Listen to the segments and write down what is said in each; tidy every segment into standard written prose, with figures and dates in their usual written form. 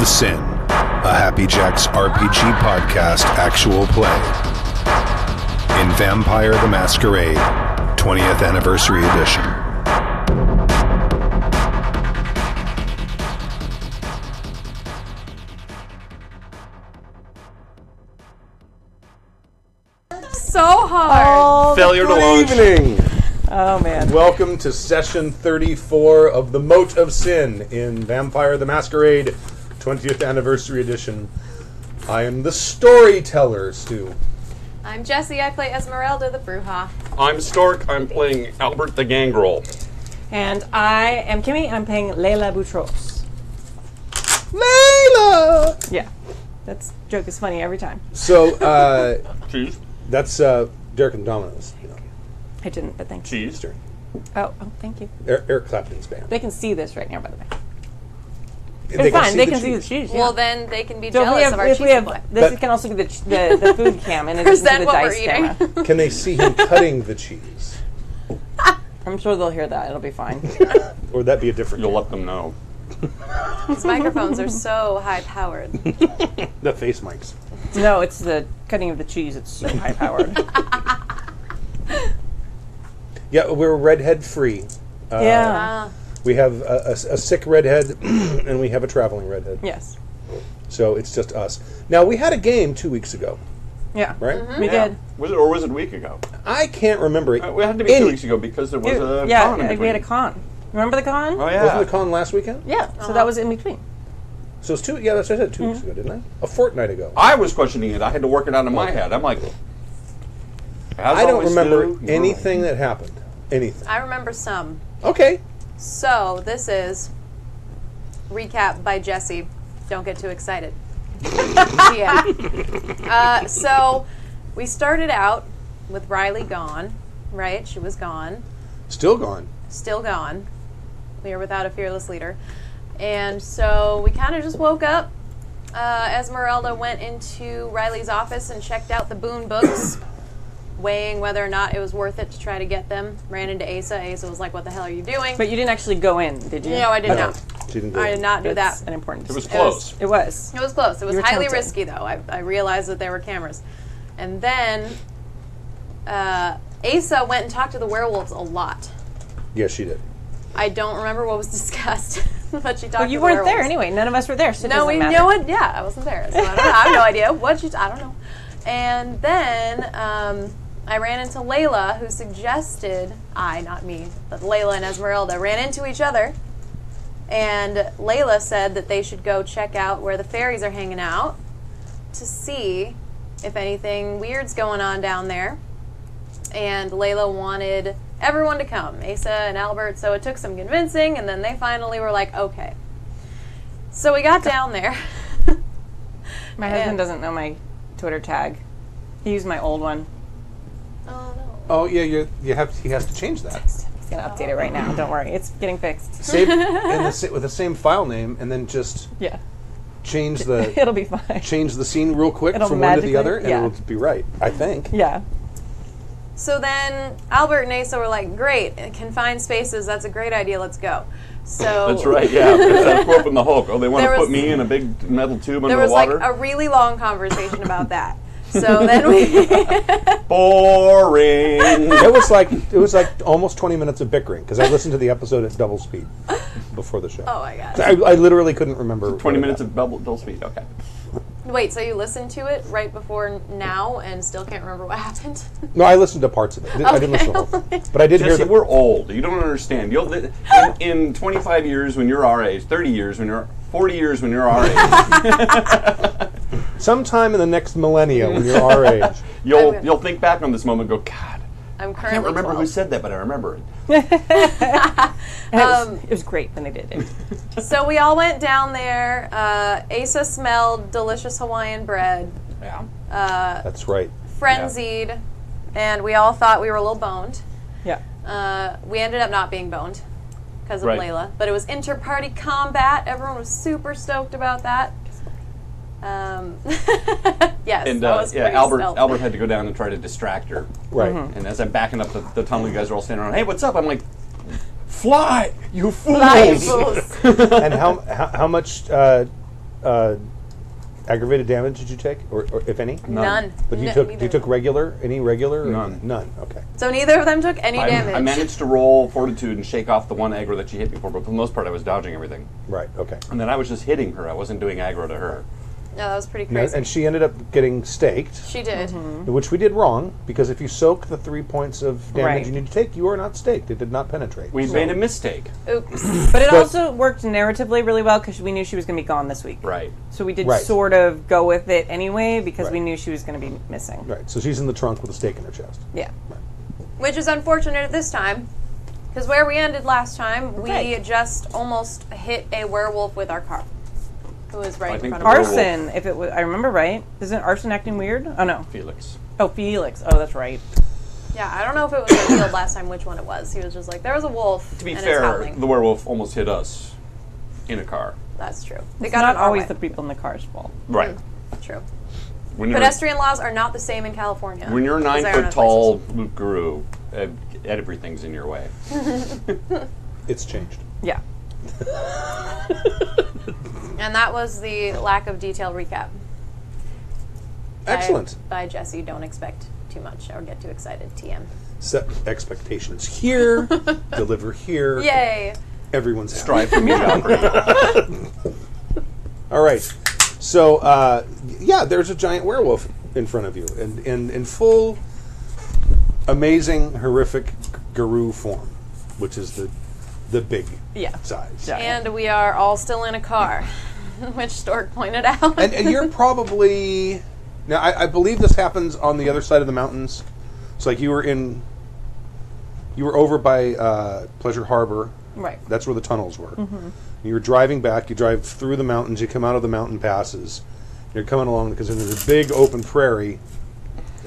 Sin, a Happy Jacks RPG podcast actual play. In Vampire the Masquerade, 20th Anniversary Edition. So hard. Failure to launch. Good evening. Oh man. Welcome to session 34 of the Mote of Sin in Vampire the Masquerade 20th Anniversary Edition. I am the storyteller, Stu. I'm Jessie. I play Esmeralda the Bruja. I'm Stork. I'm playing Albert the Gangrel. And I am Kimmy, and I'm playing Layla Boutros. Layla! Yeah. That joke is funny every time. So, Cheese. that's Derek and Domino's. You know. I didn't, but thank you. Cheese. Oh, thank you. Eric Clapton's band. They can see this right now, by the way. They It's fine. They the can see the cheese. cheese. Yeah. Well, then they can be so jealous of our if cheese we have, supply. this can also be the food cam, and it Is isn't that the what we're dice eating? camera. Can they see him cutting the cheese? I'm sure they'll hear that. It'll be fine. Or would that be a different... You'll let them know. These microphones are so high-powered. The face mics. No, it's the cutting of the cheese. It's so high powered. Yeah, we're redhead free. Yeah. We have a sick redhead, and we have a traveling redhead. Yes. So it's just us. Now, we had a game 2 weeks ago, Yeah. right? We did. Was it, or was it a week ago? I can't remember it. It had to be 2 weeks ago because there was a con in Yeah, we between. had a con. Remember the con? Oh, yeah. Wasn't the con last weekend? Yeah. So that was in between. So it's two. Yeah, that's what I said 2 weeks ago, didn't I? A fortnight ago. I was questioning it. I had to work it out in my head. I'm like, I don't remember you're anything that happened. Anything. I remember some. Okay. So, this is recap by Jessie. Don't get too excited. Yeah. So, we started out with Riley gone, right? She was gone. Still gone. Still gone. We are without a fearless leader. And so we kind of just woke up. Esmeralda went into Riley's office and checked out the Boone books, weighing whether or not it was worth it to try to get them. Ran into Asa. Asa was like, what the hell are you doing? But you didn't actually go in, did you? No, I did not. She didn't do I it. did not do That's that. an important It was distinction. close. It was. It was close. It was You were highly tempted. risky, though. I realized that there were cameras. And then Asa went and talked to the werewolves a lot. Yes, she did. I don't remember what was discussed, but she talked Well, you to the weren't there werewolves. anyway. None of us were there, so it No, doesn't we matter. know it. Yeah, I wasn't there, so I don't know. I have no idea what she. I don't know. And then I ran into Layla, who suggested not me, but Layla and Esmeralda ran into each other. And Layla said that they should go check out where the fairies are hanging out to see if anything weird's going on down there. And Layla wanted everyone to come, Asa and Albert, so it took some convincing, and then they finally were like, okay. So we got down there. My husband doesn't know my Twitter tag. He used my old one. Oh, no. Oh, yeah. He has to change that. He's going to update it right now. Don't worry. It's getting fixed. Save with the same file name, and then just Yeah. change the It'll be fine. change the scene real quick It'll from one to the magically- other, and yeah. it'll be right. I think. Yeah. So then Albert and Asa were like, great, confined spaces, that's a great idea, let's go. So That's right, yeah. That's quote from the Hulk. Oh, they want There to was- put me in a big metal tube under there the was like water? a really long conversation about that. So then we Boring. It was like almost 20 minutes of bickering because I listened to the episode at double speed before the show. Oh my god. I literally couldn't remember. 20 what minutes happened. of double speed, okay. Wait, so you listened to it right before now and still can't remember what happened? No, I listened to parts of it. I didn't listen to the whole thing, but I did hear Jesse, that. we're old. You don't understand. In 25 years when you're our age, 30 years when you're 40 years when you're our age, Sometime in the next millennia, when you're our age, you'll think back on this moment and go, God, I'm I currently can't remember 12. who said that, but I remember it. And it was great when they did it. So we all went down there. Asa smelled delicious Hawaiian bread, Yeah. that's right. frenzied, and we all thought we were a little boned. Yeah. We ended up not being boned because of Right. Layla, but it was inter-party combat. Everyone was super stoked about that. Yes, And that was pretty Albert stealth. had to go down and try to distract her. Right. And as I'm backing up the tunnel, you guys are all standing around. Hey, what's up? I'm like, fly, you fools! Fly, you fools. And how much aggravated damage did you take, or if any? None. But you Neither. took regular? Any regular? Or None. None. Okay. So neither of them took any damage. I managed to roll fortitude and shake off the one aggro that she hit me for, but for the most part I was dodging everything. Right. Okay. And then I was just hitting her. I wasn't doing aggro to her. No, that was pretty crazy. And she ended up getting staked, She did. which we did wrong because if you soak the 3 points of damage Right. you need to take, you are not staked. It did not penetrate. We made a mistake. Oops. But it also worked narratively really well because we knew she was going to be gone this week. Right. So we did Right. sort of go with it anyway because Right. we knew she was going to be missing. Right. So she's in the trunk with a stake in her chest. Yeah. Which is unfortunate at this time, because where we ended last time, we Okay. just almost hit a werewolf with our car, who was right I in think front the of us. werewolf- Arson, if it was, I remember right. Isn't Arson acting weird? Oh no. Felix. Oh, Felix. Oh, that's right. Yeah, I don't know if it was revealed last time which one it was. He was just like, there was a wolf. To be and it's fair, howling. the werewolf almost hit us in a car. That's true. They It's got not in our always way. the people in the car's fault. Right. True. When you're, Pedestrian laws are not the same in California. when you're a 'cause they are in 9 foot tall places. Luke Guru, everything's in your way. It's changed. Yeah. And that was the lack of detail recap. Excellent. By Jesse, don't expect too much or get too excited. TM. Set expectations here, deliver here. Yay! Everyone's happy. Strive for mediocrity. All right. So, yeah, there's a giant werewolf in front of you, and in full, amazing, horrific guru form, which is the big Yeah. size. Yeah. And we are all still in a car, which Stork pointed out. And you're probably now. I believe this happens on the other side of the mountains. It's like you were over by Pleasure Harbor. Right. That's where the tunnels were. You were driving back. You drive through the mountains. You come out of the mountain passes. You're coming along because there's a big open prairie,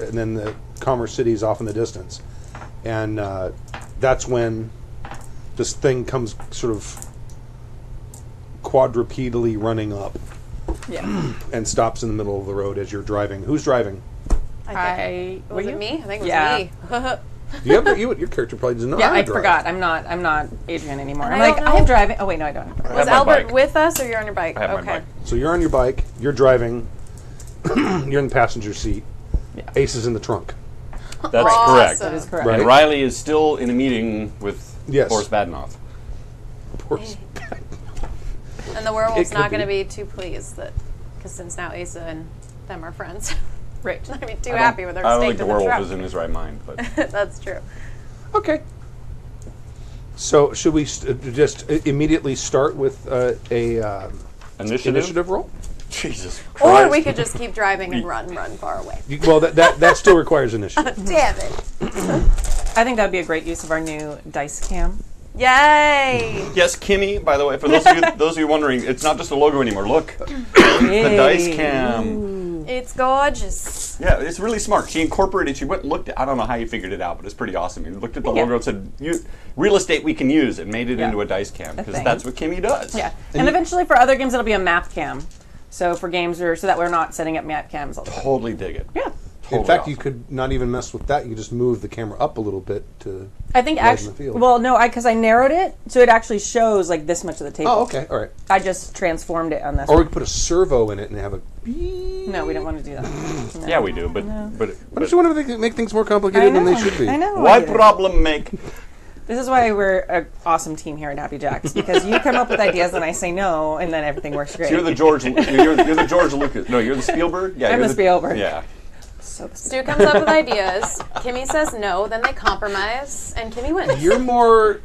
and then the Commerce City's off in the distance. And that's when this thing comes sort of quadrupedally running up Yeah. and stops in the middle of the road as you're driving. Who's driving? Was it me? I think it was Yeah. me. You have your character probably doesn't know Yeah, how to I drive. forgot. I'm not Adrian anymore. And I'm I like, don't I know- have driving. Oh wait, no, I don't. I Was have my Albert bike. with us, or you're on your bike? I have okay. my bike. So you're on your bike. You're driving. You're in the passenger seat. Yeah. Ace is in the trunk. That's Awesome. correct. That is correct. Right. And Riley is still in a meeting with Yes. Boris Badenoff. And the werewolf's It could not going to be. be too pleased that, because since now Asa and them are friends, Right. not be too happy with their I don't stake think the in the werewolf truck. is in his right mind, but That's true. Okay. So should we just immediately start with a initiative roll? Jesus Or Christ. we could just keep driving and run far away. Well, that still requires initiative. Damn it. I think that would be a great use of our new dice cam. Yay! Yes, Kimmy, by the way, for those of you wondering, it's not just a logo anymore. Look, the dice cam. It's gorgeous. Yeah, it's really smart. She incorporated, she went and looked at, I don't know how you figured it out, but it's pretty awesome. You looked at the Yeah. logo and said, real estate we can use, and made it Yeah. into a dice cam, because thing. that's what Kimmy does. Yeah. And eventually for other games it'll be a map cam. So for games so that we're not setting up map cams all the time. Totally dig it. Yeah. Totally In fact, awesome. you could not even mess with that. You could just move the camera up a little bit to. I think Lighten actually, the field. well, no, because I narrowed it, so it actually shows like this much of the table. Oh, okay, all right. I just transformed it on this. Or we one. could put a servo in it and have a. No, we don't want to do that. No. Yeah, we do, but Why don't you want to make things more complicated than they should be? I know. why I do. problem make? This is why we're an awesome team here at Happy Jacks, because you come up with ideas and I say no, and then everything works great. So you're the George. You're the George Lucas. No, you're the Spielberg. Yeah, I'm you're the Spielberg. Yeah. So Stu comes up with ideas. Kimmy says no. Then they compromise, and Kimmy wins. You're more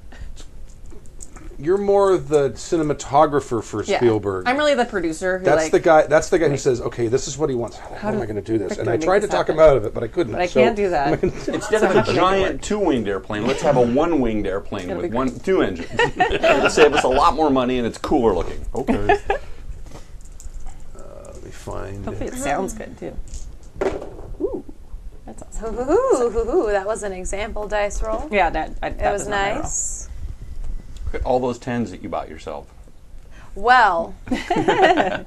the cinematographer for yeah. Spielberg. I'm really the producer who That's the guy. That's the guy who says, "Okay, this is what he wants. How am I going to do this?" frick And do I I make tried to this talk him happen? out of it, but I couldn't. But I can't do that. Instead of a giant two-winged airplane, let's have a one-winged airplane It'll with be two engines. It'll save us a lot more money, and it's cooler looking. Okay. Let me find. Hopefully it sounds good too. Ooh, that's awesome. Ooh, that was an example dice roll. Yeah, that It was not my roll. nice. All those 10s that you bought yourself. Well,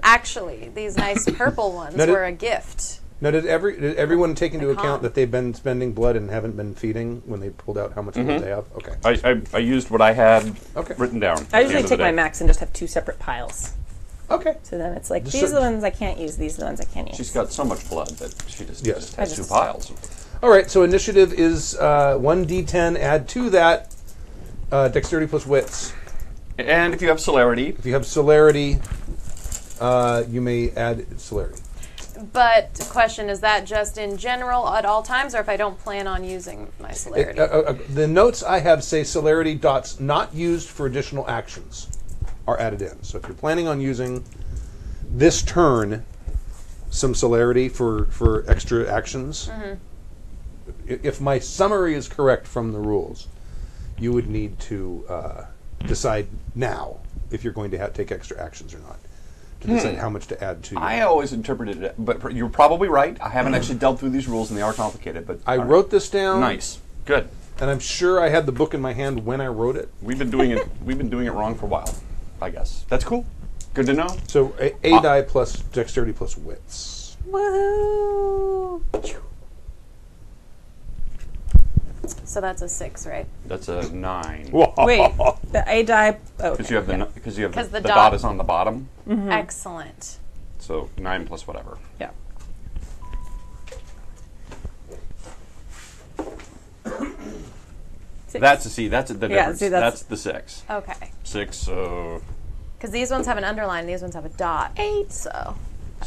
actually, these nice purple ones Now did- were a gift. Now, did everyone take into Icon. account that they've been spending blood and haven't been feeding when they pulled out how much blood they have? Okay. I used what I had Okay. written down. I at the usually end of take the my day. max and just have two separate piles. Okay. So then it's like, Just these are so- the ones I can't use, these are the ones I can use. She's got so much blood that she just, Yes. just has I two just- piles. All right, so initiative is 1d10. Add to that dexterity plus wits. And if you have celerity, If you have celerity, you may add celerity. But question, is that just in general at all times, or if I don't plan on using my celerity? The notes I have say celerity dots not used for additional actions are added in. So if you're planning on using this turn some celerity for extra actions, if my summary is correct from the rules, you would need to decide now if you're going to take extra actions or not, to decide how much to add to you. I always interpreted it, but you're probably right. I haven't actually dealt through these rules, and they are complicated. But I wrote this down. Nice, good. And I'm sure I had the book in my hand when I wrote it. We've been doing it. We've been doing it wrong for a while, I guess. That's cool. Good to know. So a die plus dexterity plus wits. Woohoo! So that's a 6, right? That's a 9. Wait, the A die. Oh, Because you have the because you have 'Cause the the dot dot- is on the bottom. Excellent. So 9 plus whatever. yeah. Six. That's the That's the Yeah, difference. see, that's that's- the 6. Okay. 6. So Because these ones have an underline, these ones have a dot. 8, so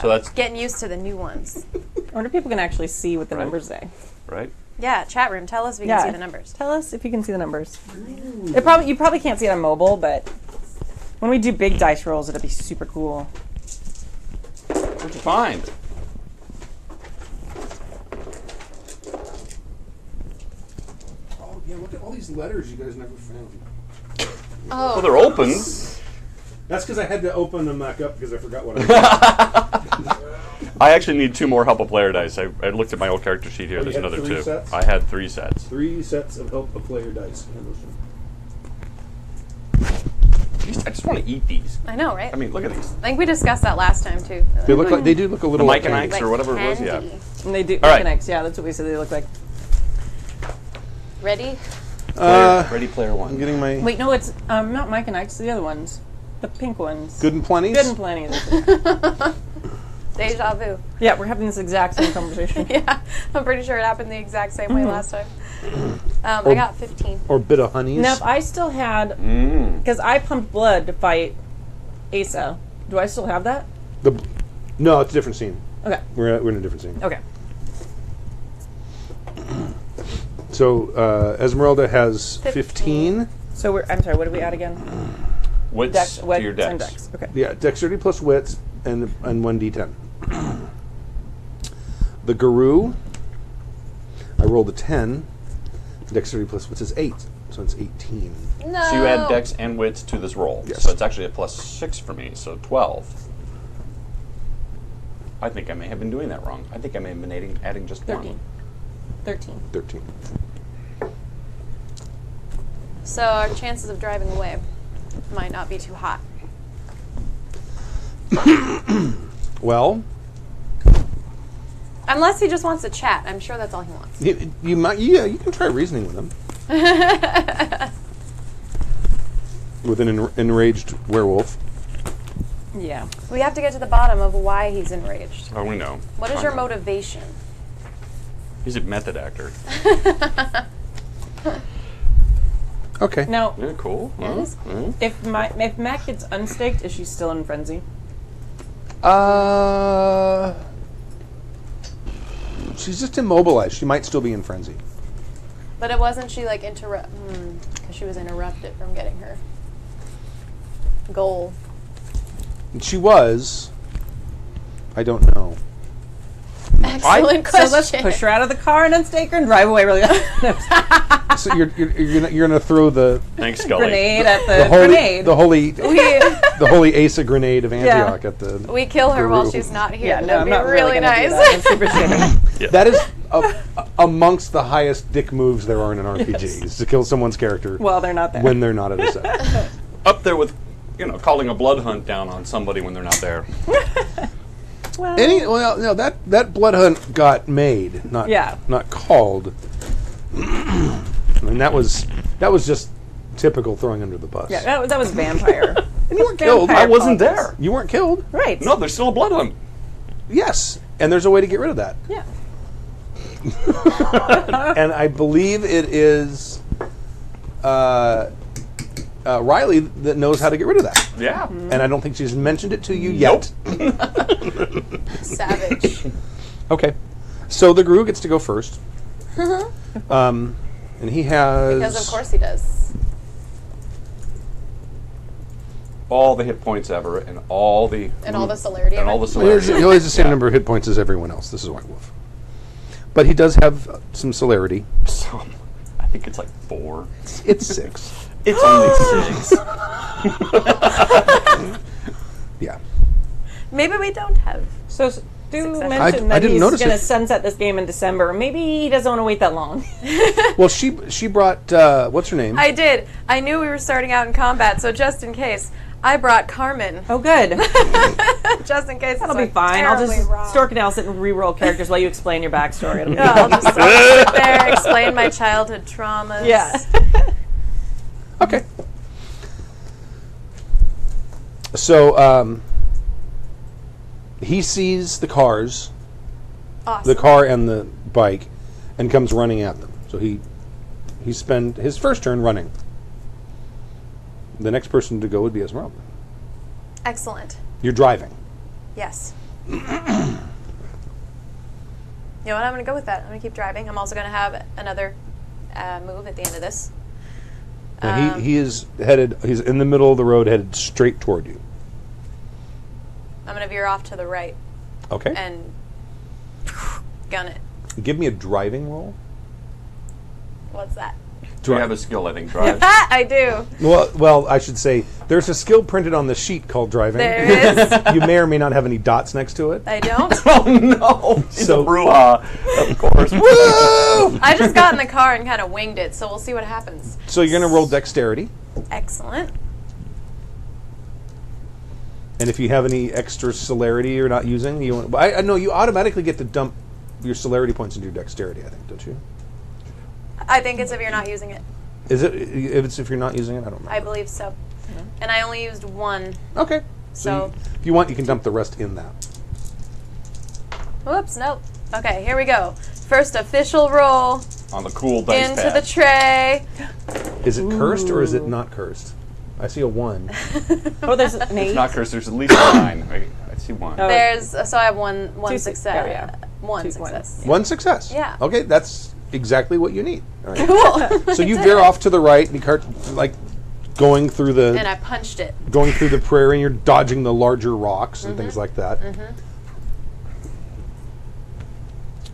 that's getting used to the new ones. I wonder if people can actually see what the Right. numbers say. right. Yeah, chat room, tell us if you can see the numbers. Tell us if you can see the numbers. You probably can't see it on mobile, but when we do big dice rolls, it'll be super cool. What'd you find? Oh, yeah, look at all these letters you guys never found. Oh, Oh, they're open. That's because I had to open them back up because I forgot what I I actually need 2 more help a player dice. I looked at my old character sheet here. you There's had another 3 2. sets? I had 3 sets. 3 sets of help a player dice. I just want to eat these. I know, right? I mean, look at these. I think we discussed that last time, too. They look like they do look a little Mike like and candy. Ike's or whatever it was. Yeah. candy. And they do All right. connects. Yeah, that's what we said they look like. Ready? Ready Player One. I'm getting my Wait, no, it's not Mike and Ike's. The other ones, the pink ones. good and plenties. Good and plenty. Deja vu. Yeah, we're having this exact same conversation. Yeah, I'm pretty sure it happened the exact same way last time. I got 15. Or bit of honeys. Now, if I still had, because I pumped blood to fight Asa, do I still have that? No, it's a different scene. Okay. We're in a different scene. Okay. So Esmeralda has 15. So I'm sorry. What did we add again? Wits to your and decks. dex. Okay. Yeah, dexterity plus wits and 1d10. The Guru, I rolled a 10. Dexterity plus wits is 8, so it's 18. No. So you add dex and wits to this roll. Yes. So it's actually a +6 for me, so 12. I think I may have been doing that wrong. I think I may have been adding just 13. 1. 13. So our chances of driving away might not be too hot. Well, Unless he just wants to chat. I'm sure that's all he wants. you might. Yeah, you can try reasoning with him. With an enraged werewolf. Yeah. We have to get to the bottom of why he's enraged. Oh, we know. What is your motivation? He's a method actor. Okay. Now, Yeah, cool. It is cool. if Mac gets unstaked, is she still in frenzy? She's just immobilized. She might still be in frenzy. But it wasn't she like because she was interrupted from getting her goal. She was. I don't know. Excellent So question. let's push her out of the car and unstake her and drive away really fast. So you're gonna throw the Thanks, Scully. Grenade at the, holy grenade. the holy Asa grenade of Antioch at the. We kill her while Guru. she's not here. Yeah, no, That'd I'm be not really gonna do nice. that. That's super shitty. That is amongst the highest dick moves there are in an RPG. Is to kill someone's character Well, they're not there. when they're not at a set. Up there with, calling a blood hunt down on somebody when they're not there. No, that blood hunt got made, not called. And that was just typical throwing under the bus. Yeah, that was vampire. And you weren't killed. Vampire I wasn't politics. there. You weren't killed. Right. No, there's still blood on. Yes. And there's a way to get rid of that. Yeah. And I believe it is Riley that knows how to get rid of that. Yeah. And I don't think she's mentioned it to you yet. Savage. Okay. So the Gru gets to go first. And he has... Because of course he does. All the hit points ever, and all the celerity. and all the He celerity. has the same number of hit points as everyone else. This is White Wolf. But he does have some celerity. So, I think it's like 4. It's 6. It's only 6. Yeah. Maybe we don't have. So do Success. mention I that didn't he's notice going to it. sunset this game in December. Maybe he doesn't want to wait that long. Well, she brought... what's her name? I did. I knew we were starting out in combat, so just in case, I brought Carmen. Oh, good. Just in case. That'll it's be fine. I'll just terribly wrong. Stork and I'll sit and re-roll characters while you explain your backstory. It'll be Yeah, I'll just sit there, explain my childhood traumas. Yeah. Okay. So, he sees the cars, Awesome. the car and the bike, and comes running at them. So he spent his first turn running. The next person to go would be Esmeralda. Excellent. You're driving. Yes. You know what? I'm going to go with that. I'm going to keep driving. I'm also going to have another move at the end of this. And he is headed. He's in the middle of the road, headed straight toward you. I'm going to veer off to the right Okay. and gun it. Give me a driving roll. What's that? Do you have a skill, I think, drive? I do. Well, I should say there's a skill printed on the sheet called driving. There is. You may or may not have any dots next to it. I don't. Oh, no. It's So- a brouhaha, of course. Woo! I just got in the car and kind of winged it, so we'll see what happens. So you're going to roll dexterity, Excellent. and if you have any extra celerity you're not using, you want. I know you automatically get to dump your celerity points into your dexterity. I think, don't you? I think it's if you're not using it. Is it? If you're not using it, I don't know. I believe so. And I only used one. Okay. So- if you want, you can dump the rest in that. Whoops, nope. Okay, here we go. First official roll On the cool dice into pad. the tray. Is it cursed or is it not cursed? I see a 1. Oh, there's an 8. It's not cursed. There's at least 9. I see 1. Oh. There's so I have one Two success. oh, yeah. One 2 success. 1 success. Yeah. Okay, that's exactly what you need. All right. Cool. So you veer off to the right, and you start like going through And the I punched it. prairie, and you're dodging the larger rocks and things like that.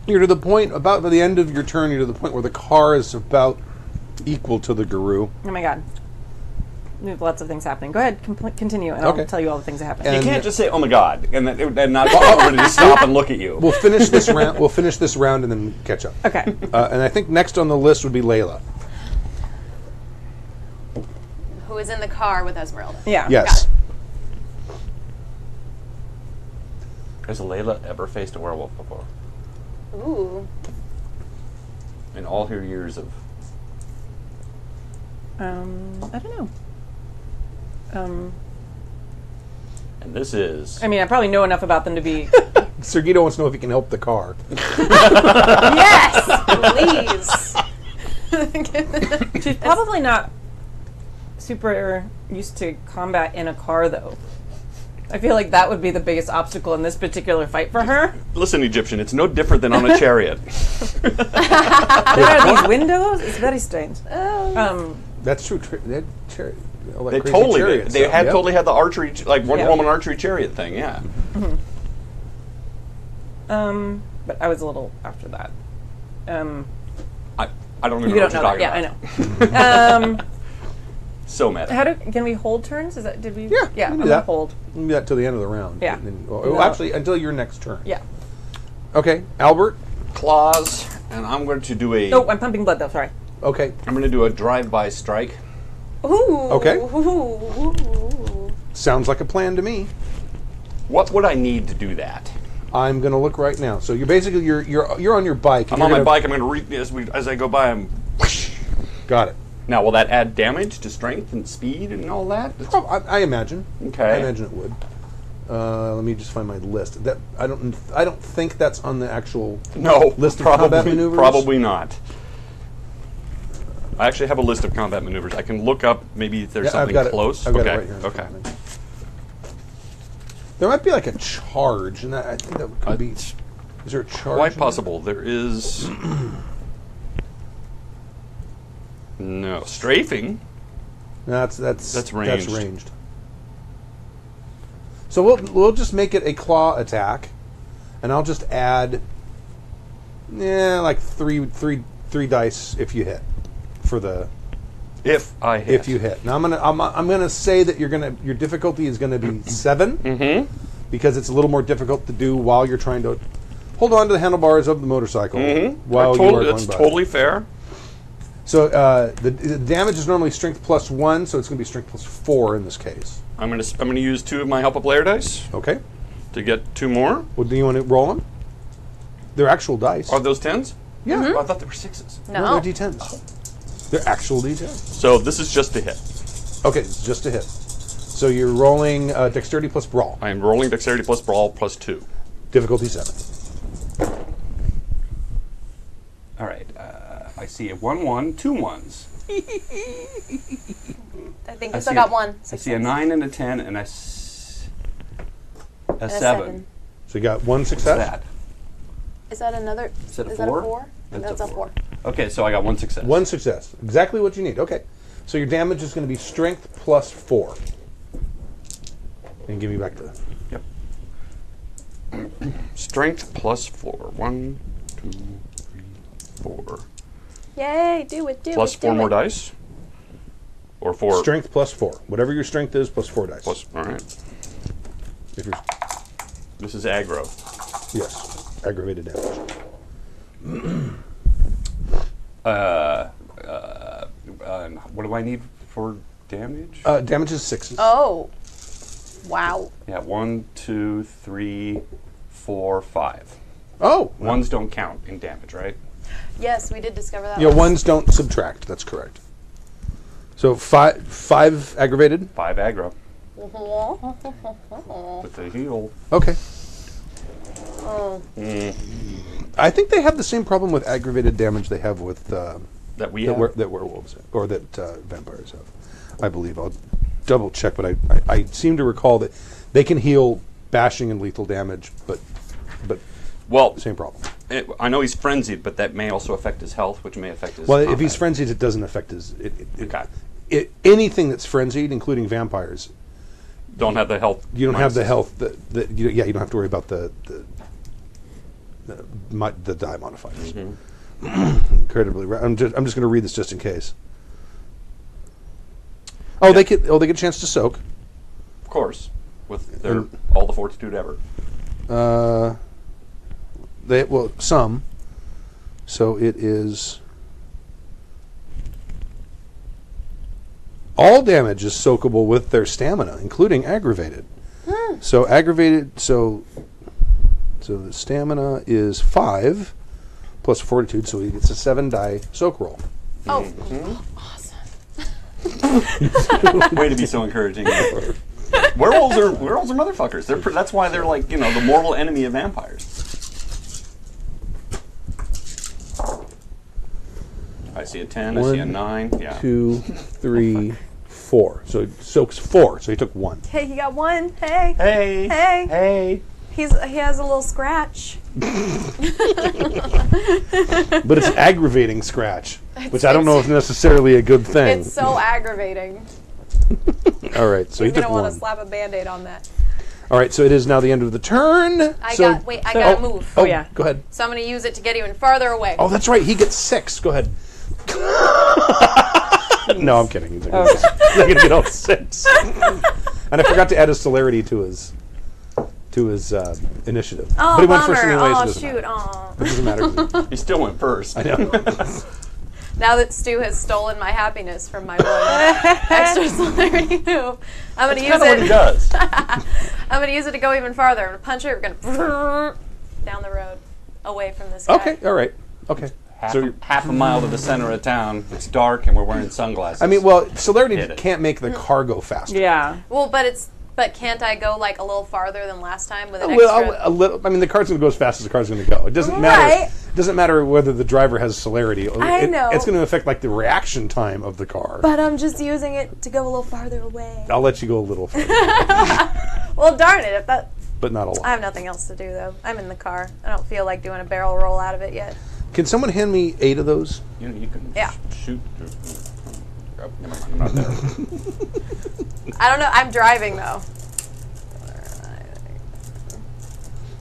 You're to the point about by the end of your turn. You're to the point where the car is about equal to the Guru. Oh my god. We have lots of things happening. Go ahead, continue, and Okay. I'll tell you all the things that happen. You And- can't just say, "Oh my God," and not everybody just stop and look at you. We'll finish this round. We'll finish this round and then catch up. Okay. And I think next on the list would be Layla. Who is in the car with Esmeralda? Yeah. Yes. Has Layla ever faced a werewolf before? Ooh. In all her years of... I don't know. And this is... I mean, I probably know enough about them to be. Sergito wants to know if he can help the car. Yes, please. She's probably not super used to combat in a car, though. I feel like that would be the biggest obstacle in this particular fight for her. Listen, Egyptian, it's no different than on a chariot. There are these windows. It's very strange. That's true. They had all that They crazy totally chariot did. They stuff, had yep. totally had the archery, like one Yeah. woman archery chariot thing, yeah. But I was a little after that. I don't even You know don't what know you're that. talking Yeah, I about. know. So meta. Can we hold turns? Is that did we? Yeah, Yeah. we can I'm do gonna that. hold. We can do that till the end of the round. Yeah. And then- No. actually, until your next turn. Yeah. Okay, Albert. Claws, and I'm going to do a... Oh, I'm pumping blood though. Sorry. Okay. I'm going to do a drive-by strike. Ooh. Okay. Ooh. Sounds like a plan to me. What would I need to do that? I'm going to look right now. So you're basically you're on your bike. and I'm on you're my gonna- bike. I'm going to as I go by. I'm. Got it. Now, will that add damage to strength and speed and all that? I imagine. Okay. I imagine it would. Let me just find my list. That I don't think that's on the actual list of combat maneuvers. Probably not. I actually have a list of combat maneuvers. I can look up maybe if there's something close. I've got it right here. Okay. There might be like a charge, and I think that could be. Is there a charge? Quite possible. There is. No strafing. That's ranged. That's ranged. So we'll just make it a claw attack, and I'll just add, like three dice if you hit, for the. If I hit. If you hit. Now I'm gonna say that your difficulty is gonna be 7, because it's a little more difficult to do while you're trying to hold on to the handlebars of the motorcycle while you are going by. That's totally fair. So the damage is normally strength +1, so it's going to be strength +4 in this case. I'm gonna use 2 of my help a player dice. Okay. To get 2 more. Well, do you want to roll them? They're actual dice. Are those 10s? Yeah. Oh, I thought they were 6s. No. They're D10s. They're actual D10s. So this is just a hit. Okay, it's just a hit. So you're rolling dexterity plus brawl. I am rolling dexterity plus brawl plus 2. Difficulty 7. All right. I see a 1-1, 2 1s. I think I still got one. I see a 9 and a 10 and a 7. So you got 1 success? What's that? Is that another? Is that a that a 4? 4? That's a 4. Okay, so I got 1 success. 1 success. Exactly what you need. Okay. So your damage is going to be strength +4. And give me back the... Yep. Strength +4. 1, 2, 3, 4. Yay, do it, do Plus it. 4 more dice? Or 4? Strength +4. Whatever your strength is, +4 dice. All right. If you're, This is aggro. yes. Aggravated damage. What do I need for damage? Damage is 6s. Oh. Wow. Yeah, 1, 2, 3, 4, 5. Oh! Ones don't count in damage, right? Yes, we did discover that. Yeah, ones don't subtract. That's correct. So 5 aggravated? 5 aggro. With the heal. Okay. Oh. I think they have the same problem with aggravated damage they have with That we have? that werewolves have, or that vampires have. I believe. I'll double check, but I seem to recall that they can heal bashing and lethal damage, but well, same problem. I know he's frenzied, but that may also affect his health, which may affect his Well, combat. if he's frenzied, it doesn't affect his... Okay. Anything that's frenzied, including vampires... Don't have the health... You don't have the health that you don't have to worry about the die modifiers. Incredibly... I'm just going to read this just in case. Oh, they get a chance to soak. Of course. With their all the fortitude ever. Some. So it is... All damage is soakable with their stamina, including aggravated. So aggravated... So the stamina is 5 plus fortitude, so he gets a 7-die soak roll. Oh, awesome. Way to be so encouraging. Werewolves are motherfuckers. That's why they're like, the mortal enemy of vampires. I see a 10, I see a 9. Yeah. 2, 3, 4. So it soaks 4, so he took 1. Hey, he got 1. Hey. Hey. Hey. Hey. He has a little scratch. But it's aggravating scratch, which I don't know if necessarily a good thing. It's so aggravating. All right, so He's he took going to want 1. to slap a Band-Aid on that. All right, so it is now the end of the turn. I got to move. Oh, yeah. Go ahead. So I'm going to use it to get even farther away. Oh, that's right. He gets 6. Go ahead. No, I'm kidding. He's not going to get all 6. And I forgot to add a celerity to his initiative. Oh, but he went bummer. first anyways. Oh, it doesn't shoot. Matter. It doesn't matter to me. He still went first. I know. Now that Stu has stolen my happiness from my one extra celerity move, I'm going to use it. What he does. I'm going to use it to go even farther. I'm going to punch her. We're going to down the road, away from this guy. Okay. All right. Okay. half a mile to the center of town. It's dark, and we're wearing sunglasses. I mean, well, celerity Hit it. can't make the car go faster. Yeah. Well, but can't I go like a little farther than last time with an Well, extra? a little. I mean, the car's going to go as fast as the car's going to go. It doesn't matter. Right. It doesn't matter whether the driver has celerity. I know. It's going to affect like the reaction time of the car. But I'm just using it to go a little farther away. I'll let you go a little further, Well, darn it! If that, but not a lot. I have nothing else to do though. I'm in the car. I don't feel like doing a barrel roll out of it yet. Can someone hand me 8 of those? you can Yeah. shoot. Oh, never mind, I'm not there. I don't know. I'm driving though.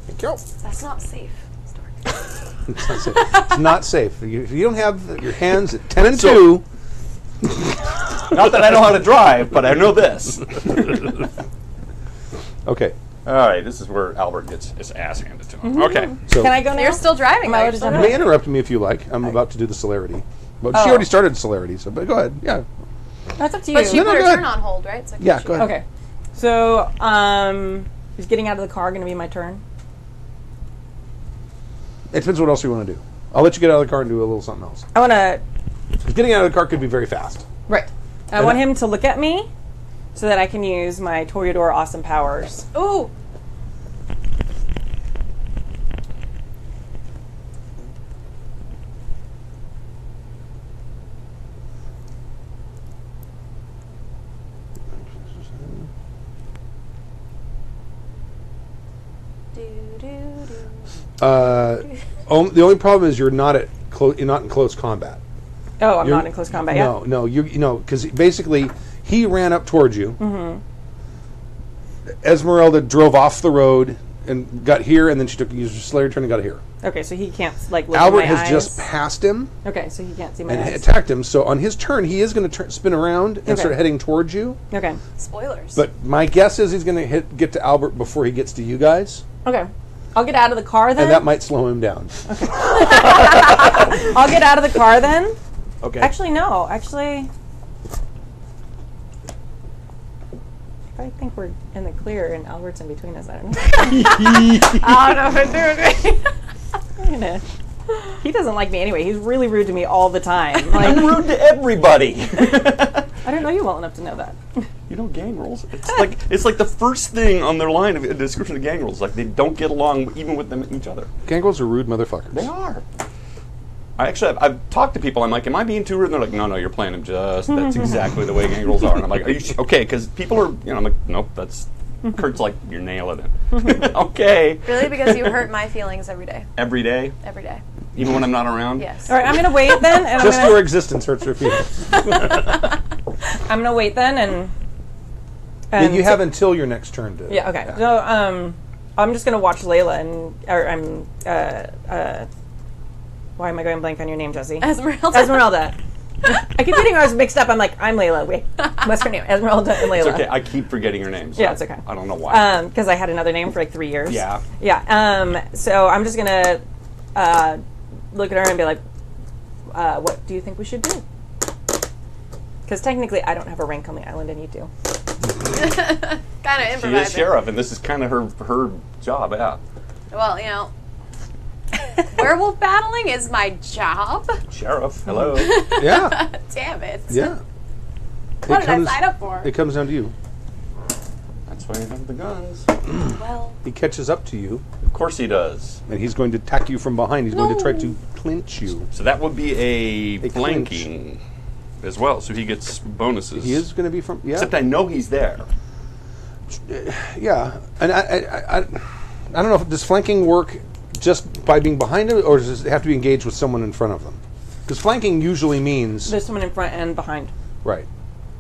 Thank you. That's not safe. It's not safe. It's not safe. If you don't have your hands at 10 and So- 2, Not that I know how to drive, but I know this. okay. All right, this is where Albert gets his ass handed to him. Okay. So Can I go now? You're still driving. Am I though. allowed You're to still jump you in? may interrupt me if you like. I'm about to do the celerity. But she Oh. already started celerity, so but go ahead. Yeah. That's up to you. But you No, no, put her go turn ahead. on hold, right? So Yeah, go ahead. Okay. So, is getting out of the car going to be my turn? It depends what else you want to do. I'll let you get out of the car and do a little something else. I want to. 'Cause getting out of the car could be very fast. Right. I want him to look at me so that I can use my Toreador awesome powers. Ooh. The only problem is you're not in close combat. Oh, I'm You're- not in close combat yet? No, you know, because basically he ran up towards you. Mm-hmm. Esmeralda drove off the road and got here, and then she used her Slayer turn and got here. Okay, so he can't, like, look Albert in my has eyes. just passed him Okay, so he can't see my and eyes. attacked him. So on his turn, he is going to spin around and Okay. start heading towards you. Okay. Spoilers. But my guess is he's going to get to Albert before he gets to you guys, Okay. I'll get out of the car then. and that might slow him down. I'll get out of the car then. Okay. Actually, no. Actually, I think we're in the clear and Albert's in between us. I don't know. I don't know if I'm doing it. I'm gonna. He doesn't like me anyway. He's really rude to me all the time. Like, I'm rude to everybody. I don't know you well enough to know that. You know gang rules? It's like the first thing on their line of description of gang rules. Like they don't get along even with them each other. Gangrels are rude motherfuckers. They are. I've talked to people. I'm like, am I being too rude? And they're like, no, you're playing them just. That's exactly the way gang rules are. And I'm like, are you okay? Because people are, I'm like, nope, that's. Kurt's like, you're nailing it. Okay. really, because you hurt my feelings every day. Every day, Every day. even when I'm not around. Yes. All right, I'm gonna wait then, and Just I'm your gonna, existence hurts your feelings. I'm gonna wait then, and And you so- have until your next turn to. Yeah. Okay. So I'm just gonna watch Layla and why am I going blank on your name, Jesse? Esmeralda. Esmeralda. I keep getting ours mixed up. I'm like, I'm Layla. Wait, what's her name? Esmeralda and Layla. It's okay. I keep forgetting your name. So Yeah, it's okay. I don't know why. Because I had another name for like 3 years. Yeah. Yeah. So I'm just gonna look at her and be like, what do you think we should do? Because technically, I don't have a rank on the island, and you do. Kind of She improvising. is sheriff, and this is kind of her job. Yeah. Well, werewolf battling is my job. Sheriff. Hello. Yeah. Damn it. Yeah. What did I sign up for? It comes down to you. That's why you have the guns. Well, He catches up to you, Of course he does. and he's going to attack you from behind. He's going to try No. to clinch you. So that would be a clinch. flanking as well. So he gets bonuses. He is going to be from. Yeah. Except I know he's there. Yeah. And I don't know if does flanking work just by being behind him, or does it have to be engaged with someone in front of them? Because flanking usually means There's someone in front and behind. right.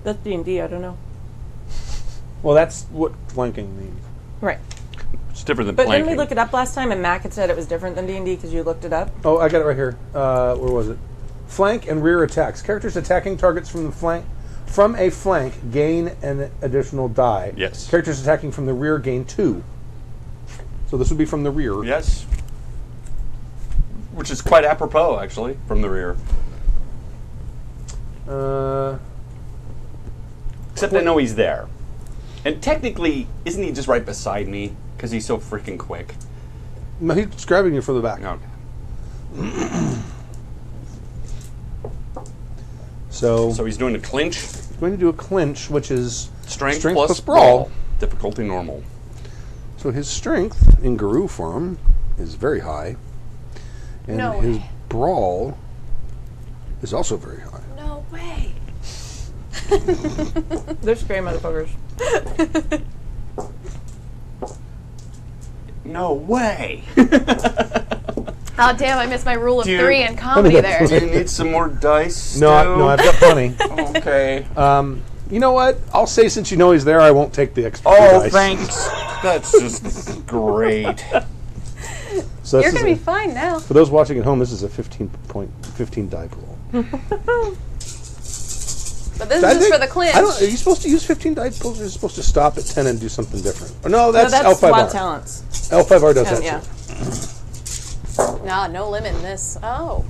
That's D&D. I don't know. Well, that's what flanking means. Right. It's different than But flanking. didn't we look it up last time? And Mac had said it was different than D&D because you looked it up. Oh, I got it right here. Where was it? Flank and rear attacks. Characters attacking targets from a flank gain an additional die. Yes. Characters attacking from the rear gain 2. So this would be from the rear. Yes. Which is quite apropos, actually, from the rear. Except I know he's there. And technically, isn't he just right beside me? Because he's so freaking quick. No, he's grabbing you from the back. Okay. So he's doing a clinch. he's going to do a clinch, which is Strength plus brawl. Difficulty normal. So his strength in Guru form is very high. And No his way. brawl is also very high. No way. They're scary motherfuckers. No way. Oh, damn, I missed my rule of Do you- 3 in comedy there. Do you need some more dice? No, I've got plenty. Okay. You know what? I'll say since you know he's there, I won't take the extra Oh, dice. thanks. That's just great. So this You're is going to be fine now. for those watching at home, this is a 15 die pool. But this is just for the clinch. Are you supposed to use 15 die pools, or are you supposed to stop at 10 and do something different? Oh, no, that's, No, that's L5R. wild talents. L5R does that Yeah. too. Nah, no limit in this. Oh.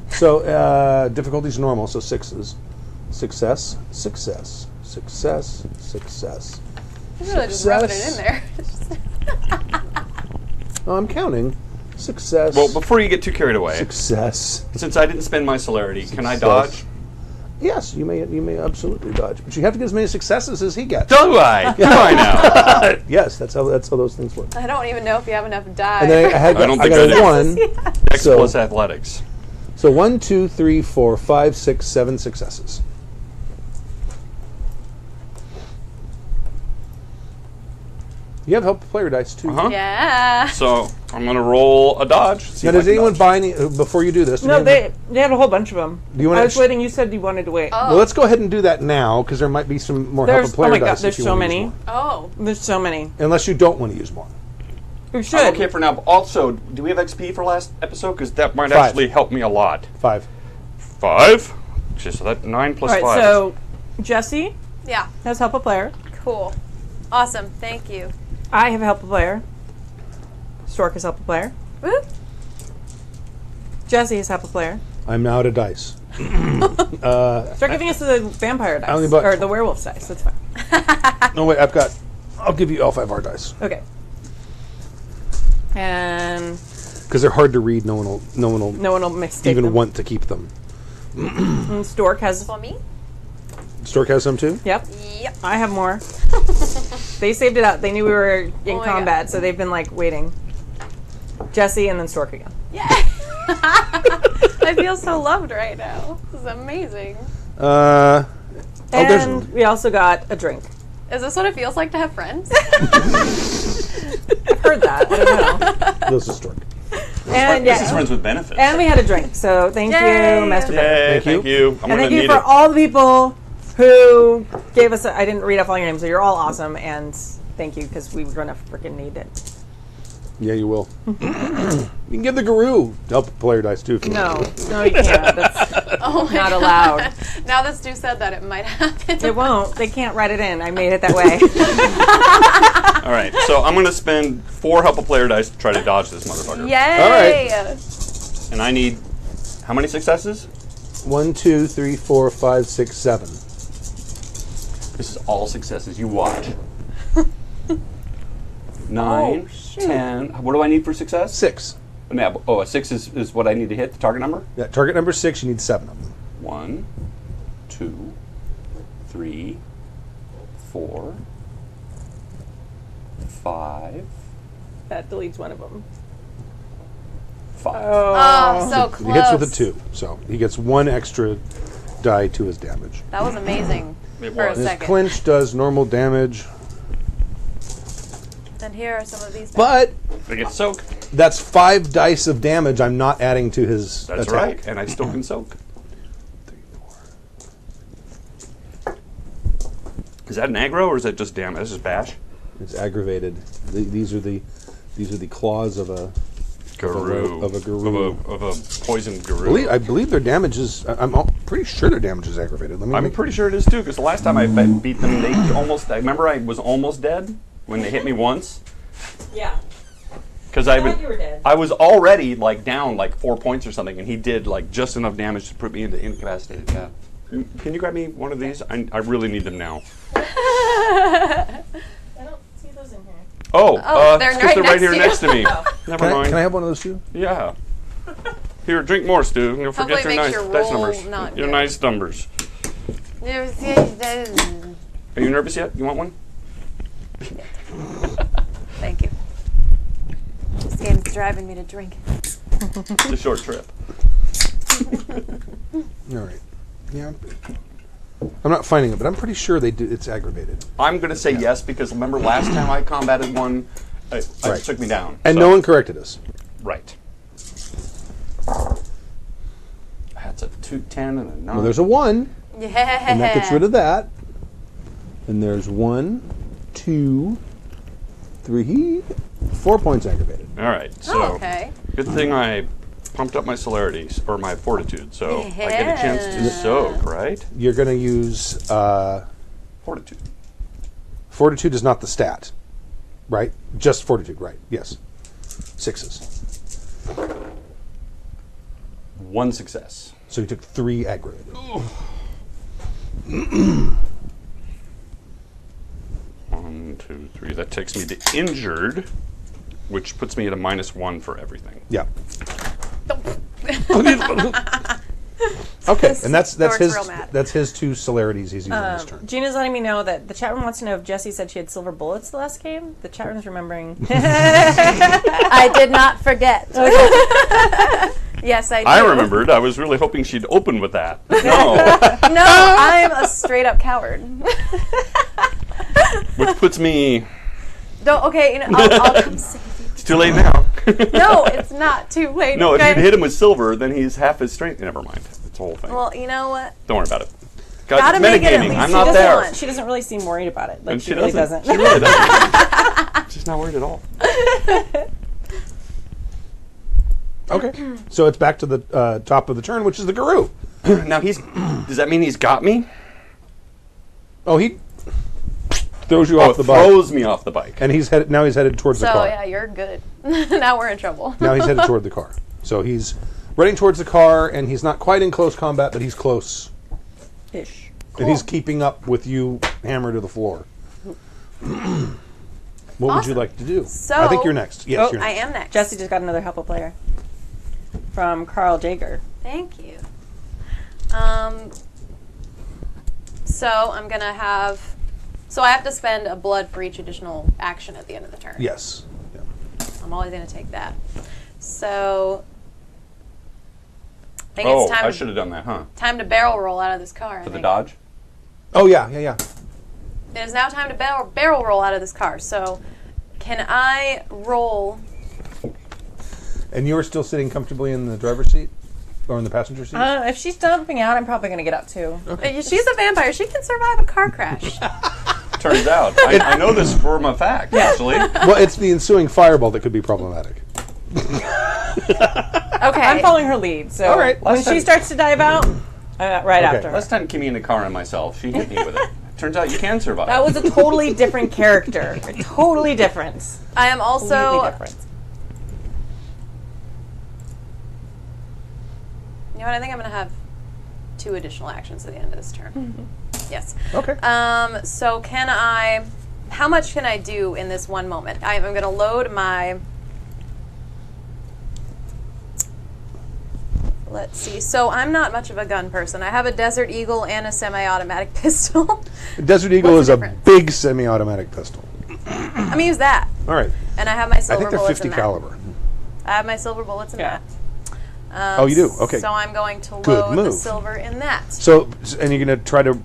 So difficulty's normal, so 6s. Success, success, success, success. I'm really just rubbing it in Success. there. Oh, I'm counting. Success. Well, before you get too carried away, Success. since I didn't spend my celerity, can I Success. dodge? Yes, you may absolutely dodge, but you have to get as many successes as he gets. Do I? Do I now? Yes, that's how those things work. I don't even know if you have enough die. And then I don't got think a I do. 1. X So- plus athletics. So 1, 2, 3, 4, 5, 6, 7 successes. You have help player dice too. Uh-huh. Yeah. So I'm going to roll a dodge. See Now, if I does can anyone dodge. buy any before you do this? No, does anyone- they had a whole bunch of them. Do you wanna I was sh- waiting. You said you wanted to wait. Well, let's go ahead and do that now because there might be some more help There's, of player oh my dice. god, if there's you so wanna use many. more. Oh. There's so many. Unless you don't want to use more. We should. I'm okay for now. But also, do we have XP for last episode? Because that might 5. actually help me a lot. 5. 5? Okay, so that 9 plus All right, 5. so Jesse Yeah. has help a player. Cool. Awesome. Thank you. I have a help a player. Stork has help a player. Woo. Jesse has help a player. I'm now out of dice. Start giving us the vampire dice only bought- or the werewolf dice. That's fine. No, wait, I'll give you L5R dice Okay. And because they're hard to read. No one will no one will mistake even them. want to keep them. And Stork has. For me? Stork has some too. Yep. Yep. I have more. They saved it out. They knew we were in Oh my combat, God. so they've been like waiting. Jesse and then Stork again. Yeah. I feel so loved right now. This is amazing. Oh, there's And we also got a drink. Is this what it feels like to have friends? I've heard that. I don't know. this is Stork. And This is yeah, friends with benefits. and we had a drink. So thank Yay. you, Master Ben. Yay, Thank you. thank you. I'm And going to thank you need for it. all the people who gave us. I didn't read off all your names, so you're all awesome. And thank you because we were gonna freaking need it. Yeah, you will. You can give the guru help player dice too. If you No, want. no, you can't. That's Oh my not God. allowed. Now that Stu said that, it might happen. It won't. They can't write it in. I made it that way. All right, so I'm going to spend 4 help a player dice to try to dodge this motherfucker. Yay! And I need how many successes? 1, 2, 3, 4, 5, 6, 7. This is all successes. You watch. 9, 10. What do I need for success? 6. Oh, a 6 is what I need to hit the target number? Yeah, target number 6. You need 7 of them. 1, 2, 3, 4, 5, That deletes one of them. 5. Oh, so close. He hits with a 2, so he gets 1 extra die to his damage. That was amazing It for a was. His second. clinch does normal damage, And here are some of these. but I get soak. that's 5 dice of damage I'm not adding to his That's attack. right. And I still can soak. 3, 4. Is that an aggro or is that just damage? That's just bash? It's aggravated. These are the claws of a Guru. Of a guru. Of a poisoned guru. I believe their damage is. Pretty sure their damage is aggravated. Let me. I'm make- pretty sure it is too, because the last time I beat them, they almost. I remember I was almost dead when they hit me once. Yeah. Because I thought you were dead. I was already like down like 4 points or something, and he did like just enough damage to put me into incapacitated. Yeah. Can you grab me one of these? I really need them now. I don't see those in here. Oh, they're because right they're right next here to you. next to me. Never Can mind. I have one of those too? Yeah. Here, drink more, Stu. You'll forget Hopefully your it makes nice your dice roll numbers. not Your good. nice numbers. Are you nervous yet? You want one? Thank you. This game's driving me to drink. It's a short trip. All right. Yeah. I'm not finding it, but I'm pretty sure they do. It's aggravated. I'm going to say yes because remember last time I combated one, it Right. took me down. And so- no one corrected us. Right. That's a 2, 10, and a 9. Well, there's a 1, Yeah. and that gets rid of that. And there's 1, 2, 3, 4 points aggravated. All right. So Oh, okay. good thing I pumped up my celerities or my fortitude, so I get a chance to soak. Right. You're going to use Fortitude. Fortitude is not the stat, right? Just Fortitude, right? Yes. 6s. 1 success. So you took 3 aggravated. 1, 2, 3. That takes me to injured, which puts me at a -1 for everything. Yeah. Okay, and that's Thor's his real mad. that's his 2 celerities he's using this turn. Gina's letting me know that the chat room wants to know if Jessie said she had silver bullets the last game. The chat room's remembering. I did not forget. Yes, I do. I remembered. I was really hoping she'd open with that. No. No, I'm a straight up coward. Which puts me... Don't, okay, I'll come save It's too late now. you. No, it's not too late. No, if okay? you'd hit him with silver, then he's half his strength. Never mind. It's the whole thing. Well, you know what? Don't worry about it. Gotta make it at metagaming. least. I'm She not doesn't there. want- She doesn't really seem worried about it. Like And she really doesn't. She really doesn't. She's not worried at all. Okay, so it's back to the top of the turn, which is the Guru. Now does that mean he's got me? Oh, he throws you off the bike, throws me off the bike. and he's headed towards the So, car. yeah, you're good. Now we're in trouble. Now he's headed toward the car. So he's running towards the car, and he's not quite in close combat, but he's close. Ish. And he's keeping up with you, hammer to the floor. What would you like to do? So- I think you're next. Yes, you're I next. am next. Jessie just got another helpful player from Carl Jager. Thank you. So I'm going to have... So I have to spend a blood for each additional action at the end of the turn. Yes. Yeah. I'm always going to take that. So... I think it's I time, should have done that, huh? time to barrel roll out of this car. I For the think. dodge? Oh, yeah. It is now time to barrel roll out of this car. So can I roll... And you're still sitting comfortably in the driver's seat? Or in the passenger seat? If she's jumping out, I'm probably going to get up too. She's a vampire. She can survive a car crash. Turns out. I know this for a fact, actually. Well, it's the ensuing fireball that could be problematic. Okay. I'm following her lead, so All right. when Last she time- starts to dive out, right after her. Last time Kimmy in the car and myself, she hit me with it. Turns out you can survive. That was a totally different character. Totally different. I am Completely also... different. You know what? I think I'm going to have 2 additional actions at the end of this turn. Yes. Okay. So can I... How much can I do in this one moment? I'm going to load my... Let's see. So I'm not much of a gun person. I have a Desert Eagle and a semi-automatic pistol. Desert Eagle What's is the a difference? big semi-automatic pistol. I'm going to use that. All right. And I have my I silver think they're bullets 50 in that. caliber. I have my silver bullets in Yeah. that. Oh, you do? Okay. So I'm going to Good load the move. silver in that. So, and you're going to try to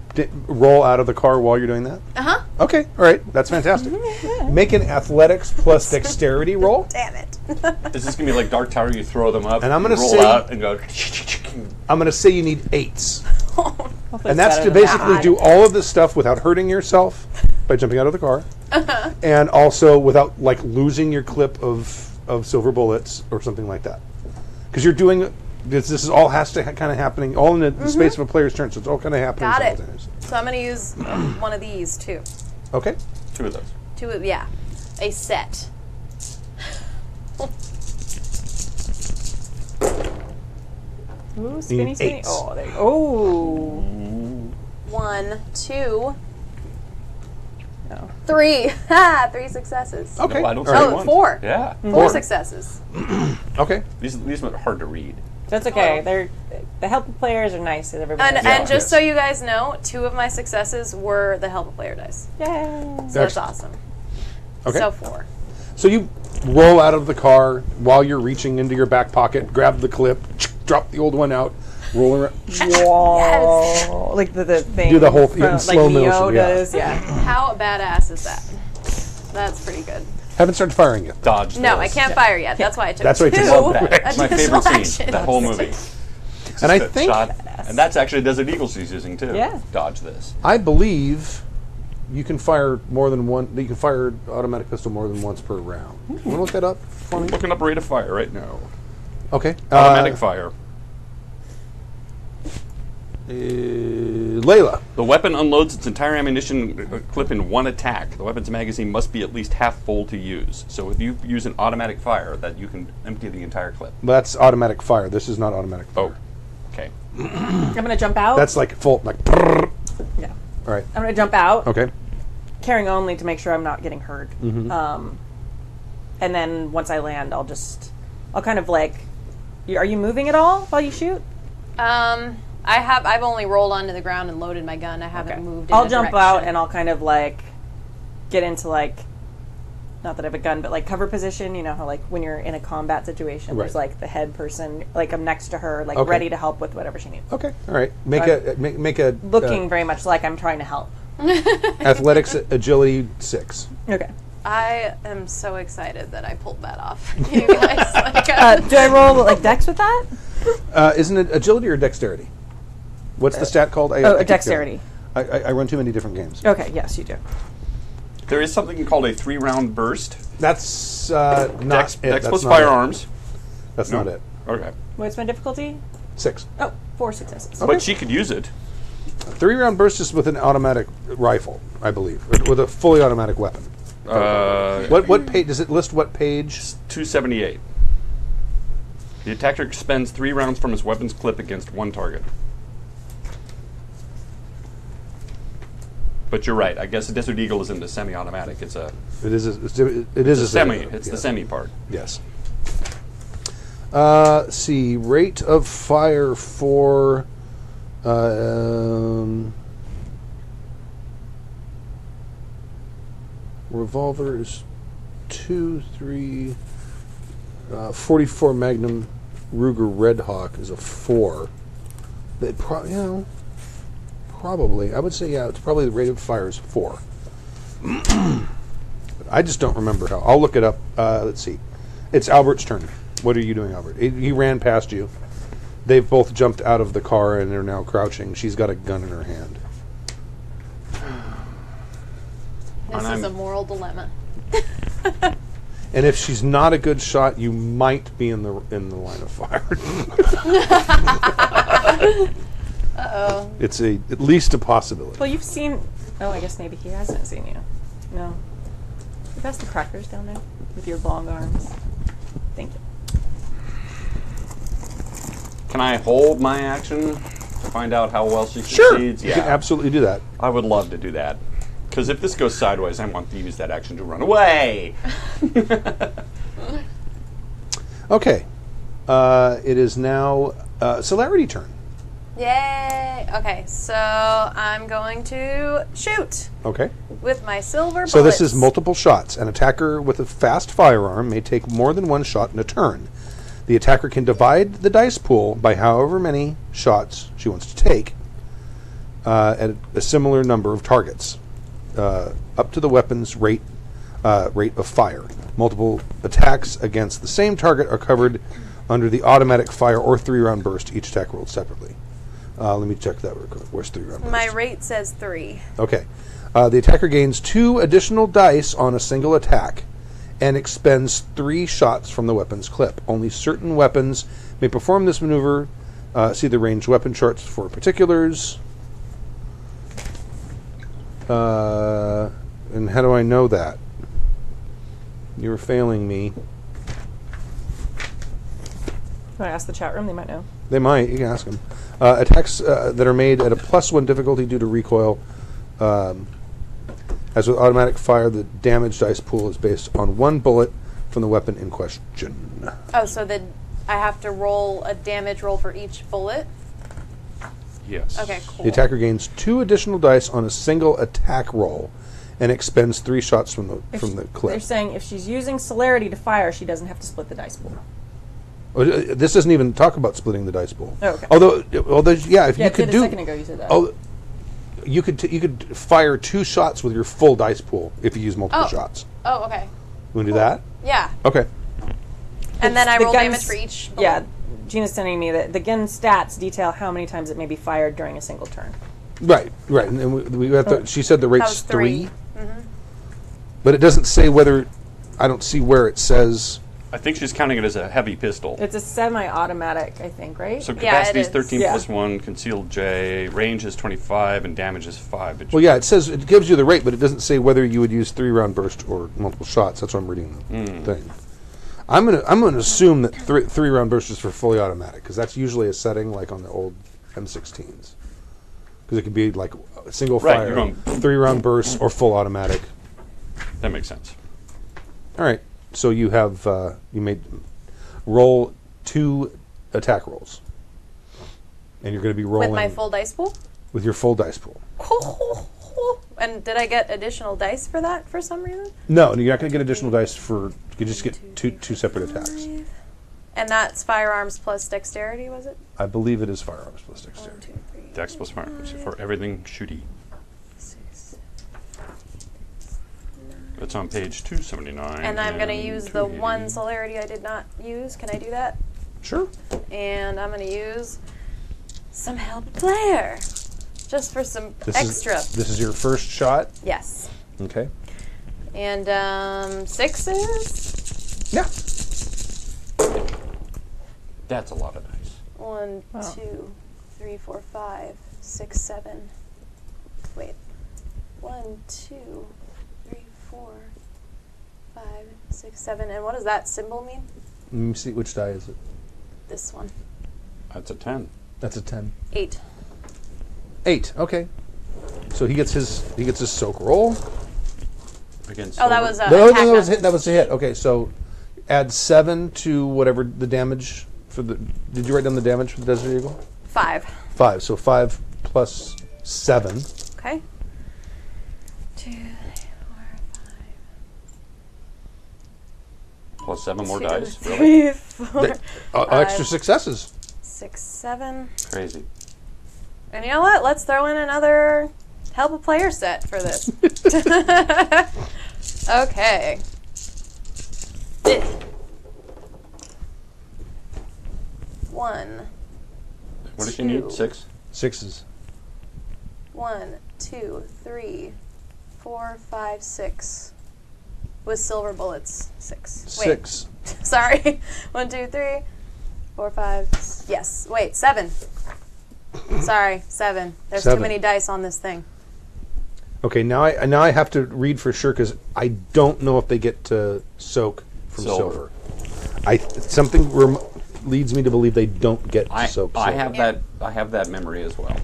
roll out of the car while you're doing that? Uh-huh. Okay. All right. That's fantastic. Make an athletics plus dexterity roll. Damn it. Is this going to be like Dark Tower? You throw them up, And I'm gonna roll say- out, and go... I'm going to say you need 8s. Hopefully And it's that's better to than basically that. do all of this stuff without hurting yourself by jumping out of the car. And also without, like, losing your clip of silver bullets or something like that. Because you're doing... This is all has to kind of happening all in the space of a player's turn, so it's all kind of happening Got it. simultaneously. So I'm going to use one of these, too. Okay. 2 of those. Yeah. A set. Ooh, spinny, need spinny. 8s. Oh, there you go. Oh. 1, 2, No. 3. Ha! 3 successes. Okay. No, I don't All see right. Oh, one. 4. Yeah. 4 successes. Okay. These are hard to read. That's okay. Hello. The help players are nice. And everybody. And just so you guys know, 2 of my successes were the help player dice. Yay! So that's awesome. Okay. So 4. So you roll out of the car while you're reaching into your back pocket, grab the clip, drop the old one out, roll around. Whoa! Like the thing. Do the whole thing in from, slow like Neo motion, yeah. does, yeah. How badass is that? That's pretty good. Haven't started firing yet. Dodge. No, this. I can't fire yet. That's why I took That's why I 2. took Love that. That's My favorite additional scene. action. That whole movie. And I Just a think shot. And that's actually Desert Eagle she's using too. Yeah. Dodge this. I believe you can fire more than one. You can fire automatic pistol more than once per round. You want to look that up for me? Looking up rate of fire right now. Okay. Automatic fire. Layla. The weapon unloads its entire ammunition clip in one attack. The weapon's magazine must be at least half full to use. So if you use an automatic fire, that you can empty the entire clip. That's automatic fire. This is not automatic fire. Oh, okay. I'm gonna jump out. That's like full, like. yeah. All right. I'm gonna jump out. Okay. Carrying only to make sure I'm not getting hurt. And then once I land, I'll kind of like. Are you moving at all while you shoot? I've only rolled onto the ground and loaded my gun. I haven't moved. I'll jump out and I'll kind of like get into like, not that I have a gun, but like cover position. You know how like when you're in a combat situation, there's Right. like the head person, like I'm next to her, like Okay. ready to help with whatever she needs. Okay. All right. Make a Looking very much like I'm trying to help. athletics agility 6. Okay. I am so excited that I pulled that off. You guys, like, Do I roll like dex with that? Isn't it agility or dexterity? What's the stat called? I keep dexterity. going. I run too many different games. Okay. Yes, you do. There is something called a 3-round burst. That's not Dex it. That's plus not firearms. It. That's not it. Okay. What's my difficulty? 6. Oh, 4 successes. But she could use it. 3-round burst is with an automatic rifle, I believe, with a fully automatic weapon. What page does it list? What page? 278. The attacker expends 3 rounds from his weapon's clip against one target. But you're right. I guess a Desert Eagle isn't a semi-automatic. It's a. It is a semi. It's yeah. the semi part. Yes. Let's see. Rate of fire for. Revolver is 2, 3. 44 Magnum Ruger Red Hawk is a 4. Probably. I would say, it's probably the rate of fire is 4. I just don't remember how. I'll look it up. Let's see. It's Albert's turn. What are you doing, Albert? He ran past you. They've both jumped out of the car and they're now crouching. She's got a gun in her hand. this is a moral dilemma. And if she's not a good shot, you might be in the line of fire. Uh-oh. It's at least a possibility. Well, you've seen. Oh, I guess maybe he hasn't seen you. No. You pass the crackers down there with your long arms. Thank you. Can I hold my action to find out how well she Sure. succeeds? You can absolutely do that. I would love to do that. Because if this goes sideways, I want to use that action to run away. Okay. It is now Celerity turn. Yay! Okay, so I'm going to shoot Okay. with my silver bullets. So this is multiple shots. An attacker with a fast firearm may take more than one shot in a turn. The attacker can divide the dice pool by however many shots she wants to take at a similar number of targets, up to the weapon's rate of fire. Multiple attacks against the same target are covered under the automatic fire or 3-round burst. Each attack rolled separately. Let me check that real quick. Where's 3-round burst? My rate says 3. Okay. The attacker gains 2 additional dice on a single attack and expends 3 shots from the weapon's clip. Only certain weapons may perform this maneuver. See the ranged weapon charts for particulars. And how do I know that? You're failing me. Can I ask the chat room? They might know. They might. You can ask them. Attacks that are made at a +1 difficulty due to recoil. As with automatic fire, the damage dice pool is based on 1 bullet from the weapon in question. Oh, so the I have to roll a damage roll for each bullet. Yes. Okay, cool. The attacker gains 2 additional dice on a single attack roll, and expends 3 shots from the They're clip. saying if she's using celerity to fire, she doesn't have to split the dice pool. This doesn't even talk about splitting the dice pool. Oh, okay. Although yeah, if Yeah, you could a do. second ago you said that. Oh, you could fire 2 shots with your full dice pool if you use multiple shots. Oh, okay. You want to do that? Yeah. Okay. And then I The roll guns- damage for each bullet. Yeah, Gina's sending me that the gun stats detail how many times it may be fired during a single turn. Right. And we have to, she said the That rate's was 3. 3. But it doesn't say whether. I don't see where it says. I think she's counting it as a heavy pistol. It's a semi-automatic, I think, right? So Yeah, capacity it is is. 13 Yeah. plus 1, concealed J, range is 25, and damage is 5. It Well, yeah, it says it gives you the rate, but it doesn't say whether you would use 3-round burst or multiple shots. That's what I'm reading the thing. I'm gonna assume that 3-round burst is for fully automatic, because that's usually a setting like on the old M16s. Because it could be like a single Right, fire, you're going- 3-round burst, or full automatic. That makes sense. All right, so you have you made roll 2 attack rolls, and you're going to be rolling With my full dice pool? with your full dice pool. And did I get additional dice for that for some reason? No, you're not going to get additional dice for. You just get two separate attacks. And that's firearms plus dexterity, was it? I believe it is firearms plus 1, dexterity. 2, 3. Dex plus firearms for everything shooty. 6. That's on page 279. And I'm going to use the 280. 1 celerity I did not use. Can I do that? Sure. And I'm going to use some help player. Just for some extra. This is your first shot. Yes. Okay. And 6s. Yeah. That's a lot of dice. 1, Wow. 2, 3, 4, 5, 6, 7. Wait. 1, 2, 3, 4, 5, 6, 7. And what does that symbol mean? Let me see which die is it. This one. That's a 10. That's a 10. 8. 8. Okay. So he gets his soak roll. Against Oh, that was No, attack. that was not- hit. That was a hit. Okay, so add 7 to whatever the damage for the. Did you write down the damage for the Desert Eagle? 5. 5. So 5 plus 7. Okay. 2, 3, 4, 5. plus 7 more 2, dice. Really? 3, 4, Extra successes. 6, 7. Crazy. And you know what? Let's throw in another help a player set for this. Okay. 1. What does she need? 2. 6? 6s. 1, 2, 3, 4, 5, 6. With silver bullets, 6. 6. Wait. Sorry. 1, 2, 3, 4, 5. Yes. Wait. 7. Sorry. 7. There's 7. too many dice on this thing. Okay, now I have to read for sure because I don't know if they get to soak from Silver. silver. Something leads me to believe they don't get to soak I silver. have that memory as well.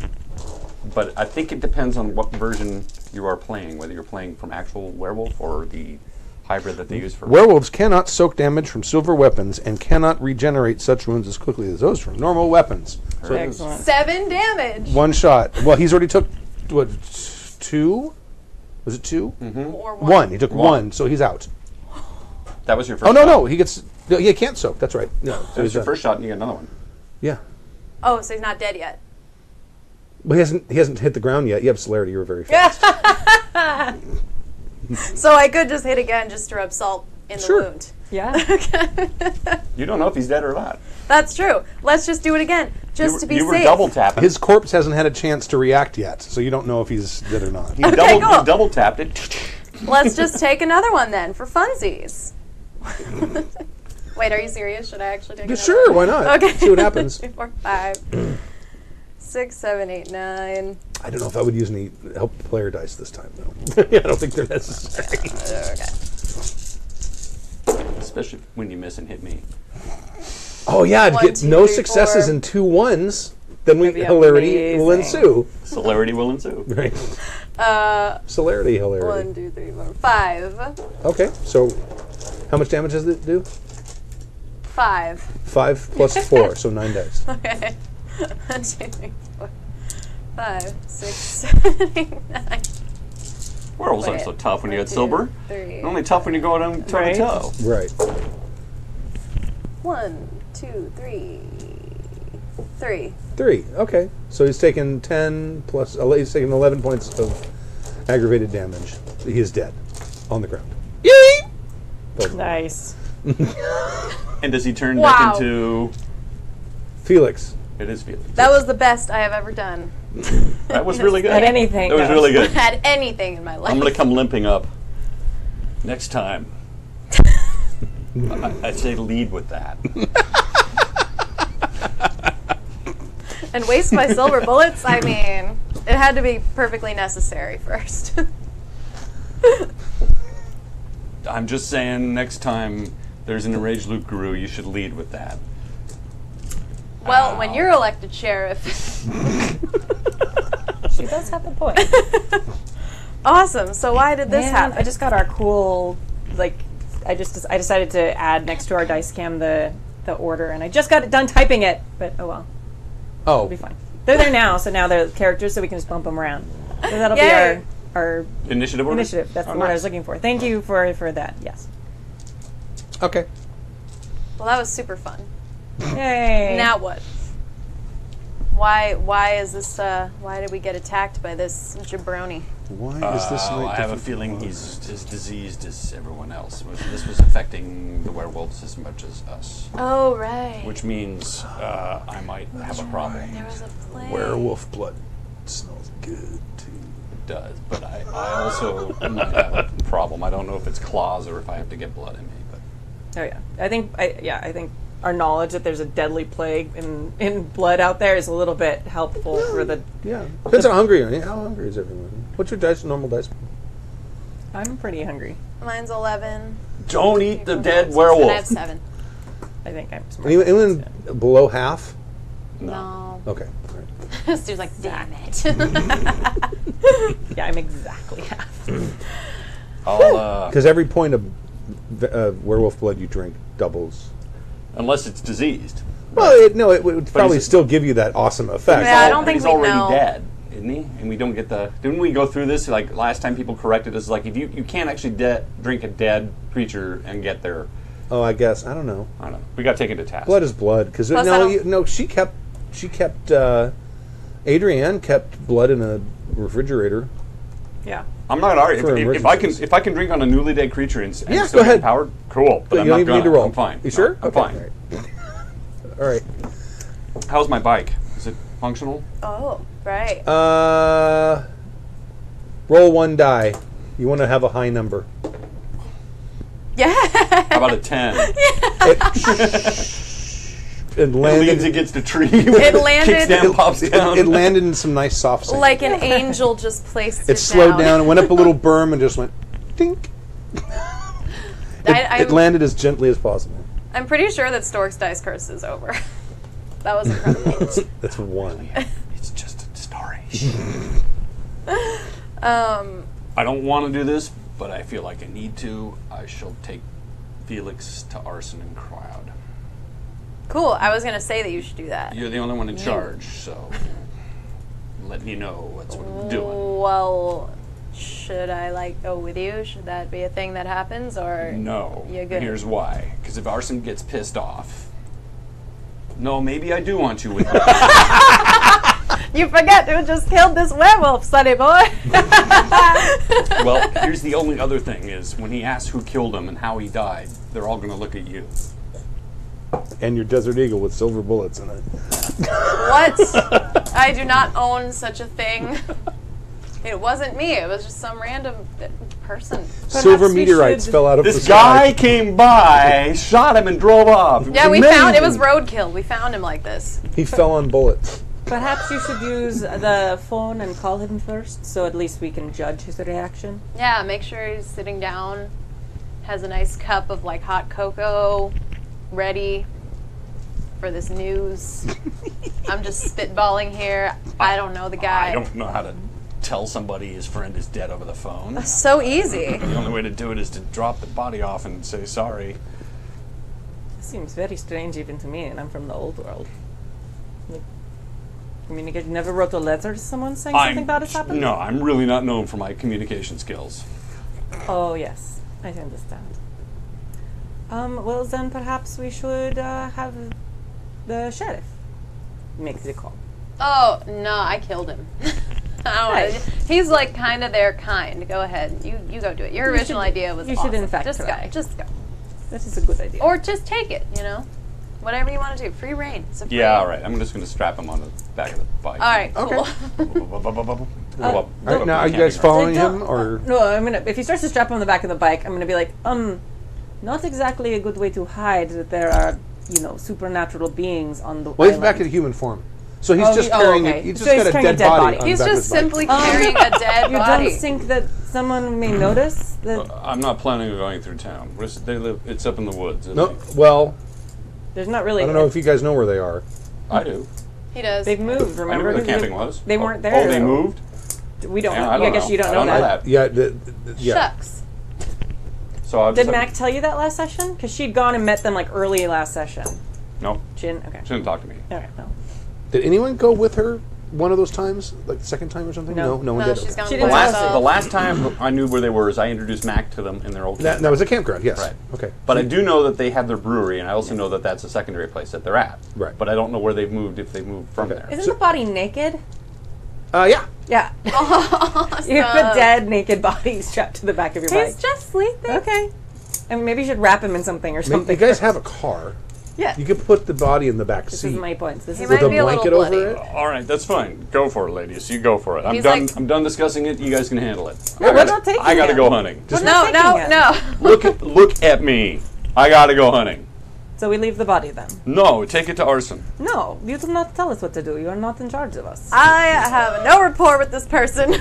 But I think it depends on what version you are playing, whether you're playing from actual werewolf or the hybrid that they use for Werewolves cannot soak damage from silver weapons and cannot regenerate such wounds as quickly as those from normal weapons. So Excellent. 7 damage. 1 shot. Well, he's already took what? 2? Was it 2? Or 1. He took 1, One. so he's out. That was your first Oh no, shot. no, he gets. No, he can't soak. That's right. No, so That was he's your out. first shot and you get another one. Yeah. Oh, so he's not dead yet. Well, he hasn't hit the ground yet. You have celerity. You were very fast. So I could just hit again just to rub salt in the Sure. wound. Yeah. You don't know if he's dead or not. That's true. Let's just do it again, just to be you safe. were double tapping. His corpse hasn't had a chance to react yet, so you don't know if he's dead or not. He double cool. double tapped it. Let's just take another one then for funsies. Wait, are you serious? Should I actually take another Sure, one? why not? Okay. See what happens. 3, 4, 5, 6, 7, 8, 9. I don't know if I would use any help player dice this time, though. I don't think they're necessary. Okay. Especially when you miss and hit me. Oh yeah, to 1, get 2, no 3, successes 4. and 2 1s, then That'd be hilarity will amazing. ensue. Celerity will ensue. Right. Celerity, hilarity. 1, 2, 3, 4, 5. Okay, so how much damage does it do? 5. 5 plus 4, so 9 dice. Okay. 1, 2, 3, 4, 5, 6, 7, 8, 9. Werewolves aren't so tough when you get silver. 3. They're only tough when you go down toe Right. to toe. Right. 1, 2, 3. 3. 3. Okay. So he's taken 10 plus. He's taken 11 points of aggravated damage. He is dead on the ground. Nice. And does he turn Wow. back into... Felix. It is Felix. That was the best I have ever done That was really good. At anything. That was goes. really good. at anything in my life. I'm going to come limping up. Next time. I'd say lead with that. And waste my silver bullets? I mean, it had to be perfectly necessary first. I'm just saying, next time there's an enraged loot guru, you should lead with that. Well, when you're elected sheriff. She does have a point. Awesome. So why did this Man, happen? I just got our cool, like, I decided to add next to our dice cam the order, and I just got it done typing it, but oh well, Oh. it'll be fine. They're there now, so now they're characters, so we can just bump them around. So that'll Yay. be our Initiative order? initiative. That's Oh, the word I nice. was looking for. Thank you for that. Yes. Okay. Well, that was super fun. Yay. Now what? Why is this? Why did we get attacked by this jabroni? Why is this night I have a different feeling from he's as diseased as everyone else. This was affecting the werewolves as much as us. Oh right. Which means I might have a problem. There was a plague. werewolf blood? Smells good too. It does, but I also might have a problem. I don't know if it's claws or if I have to get blood in me. But Oh yeah. I think our knowledge that there's a deadly plague in blood out there is a little bit helpful for the. Yeah. Depends how hungry you are. How hungry is everyone? What's your normal dice? I'm pretty hungry. Mine's 11. don't eat the dead And I have werewolf. 7. I think I'm smart. Anyone below half? No. Okay. All right. This dude's like, damn it. Yeah, I'm exactly half. I'll, Because every point of werewolf blood you drink doubles. unless it's diseased. Well, it would probably he's- still give you that awesome effect. Yeah, I don't think he's we already know. dead, isn't he? And we don't get the. Didn't we go through this like last time? People corrected us like if you can't actually drink a dead creature and get their. Oh, I guess I don't know. I don't know. We got taken to task. Blood is blood. Because Plus, I don't- no, she kept. Adrienne kept blood in a refrigerator. Yeah. I'm not arguing. For If I can emergencies. if I can drink on a newly dead creature and Yeah, still go get ahead. empowered, cool. But I'm you not don't even gonna. need to roll. I'm fine. You No, sure? I'm Okay, fine. All right. How's my bike? Is it functional? Oh, right. Roll 1 die. You want to have a high number. Yeah. How about a 10? It Leans landed. against a tree. It landed- Kicks down, pops down. It landed in some nice soft sand. Like an angel just placed It slowed down and went up a little berm and just went dink. It landed as gently as possible. I'm pretty sure that Stork's Dice Curse is over. That was incredible. That's 1. It's just a story. I don't want to do this, but I feel like I need to. I shall take Felix to Arson and Crowd. Cool. I was going to say that you should do that. You're the only one in charge, so I'm letting you know what's what I'm doing. Well, should I go with you? Should that be a thing that happens, or No. you're good? Here's why. Because if Arson gets pissed off, no, maybe I do want you with me. You forget who just killed this werewolf, sonny boy. Well, here's the only other thing is when he asks who killed him and how he died, they're all going to look at you. And your Desert Eagle with silver bullets in it. What? I do not own such a thing. It wasn't me. It was just some random person. Silver we meteorites should- fell out of the This sky. guy came by, shot him, and drove off. Yeah, we found it was amazing. roadkill. We found him like this. He fell on bullets. Perhaps you should use the phone and call him first, so at least we can judge his reaction. Yeah, make sure he's sitting down, has a nice cup of hot cocoa, ready for this news. I'm just spitballing here. I don't know the guy. I don't know how to tell somebody his friend is dead over the phone. So easy. The only way to do it is to drop the body off and say sorry. Seems very strange even to me, and I'm from the old world. Like, communicate. Never wrote a letter to someone saying something bad has happened? No, I'm really not known for my communication skills. Oh, yes. I understand. Well, then perhaps we should have the sheriff make the call. Oh, no, I killed him. I don't know. He's like kind of their kind. Go ahead. You go do it. Your original idea was You awesome. should, in fact, just try. go. Just go. That is a good idea. Or just take it, you know? Whatever you want to do. Free reign. It's a free Yeah, all right. I'm just going to strap him on the back of the bike. All right, cool. All right, now, are you guys following him, or? No, I'm gonna. If he starts to strap on the back of the bike, I'm gonna be like, not exactly a good way to hide that there are, supernatural beings on the Well, he's island. back in human form. So he's just carrying. okay. He's So just he's got a carrying dead body. on He's the back of just his bike. simply carrying a dead You body. don't think that someone may notice that I'm not planning on going through town. They live. It's up in the woods. Isn't No, it? well, there's not really? I don't know if you guys know where they are. I do. He does. They've moved. I knew Remember? where the camping was. They weren't there. Oh, they moved? We don't. Yeah, know. I don't guess know. you don't I know don't know that. that. Yeah, Shucks. So I'll Did just Mac tell you that last session? Because she'd gone and met them like early last session. No, She didn't. Okay. she didn't talk to me. Okay. No. Did anyone go with her one of those times, like the second time or something? No. No one No, did. she's Okay. gone She by didn't tell us. herself. The last time I knew where they were is I introduced Mac to them in their old That was a campground. Yes. Right. Okay. But I do know that they have their brewery, and I also know that that's a secondary place that they're at. Right. But I don't know where they've moved, if they've moved from Okay. there. Isn't the body naked? Yeah. Yeah. You have a dead, naked body strapped to the back of your He's bike. just sleeping. Okay. And maybe you should wrap him in something or You something. guys have a car. Yeah. You could put the body in the back This seat is my point. This He is might with a be a little blanket over bloody. it. All right, that's fine. Go for it, ladies. You go for it. I'm He's done. like- I'm done discussing it. You guys can handle it. No, we're not taking I gotta him. go hunting. We're No, not no, taking him. no. Look at me. I gotta go hunting. So we leave the body then. No, take it to arson. No, you do not tell us what to do. You are not in charge of us. I have no rapport with this person.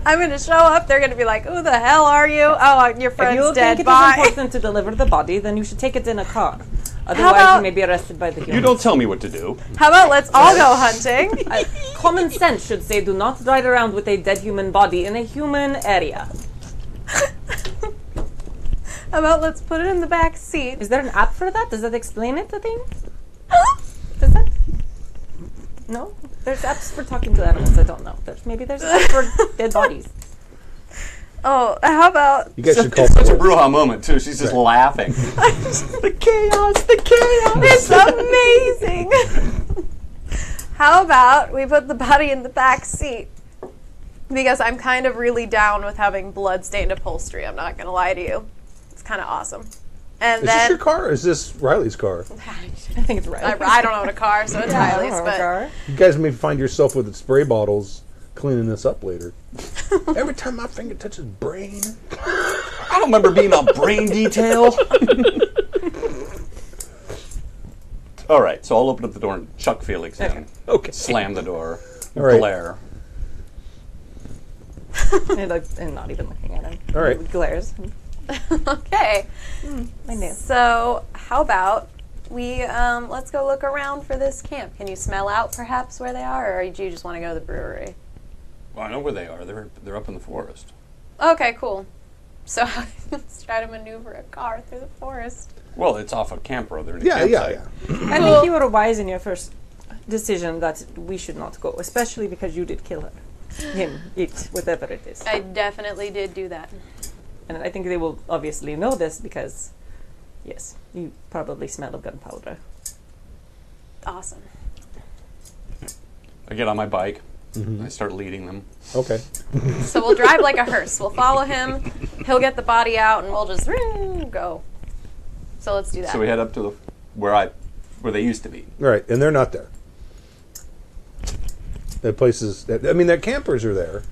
I'm going to show up. They're going to be like, who the hell are you? Oh, your If friend's you dead. think it is Bye. important to deliver the body, then you should take it in a car. Otherwise, about- you may be arrested by the humans. You don't tell me what to do. How about let's all go hunting? Common sense should say do not ride around with a dead human body in a human area. How about let's put it in the back seat? Is there an app for that? Does that explain it to things? Does that? No? There's apps for talking to animals. I don't know. Maybe there's apps for dead bodies. Oh, how about You guys should call. It's such a brouhaha moment too. She's just laughing. the chaos? The chaos! It's amazing. How about we put the body in the back seat? Because I'm kind of really down with having blood-stained upholstery. I'm not going to lie to you. It's kind of awesome. And Is this then your car, or is this Riley's car? I think it's right. I don't own a car, so it's I don't Riley's. have a But car. You guys may find yourself with spray bottles cleaning this up later. Every time my finger touches brain. I don't remember being on brain detail. All right, so I'll open up the door and chuck Felix in. Okay. Slam the door. All right. Glare. And not even looking at him. All right. He glares. okay. I knew. So how about we let's go look around for this camp? Can you smell out perhaps where they are, or do you just want to go to the brewery? Well, I know where they are. They're up in the forest. Okay, cool. So let's try to maneuver a car through the forest. Well, it's off a camp road. They're in a Yeah. campsite. I think you were wise in your first decision that we should not go, especially because you did kill her. Him, it, whatever it is. I definitely did do that. And I think they will obviously know this because, yes, you probably smell of gunpowder. Awesome. I get on my bike. I start leading them. Okay. So we'll drive like a hearse. We'll follow him. He'll get the body out, and we'll just go. So let's do that. So we head up to where they used to be. Right, and they're not there. The places. Their campers are there,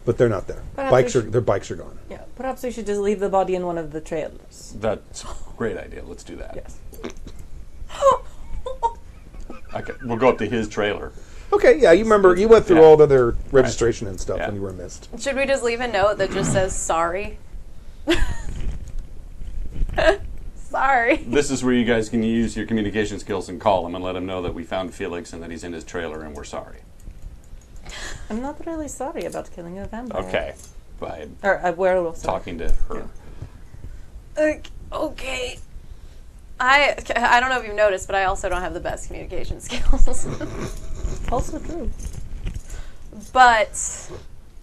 but they're not there. Perhaps Their bikes are gone. Yeah, perhaps we should just leave the body in one of the trailers. That's a great idea. Let's do that. Yes. Okay, we'll go up to his trailer. Okay, yeah, you remember you went through Yeah. all the other registration and stuff Yeah. when you were missed. Should we just leave a note that just says sorry? Sorry. This is where you guys can use your communication skills and call him and let him know that we found Felix and that he's in his trailer and we're sorry. I'm not really sorry about killing a vampire. Okay. By Or a werewolf. sorry. talking to her. Okay. I don't know if you've noticed, but I also don't have the best communication skills. Also true. But,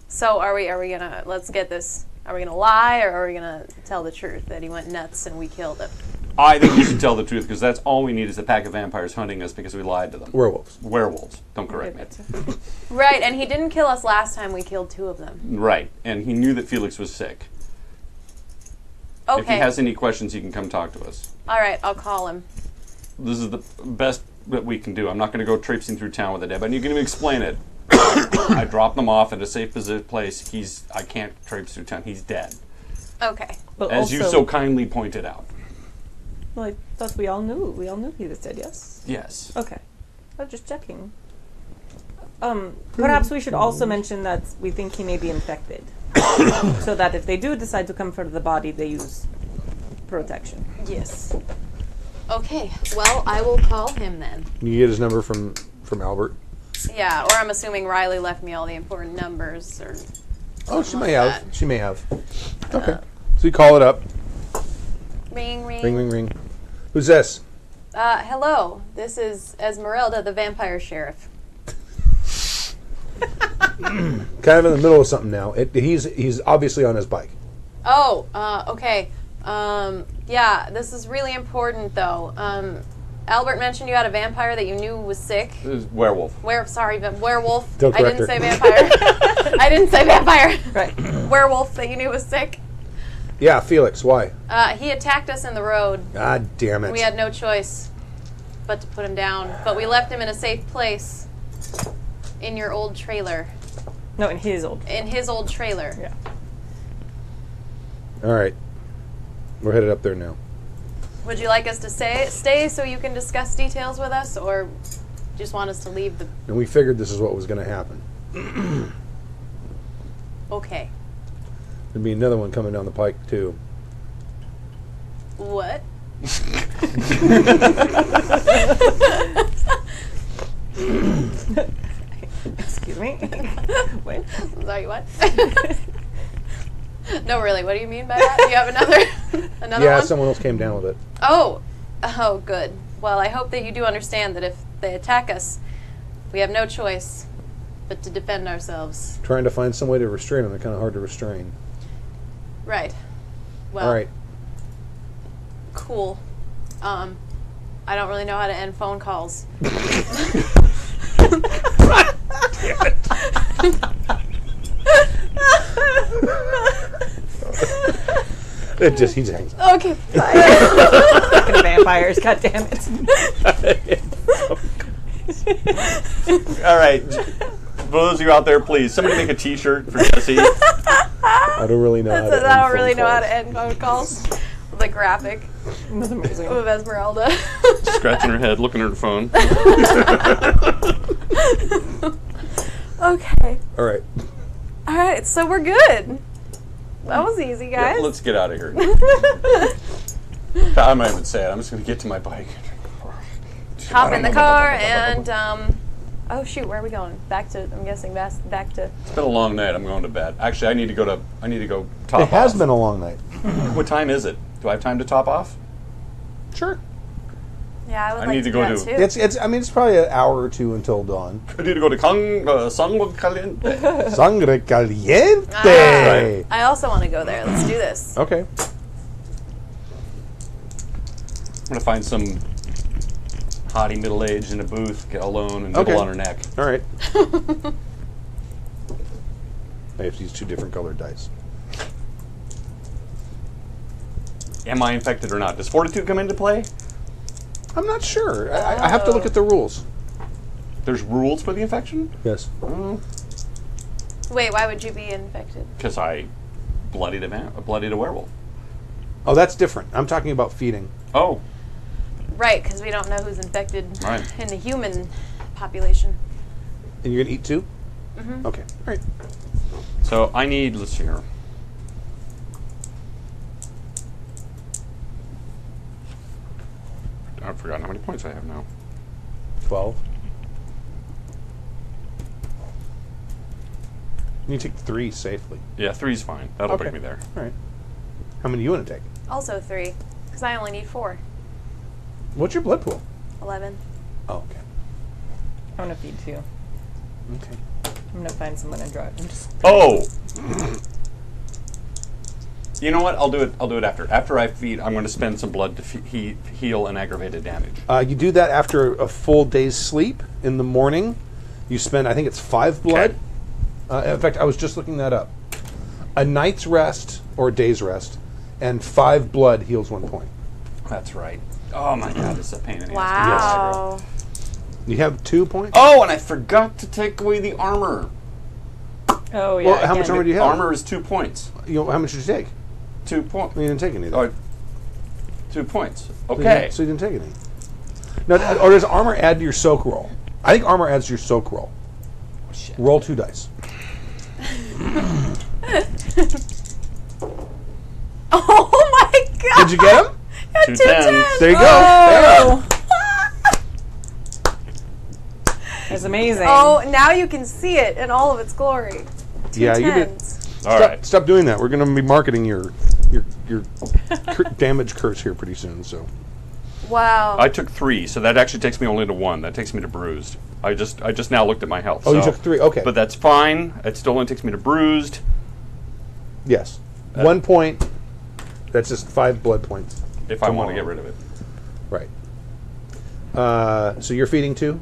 so are we gonna, let's get this, are we gonna lie, or are we gonna tell the truth that he went nuts and we killed him? I think you should tell the truth, because that's all we need is a pack of vampires hunting us because we lied to them. Werewolves. Werewolves. Don't correct me. Right, and he didn't kill us last time we killed 2 of them. Right, and he knew that Felix was sick. Okay. If he has any questions, he can come talk to us. Alright, I'll call him. This is the best that we can do. I'm not going to go traipsing through town with a dead, but you can even explain it. I dropped them off at a safe place. I can't traipse through town. He's dead. Okay. But As you also- so kindly pointed out. Well, I thought we all knew. We all knew he was dead, yes? Yes. Okay. I was just checking. Perhaps we should also mention that we think he may be infected. So that if they do decide to come for the body, they use protection. Yes. Okay, well, I will call him then. You get his number from Albert. Yeah, or I'm assuming Riley left me all the important numbers, or... Oh, she like may have. that. She may have. Okay. So you call it up. Ring, ring. Ring, ring, ring. Who's this? Hello, this is Esmeralda, the vampire sheriff. Kind of in the middle of something now. He's obviously on his bike. Oh, okay. Yeah, this is really important, though. Albert mentioned you had a vampire that you knew was sick. It was werewolf. Werewolf. Don't I correct didn't her. say vampire. I didn't say vampire. Right. Werewolf that you knew was sick. Yeah, Felix. Why? He attacked us in the road. God damn it. We had no choice but to put him down. But we left him in a safe place in your old trailer. No, in his old. In his old trailer. Yeah. All right. We're headed up there now. Would you like us to stay so you can discuss details with us, or just want us to leave the... And we figured this is what was going to happen. Okay. There'd be another one coming down the pike, too. What? Excuse me. Wait. Sorry, what? No, really, what do you mean by that? Do you have another Yeah, one? someone else came down with it. Oh, good. Well, I hope that you do understand that if they attack us, we have no choice but to defend ourselves. Trying to find some way to restrain them. They're kind of hard to restrain. Right. Well, All right. cool. I don't really know how to end phone calls. It just, he hangs. Okay, bye. Fucking vampires, god damn it. All right. For those of you out there, please, somebody make a T-shirt for Jesse. I don't really know how to end I don't phone really know how calls. to end phone calls. The graphic That's amazing. of Esmeralda. Scratching her head, looking at her phone. Okay. All right. All right, so we're good. That was easy, Yeah, guys. let's get out of here. I might even say it. I'm just going to get to my bike. Hop in the car and, oh shoot, where are we going? Back to, I'm guessing, back to... It's been a long night. I'm going to bed. Actually, I need to go top It has off. been a long night. What time is it? Do I have time to top off? Sure. Yeah, I would I like need to to go do to- that too. I mean, it's probably an hour or two until dawn. I need to go to Sangre Caliente. Sangre caliente. right. I also want to go there. Let's do this. Okay. I'm going to find some hottie middle-aged in a booth, get alone, and nibble Okay. on her neck. All right. I have to use 2 different colored dice. Am I infected or not? Does Fortitude come into play? I'm not sure. I have to look at the rules. There's rules for the infection? Yes. Wait, why would you be infected? Because I bloodied a werewolf. Oh, that's different. I'm talking about feeding. Oh, Right, because we don't know who's infected Right. in the human population. And you're going to eat 2? Mm-hmm. Okay. All right. so I need, let's see here. I've forgotten how many points I have now. 12. You take 3 safely. Yeah, 3's fine. That'll bring me there. All right. How many do you want to take? Also 3, because I only need 4. What's your blood pool? 11. Oh, okay. I'm gonna feed 2. Okay. I'm gonna find someone and drive. I'm just Oh! You know what? I'll do it after. After I feed, I'm going to spend some blood to heal an aggravated damage. You do that after a full day's sleep. In the morning, you spend, I think it's 5 blood. Okay. In fact, I was just looking that up. A night's rest or a day's rest and 5 blood heals 1 point. That's right. Oh my god, this is a pain in the ass. Wow. You have 2 points? Oh, and I forgot to take away the armor. Oh yeah. Well, how much armor do you have? Armor is 2 points. How much did you take? 2 points. You didn't take any. Oh, 2 points. Okay. So you didn't take any. Now, or does armor add to your soak roll? I think armor adds to your soak roll. Oh, shit. Roll 2 dice. Oh my god! Did you get him? Got 2 2 tens. 10s. There you go. Oh. That's amazing. Oh, now you can see it in all of its glory. 2 Yeah, you did. 10s. All right. Stop doing that. We're going to be marketing your damage curse here pretty soon. So Wow. I took 3, so that actually takes me only to 1. That takes me to bruised. I just now looked at my health. Oh, you so- took 3. Okay. But that's fine. It still only takes me to bruised. Yes. 1 point. That's just 5 blood points. If I want to get rid of it. Right. So you're feeding 2?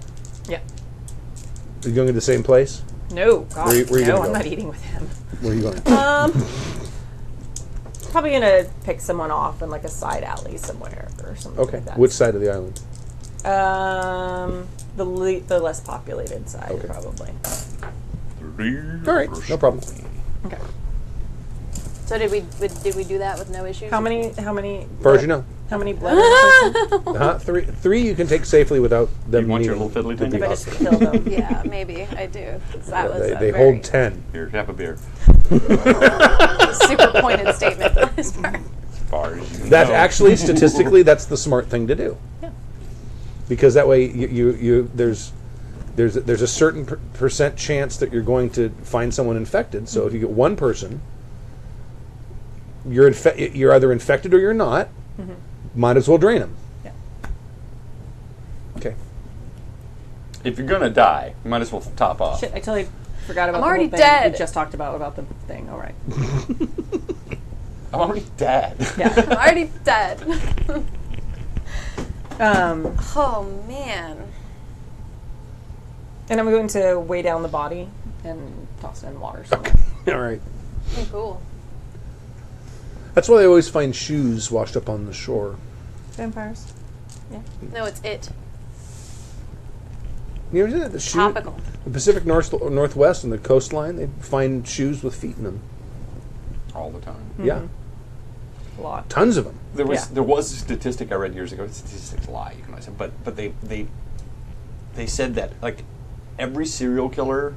Yeah. Are you going to the same place? No, God, Where you no, gonna I'm go? not eating with him. Where are you going? Probably gonna pick someone off in like a side alley somewhere or something Okay. like that. Which side of the island? The less populated side, Okay. probably. All right. No problem. Okay. So did we do that with no issues? How many? As far as you know. How many blood? in a person? 3 you can take safely without them You want your needing little fiddly to be thing? If I just hospital. kill them. Yeah, maybe I do. 'Cause that was They a very hold 10. Here, have a beer. super pointed statement on his part. As far as you That's know. actually statistically that's the smart thing to do. Yeah. Because that way there's a certain percent chance that you're going to find someone infected. So if you get one person, you're either infected or you're not. Mm-hmm. Might as well drain them. Yeah. Okay. If you're gonna die, you might as well top off. Shit, I totally forgot about I'm the already whole thing dead. we just talked about the thing. All right. I'm already dead. Yeah. I'm already dead. um, Oh man. and I'm going to weigh down the body and toss it in water somewhere. All right. Oh, cool. That's why they always find shoes washed up on the shore. Vampires. Yeah. No, it's it. You ever seen the shoe? Topical. The Pacific Northwest and the coastline, they find shoes with feet in them. All the time. Yeah, A lot. tons of them. There was Yeah. there was a statistic I read years ago. Statistics lie, you can always say, but they said that like every serial killer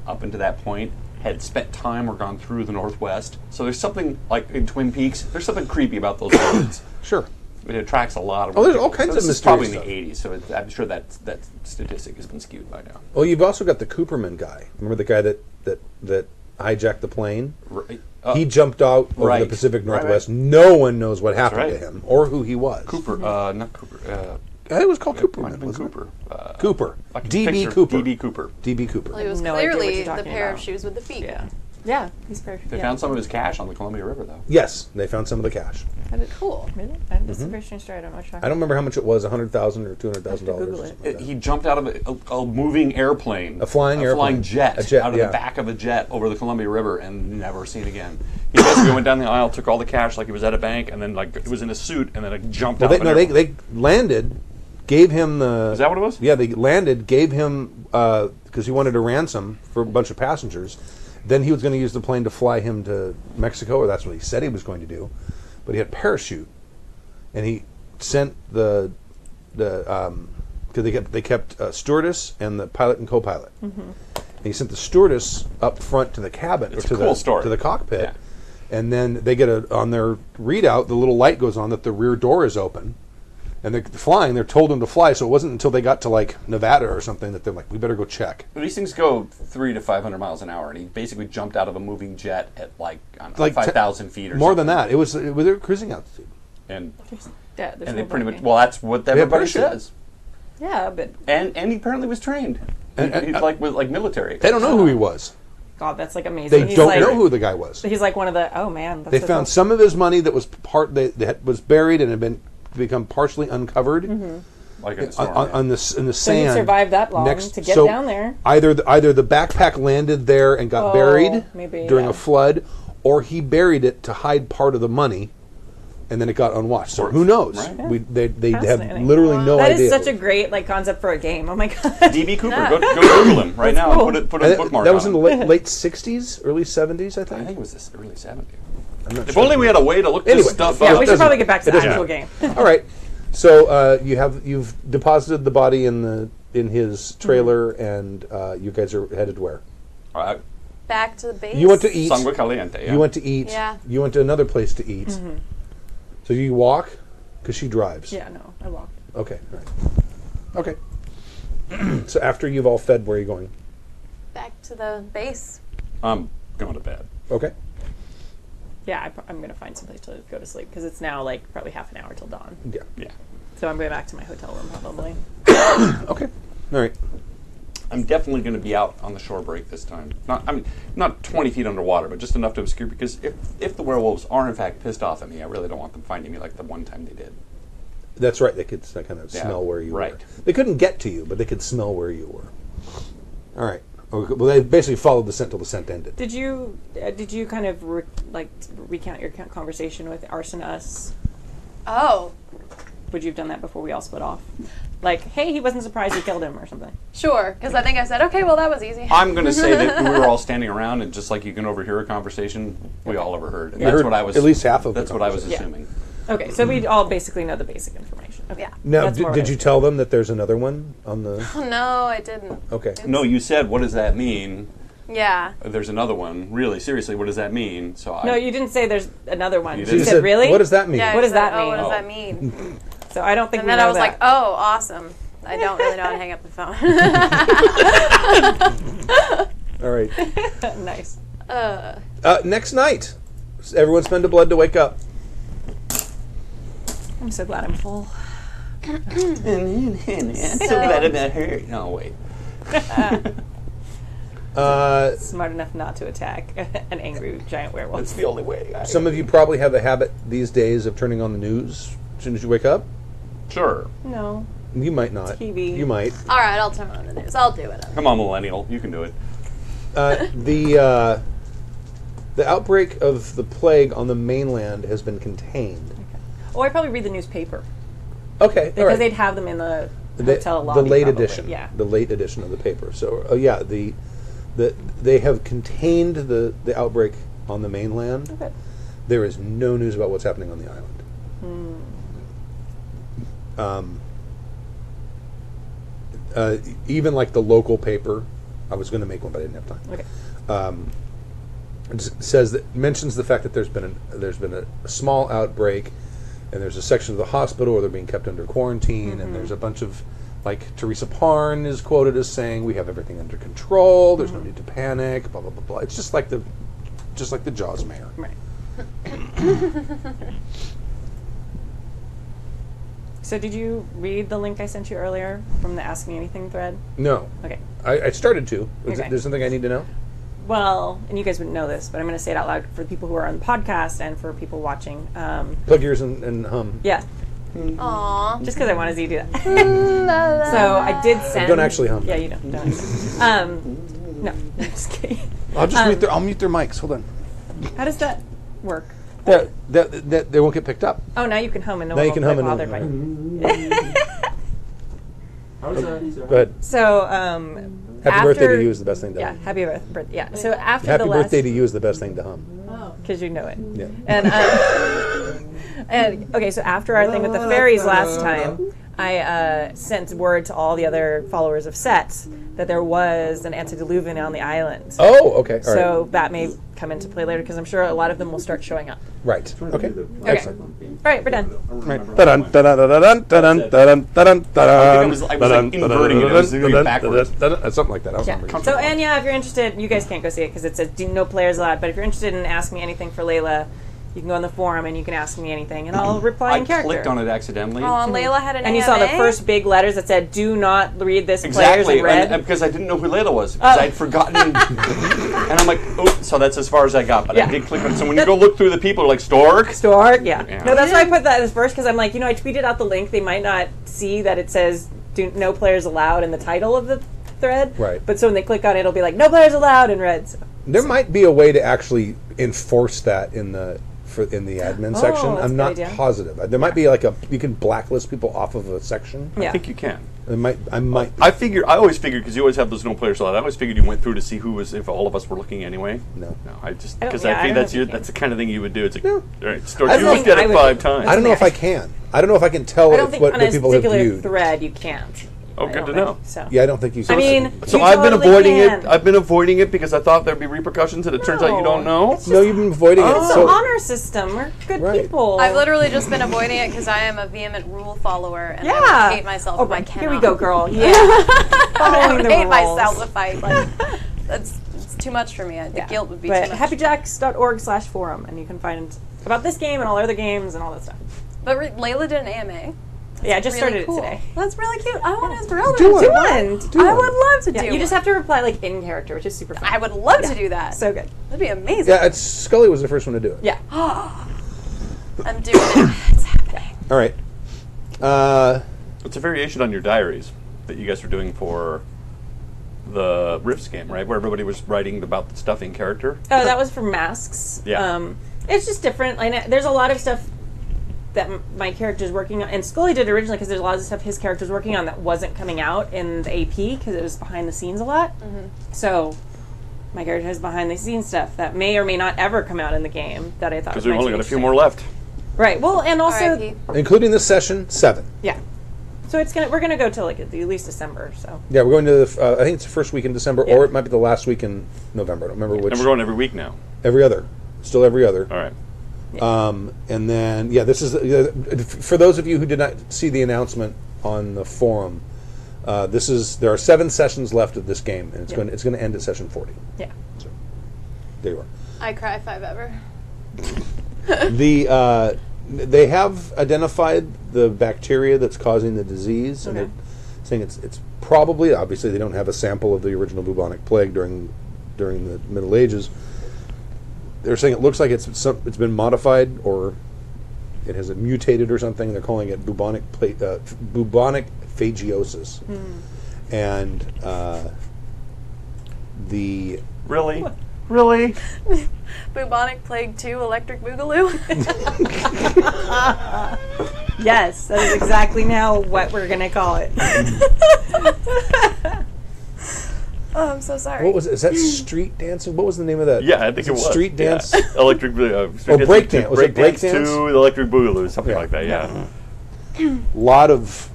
up until that point had spent time or gone through the Northwest. So there's something like in Twin Peaks. There's something creepy about those roads. Sure. It attracts a lot of. Oh, there's people. all kinds So of this is probably in mysterious the '80s, so I'm sure that statistic has been skewed by now. Well, you've also got the Cooperman guy. Remember the guy that hijacked the plane? Right. He jumped out over the right. Pacific Right, Northwest. right. No one knows what happened right. to him or who he was. Cooper, not Cooper. It was called Might Cooperman. have been wasn't it? Cooper. Cooper. I can D.B. picture Cooper. D.B. Cooper. D.B. Cooper. Well, it was No idea what clearly you're the talking pair about. of shoes with the feet. Yeah. Yeah. He's very. They found some of his cash on the Columbia River, though. Yes, they found some of the cash. Cool. Really? That's a very strange story. I don't know what you're I don't remember how much it was, $100,000 or $200,000 I have to Google or it. something like that. He jumped out of a moving airplane. A flying airplane. flying jet. A jet, out of yeah. the back of a jet over the Columbia River and never seen again. He basically went down the aisle, took all the cash like he was at a bank, and then like it was in a suit, and then it jumped out. They landed, gave him the... Is that what it was? Yeah, they landed, gave him, because he wanted a ransom for a bunch of passengers. Then he was going to use the plane to fly him to Mexico, or that's what he said he was going to do. But he had a parachute, and he sent because they kept stewardess and the pilot and co-pilot. Mm-hmm. And he sent the stewardess up front to the cabin, It's or to a cool the story. to the cockpit, Yeah. and then they get on their readout. The little light goes on that the rear door is open, And they're flying. They're told them to fly, so it wasn't until they got to like Nevada or something that they're like, we better go check. But these things go 300 to 500 miles an hour, and he basically jumped out of a moving jet at I don't know, 5,000 feet or more something. than that. It was they were cruising altitude. And There's they no pretty much, blinking. well, that's what everybody says. Yeah, but And he apparently was trained. He's like with military. They don't know who he was. God, that's like amazing. They He's don't like, know who the guy was. He's like one of the. Oh man, that's They so found cool. some of his money that was was buried and had become partially uncovered Like in a storm, in the So he sand. survived that long next- to get so down there. Either the backpack landed there and got buried maybe, during yeah. a flood, or he buried it to hide part of the money, and then it got unwatched. So who knows? Right. They have Fascinating. literally no That idea. is such a great concept for a game. Oh my god. DB Cooper, go Google him right now. cool. And put a bookmark that was on in him. the late 60s, early 70s, I I think. think it was this early 70s. I'm not If sure. only we had a way to look Anyway, this stuff Yeah, up. we should probably get back to It the doesn't actual game. All right. So you've deposited the body in his trailer, and you guys are headed where? Back to the base. You went to eat. Sangre Caliente, yeah. You went to eat. Yeah. You went to another place to eat. So you walk, because she drives. Yeah, no, I walked. Okay. All right. Okay. So after you've all fed, where are you going? Back to the base. I'm going to bed. Okay. Yeah, I'm gonna find someplace to go to sleep because it's now like probably half an hour till dawn. Yeah. Yeah. So I'm going back to my hotel room probably. Okay. All right. I'm definitely going to be out on the shore break this time. Not 20 feet underwater, but just enough to obscure, because if the werewolves are in fact pissed off at me, I really don't want them finding me like the one time they did. That's right. They could kind of Yeah, smell where you right. were. They couldn't get to you, but they could smell where you were. All right. Okay. Well, they basically followed the scent till the scent ended. Did you kind of recount your conversation with Arson Us? Oh, Would you have done that before we all split off? Like, hey, he wasn't surprised you killed him or something. sure. Because I think I said, okay, well, that was easy. I'm going to say that we were all standing around, and just like you can overhear a conversation, we all overheard. And You that's heard what I was. at least half of the That's what I was conversation. assuming. Okay, so we all basically know the basic information. Okay. Yeah. Now, That's more did what you I- tell them that there's another one on the? Oh, no, I didn't. Okay. No, you said, what does that mean? Yeah. There's another one. Really, seriously, what does that mean? So No, you didn't say there's another one. You You didn't. said, really? What does that mean? Yeah, I What does said, that oh, mean? what does Oh. that mean? So I don't think And we then know I was that. like, oh, awesome. I don't really know how to hang up the phone. All right. Nice. Next night, everyone spend a blood to wake up. I'm so glad I'm full. I'm so glad about her. No, wait. Smart enough not to attack an angry giant werewolf. That's the only way. Some of you probably have a habit these days of turning on the news as soon as you wake up. Sure. No. You might not. TV. You might. All right, I'll turn on the news. I'll do it. Come on, millennial. You can do it. The outbreak of the plague on the mainland has been contained. Oh, I probably read the newspaper. Okay, all Because right. they'd have them in the The- hotel lobby. the late probably. edition. Yeah. The late edition of the paper. So, they have contained the outbreak on the mainland. Okay. There is no news about what's happening on the island. Even like the local paper, I was going to make one, but I didn't have time. Okay. Mentions the fact that there's been a small outbreak, and there's a section of the hospital where they're being kept under quarantine, and there's a bunch of, like, Teresa Parn is quoted as saying, "We have everything under control. There's no need to panic." Blah blah blah blah. It's just like the Jaws mayor. Right. So did you read the link I sent you earlier from the Ask Me Anything thread? No, Okay. I started to. Okay. There's something I need to know. Well, and you guys wouldn't know this, but I'm going to say it out loud for the people who are on the podcast and for people watching. Plug yours and hum. Yeah, Aww. just because I wanted you to do that. So I did send. Don't actually hum. Yeah, you don't. No, I'm just kidding. I'll just I'll mute their mics. Hold on. How does that work? That they won't get picked up. Oh, now you can hum and no Now one you can will hum be and bothered by you. Go ahead. So, Happy birthday to you is the best thing to Yeah, hum. happy birthday. Yeah. So after Happy the last, birthday to you is the best thing to hum. because you know it. Yeah. And okay, so after our thing with the fairies last time, I sent word to all the other followers of Sets that there was an antediluvian on the island. Oh, okay. All right. So that may come into play later because I'm sure a lot of them will start showing up. Right. Okay. Excellent. All right, we're done. Right. Dun, dun, dun, dun, dun, dun, dun, dun, I was like inverting it. I was doing it backwards. Something like that. I was Yeah. remembering. So, and yeah, if you're interested, you guys can't go see it because it says no players allowed. But if you're interested in Ask Me Anything for Layla, you can go on the forum and you can ask me anything, and I'll reply in I character. clicked on it accidentally. Oh, and Layla had an And you saw the first big letters that said, "Do not read this." Players Exactly, in red. and because I didn't know who Layla was, because I'd forgotten. And I'm like, oh, so that's as far as I got. But Yeah. I did click on it. So when you go look through the people, like Stork. Stork, yeah. Yeah. No, that's why I put that as first because I'm like, I tweeted out the link. They might not see that it says "No players allowed" in the title of the thread. Right. But so when they click on it, it'll be like "No players allowed" in red. So. There might be a way to actually enforce that in the admin section. that's a I'm good not idea. positive. There might be like you can blacklist people off of a section. Yeah. I think you can. I might. I always figured, because you always have those no players allowed, I always figured you went through to see who was, if all of us were looking anyway. No. No, I just, I don't- because yeah, I I think don't think you that's the kind of thing you would do. It's like, No. all right, Stork, I you don't looked at think it I would- 5 times. I don't know if I can. I don't know if I can tell I don't think what on a people have particular viewed. thread you can't. Oh, I good to don't know. think So. Yeah, I don't think you can. I mean, So you I've been totally avoiding can. it. I've been avoiding it because I thought there'd be repercussions, and it turns out you don't know. It's no, you've been avoiding it. It's So the honor system. We're good Right. people. I've literally just been avoiding it because I am a vehement rule follower, and I Yeah. would hate myself if I cannot. Here we go, girl. Yeah. I Following would the hate rules. myself if I like. It's too much for me. The guilt would be But too much. happyjacks.org/forum, and you can find about this game and all other games and all that stuff. But Layla did an AMA. Yeah, I just Really started cool. it today. That's really cute. I want Esmeralda Do to one. do Do one. one. I would love to Yeah, do you one. just have to reply like in character, which is super fun. I would love to do that. So good. That'd be amazing. yeah, Scully was the first one to do it. Yeah. I'm doing it. It's happening. All right. It's a variation on your diaries that you guys were doing for the Rifts game, right? Where everybody was writing about the stuff in character. Oh, that was for masks. Yeah. It's just different. There's a lot of stuff that my character's working on, and Scully did originally because there's a lot of stuff his character's working on that wasn't coming out in the AP because it was behind the scenes a lot. So my character has behind the scenes stuff that may or may not ever come out in the game that I thought Because was we've only might got a be few more left. Right. Well, and also R.I.P. Including this session, 7. yeah. So we're gonna go till like at least December. So Yeah, we're going to I think it's the first week in December, Yeah. or it might be the last week in November. I don't remember which. And we're going every week now. Every other. Still every other. All right. And then, this is for those of you who did not see the announcement on the forum. There are 7 sessions left of this game, and it's going to end at session 40. yeah. So there you are. I cry if I've ever. They have identified the bacteria that's causing the disease, and Okay. they're saying it's probably, obviously they don't have a sample of the original bubonic plague during the Middle Ages. They're saying it looks like it's been modified, or it has mutated or something. They're calling it bubonic phagiosis, and the Really? Bubonic Plague 2 Electric Boogaloo. Yes, that is exactly now what we're gonna call it. Oh, I'm so sorry. what was it? Is that street dancing? What was the name of that? Yeah, I think it was. Street dance. Yeah. Electric. break dance. Was it break dance? To Electric Boogaloo, something Yeah. like that. Yeah. Lot of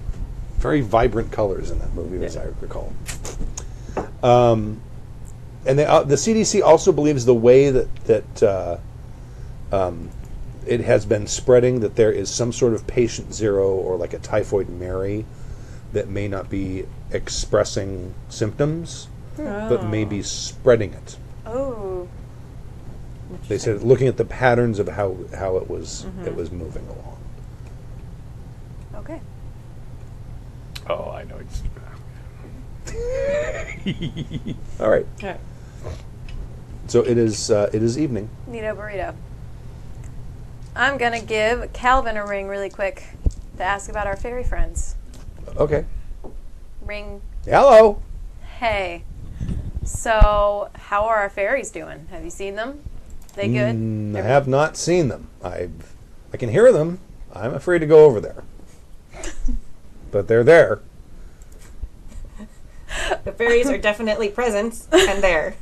very vibrant colors in that movie, as I recall. And the CDC also believes the way that it has been spreading, that there is some sort of patient zero or like a typhoid Mary that may not be expressing symptoms, but may be spreading it. Oh. They said looking at the patterns of how it was moving along. Okay. Oh, I know. All right. Okay. So it is evening. Neato burrito. I'm gonna give Calvin a ring really quick to ask about our fairy friends. Okay. Ring. Hello. Hey. So, how are our fairies doing? Have you seen them? They good? I have not seen them. I can hear them. I'm afraid to go over there. But they're there. The fairies are definitely present and there.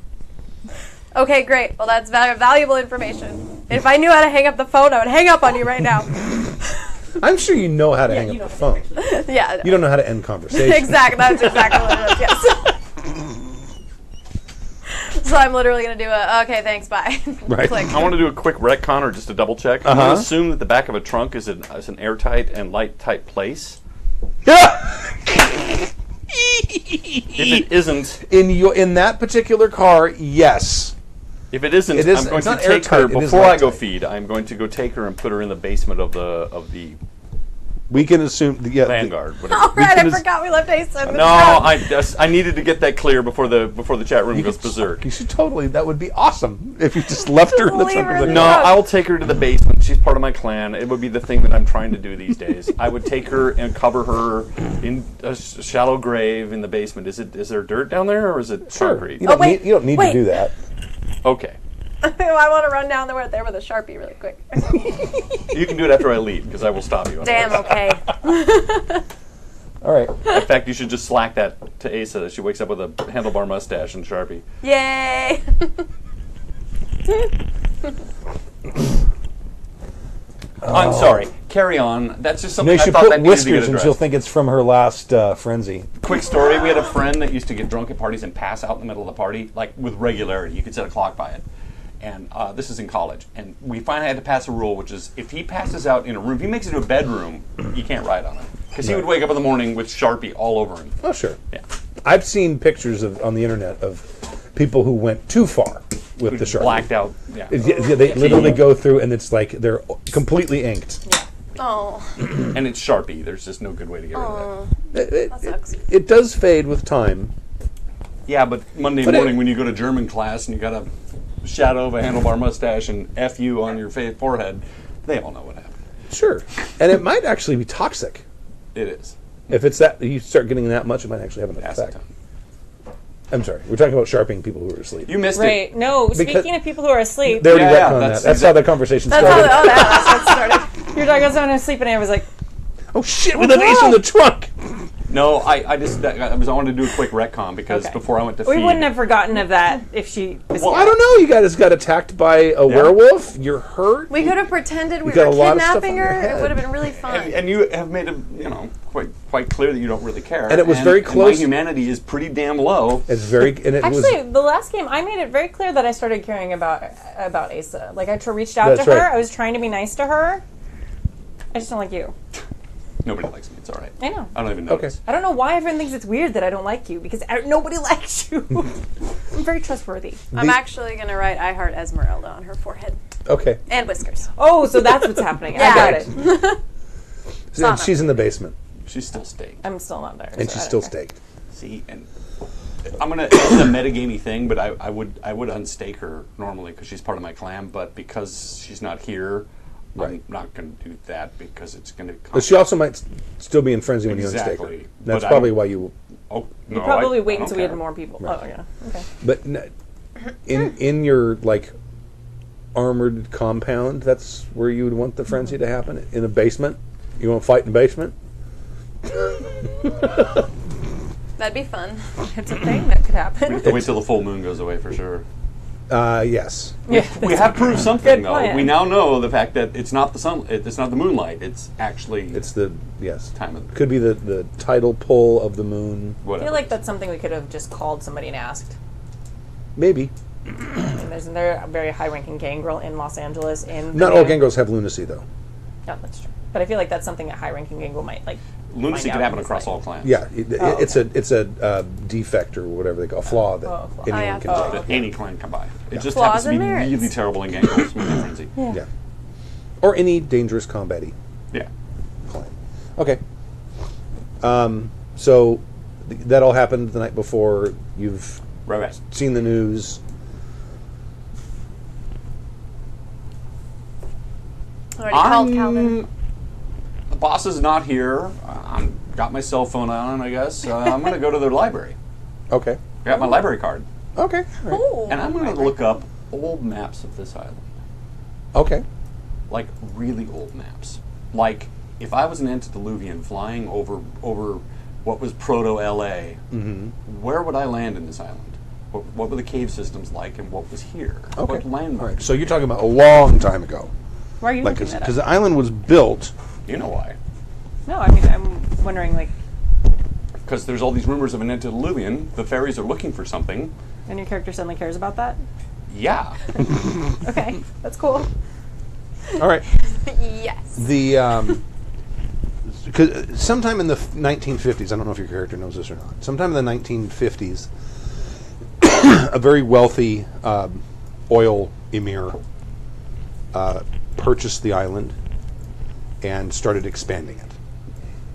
Okay, great. Well, that's valuable information. If I knew how to hang up the phone, I would hang up on you right now. I'm sure you know how to hang up the phone. Yeah. You don't know how to end conversations. Exactly. That's exactly what it is. Yes. So I'm literally going to do okay, thanks, bye. Right. Click. I want to do a quick retcon or just a double check. I'm going to assume that the back of a trunk is an airtight and light-tight place. If it isn't, in that particular car, yes. if it isn't, It is- I'm going it's to not take her airtight, it is before I go light-tight. feed. I'm going to go take her and put her in the basement of the We can assume. Vanguard. Whatever. All right, can I just- forgot we left Asa in the No, trunk. I needed to get that clear before the chat room goes berserk. You should totally. That would be awesome if you just left her in the Leave trunk her of the in No, the car. trunk. I will take her to the basement. She's part of my clan. It would be the thing that I'm trying to do these days. I would take her and cover her in a shallow grave in the basement. Is there dirt down there or is it concrete? You don't wait, need, you don't need to wait. do that. Okay. I want to run down there with a Sharpie really quick. You can do it after I leave because I will stop you. Damn, okay. All right. In fact, you should just slack that to Asa that she wakes up with a handlebar mustache and Sharpie. Yay! I'm sorry. Carry on. That's just No, something you I should thought that put needed to get whiskers, and she'll addressed. think it's from her last frenzy. Quick story: we had a friend that used to get drunk at parties and pass out in the middle of the party, like with regularity. You could set a clock by it. And this is in college. And we finally had to pass a rule, which is if he passes out in a room, if he makes it to a bedroom, you can't ride on it. Because he would wake up in the morning with Sharpie all over him. Oh, sure. Yeah. I've seen pictures on the internet of people who went too far with the Sharpie. Blacked out. Yeah. Yeah, they literally go through, and it's like they're completely inked. Oh, And it's Sharpie. There's just no good way to get rid of it. that sucks. It does fade with time. Yeah, but Monday But morning when you go to German class and you got a shadow of a handlebar mustache and F-U on your forehead, they all know what happened. Sure. And it might actually be toxic. It is. If it's that you start getting that much, it might actually have an effect. Acetone. I'm sorry. We're talking about sharping people who are asleep. You missed Right. it. No, Because- speaking of people who are asleep, They already Yeah, retconned that's- that. That's how the conversation That's started. that's how it started. you're talking about someone who's asleep, and I was like, Oh shit! We left Ace in the trunk. No, I wanted to do a quick retcon because Okay. before I went to we feed, wouldn't have forgotten of that if she was Well, I don't know. You guys got attacked by a werewolf. You're hurt. We could have pretended we got were a lot of stuff kidnapping on your her. head. It would have been really fun. and you have made it, quite clear that you don't really care. And it was very close. My humanity is pretty damn low. It's very. And it was. Actually, the last game, I made it very clear that I started caring about Asa. Like, I reached out That's to her. right. I was trying to be nice to her. I just don't like you. Nobody likes me. It's all right. I know. I don't even Okay. notice. I don't know why everyone thinks it's weird that I don't like you, because nobody likes you. I'm very trustworthy. I'm actually going to write I Heart Esmeralda on her forehead. Okay. And whiskers. Oh, so that's what's happening. Yeah. I got it. And she's in the basement, She's still staked. I'm still not there. and so she's I still don't care. staked. See, and I'm gonna. It's a metagamey thing, but I would unstake her normally because she's part of my clan. But because she's not here, Right. I'm not going to do that because it's going to. But she also might still be in frenzy when you unstake Exactly. her. That's But probably I'm- why you. Oh no! You probably I wait don't until we had care. more people. Right. Oh, yeah. Okay. But in your like armored compound, that's where you would want the frenzy to happen. In a basement, you want to fight in the basement. That'd be fun. It's a thing that could happen. We have to wait till the full moon goes away for sure. Yes. Yeah, We have proved something Good though. plan. We now know the fact that it's not the sun. It's not the moonlight. It's actually It's the yes. time of Could be the tidal pull of the moon. I whatever. feel like that's something we could have just called somebody and asked. Maybe. And isn't there a very high-ranking gangrel in Los Angeles? Not all gangos have lunacy though. No, that's true. But I feel like that's something that high-ranking gangrel might like. lunacy find can out happen and across say. all clans. Yeah, Oh, it's a defect or whatever they call a flaw that Oh, flaw. anyone Oh, yeah. can Oh, take. That any clan can buy. It just Flaws happens to be and merits. really terrible in Gangrel's Movie Frenzy. Yeah. Or any dangerous combat-y Yeah. clan. Okay. So that all happened the night before. You've Right. seen the news. Already called Calvin. The boss is not here. I'm got my cell phone on, I guess. I'm going to go to the library. Okay. I got my library card. Okay. All right. Ooh. And I'm going to look up old maps of this island. Okay. Like really old maps. Like if I was an antediluvian flying over what was proto-LA, where would I land in this island? What were the cave systems like and what was here? Okay. What All landmarks? right. So you're talking about a long time ago, Why are you like looking that because up? the island was built. You know why. No, I mean I'm wondering like. Because there's all these rumors of an antediluvian. The fairies are looking for something. And your character suddenly cares about that? Yeah. Okay, that's cool. All right. Yes. The 'cause sometime in the 1950s, I don't know if your character knows this or not. Sometime in the 1950s, a very wealthy oil emir purchased the island and started expanding it,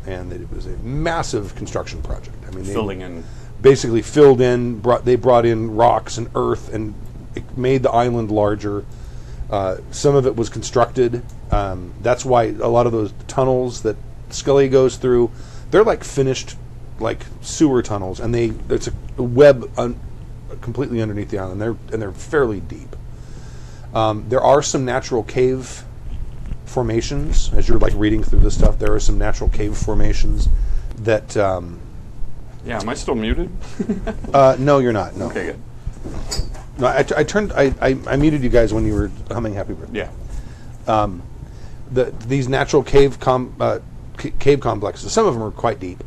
and it was a massive construction project. I mean, Filling in. basically filled in. They brought in rocks and earth and it made the island larger. Some of it was constructed. That's why a lot of those tunnels that Scully goes through, they're like finished, like sewer tunnels, and it's a web completely underneath the island. They're fairly deep. There are some natural cave formations as you're like reading through this stuff. There are some natural cave formations that. Yeah, am I still muted? No, you're not. No. Okay, good. No, I muted you guys when you were humming Happy Birthday. Yeah. These natural cave complexes, some of them are quite deep.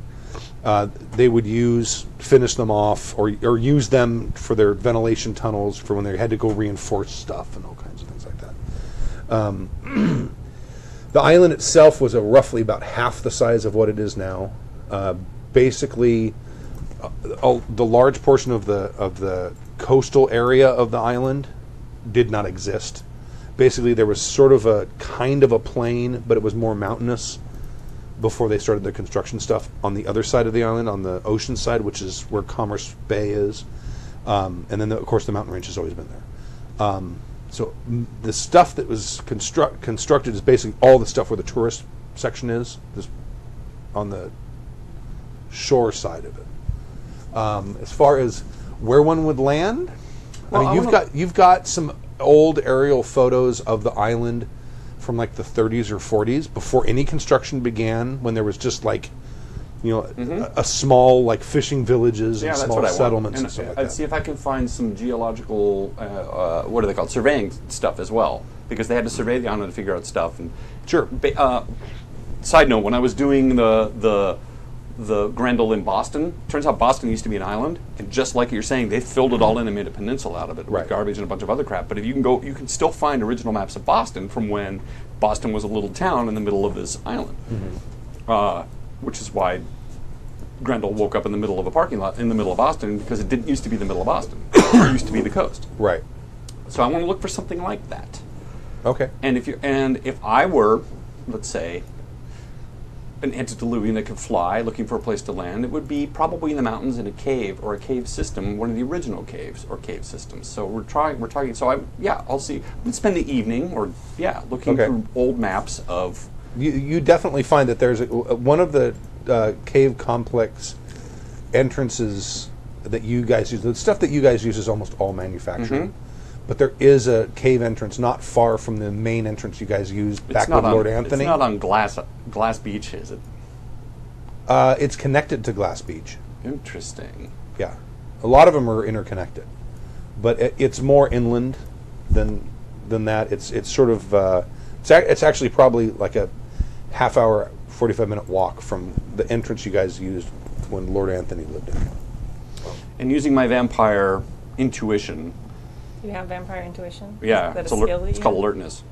They would finish them off or use them for their ventilation tunnels for when they had to go reinforce stuff and all kinds of things like that. The island itself was roughly about half the size of what it is now. Basically, the large portion of the coastal area of the island did not exist. Basically, there was sort of a kind of a plain, but it was more mountainous before they started the construction stuff on the other side of the island, on the ocean side, which is where Commerce Bay is. And then, of course, the mountain range has always been there. So the stuff that was constructed is basically all the stuff where the tourist section is, just on the shore side of it. As far as where one would land, Well, I mean, you've got some old aerial photos of the island from like the 30s or 40s before any construction began, when there was just like, a small like fishing villages and small settlements and stuff like that. I'd see if I can find some geological, what are they called, surveying stuff as well, because they had to survey the island to figure out stuff. And Sure. Side note: when I was doing the Grendel in Boston, turns out Boston used to be an island, and just like you're saying, they filled it all in and made a peninsula out of it with garbage and a bunch of other crap. But if you can go, you can still find original maps of Boston from when Boston was a little town in the middle of this island, which is why Grendel woke up in the middle of a parking lot in the middle of Boston, because it didn't used to be the middle of Boston; it used to be the coast. Right. So I want to look for something like that. Okay. And if I were, let's say, an antediluvian that could fly, looking for a place to land, it would be probably in the mountains in a cave or a cave system, one of the original caves or cave systems. So we're talking. So I'll see. We'd spend the evening looking through old maps of. You definitely find that there's one of the cave complex entrances that you guys use. The stuff that you guys use is almost all manufactured. But there is a cave entrance not far from the main entrance you guys used back with Lord Anthony. It's not on Glass Beach, is it? It's connected to Glass Beach. Interesting. Yeah. A lot of them are interconnected. But it's more inland than that. It's sort of... it's actually probably like a half-hour, 45-minute walk from the entrance you guys used when Lord Anthony lived in. And using my vampire intuition... You have vampire intuition? Yeah, Is that it's, a skill that it's you called have? alertness.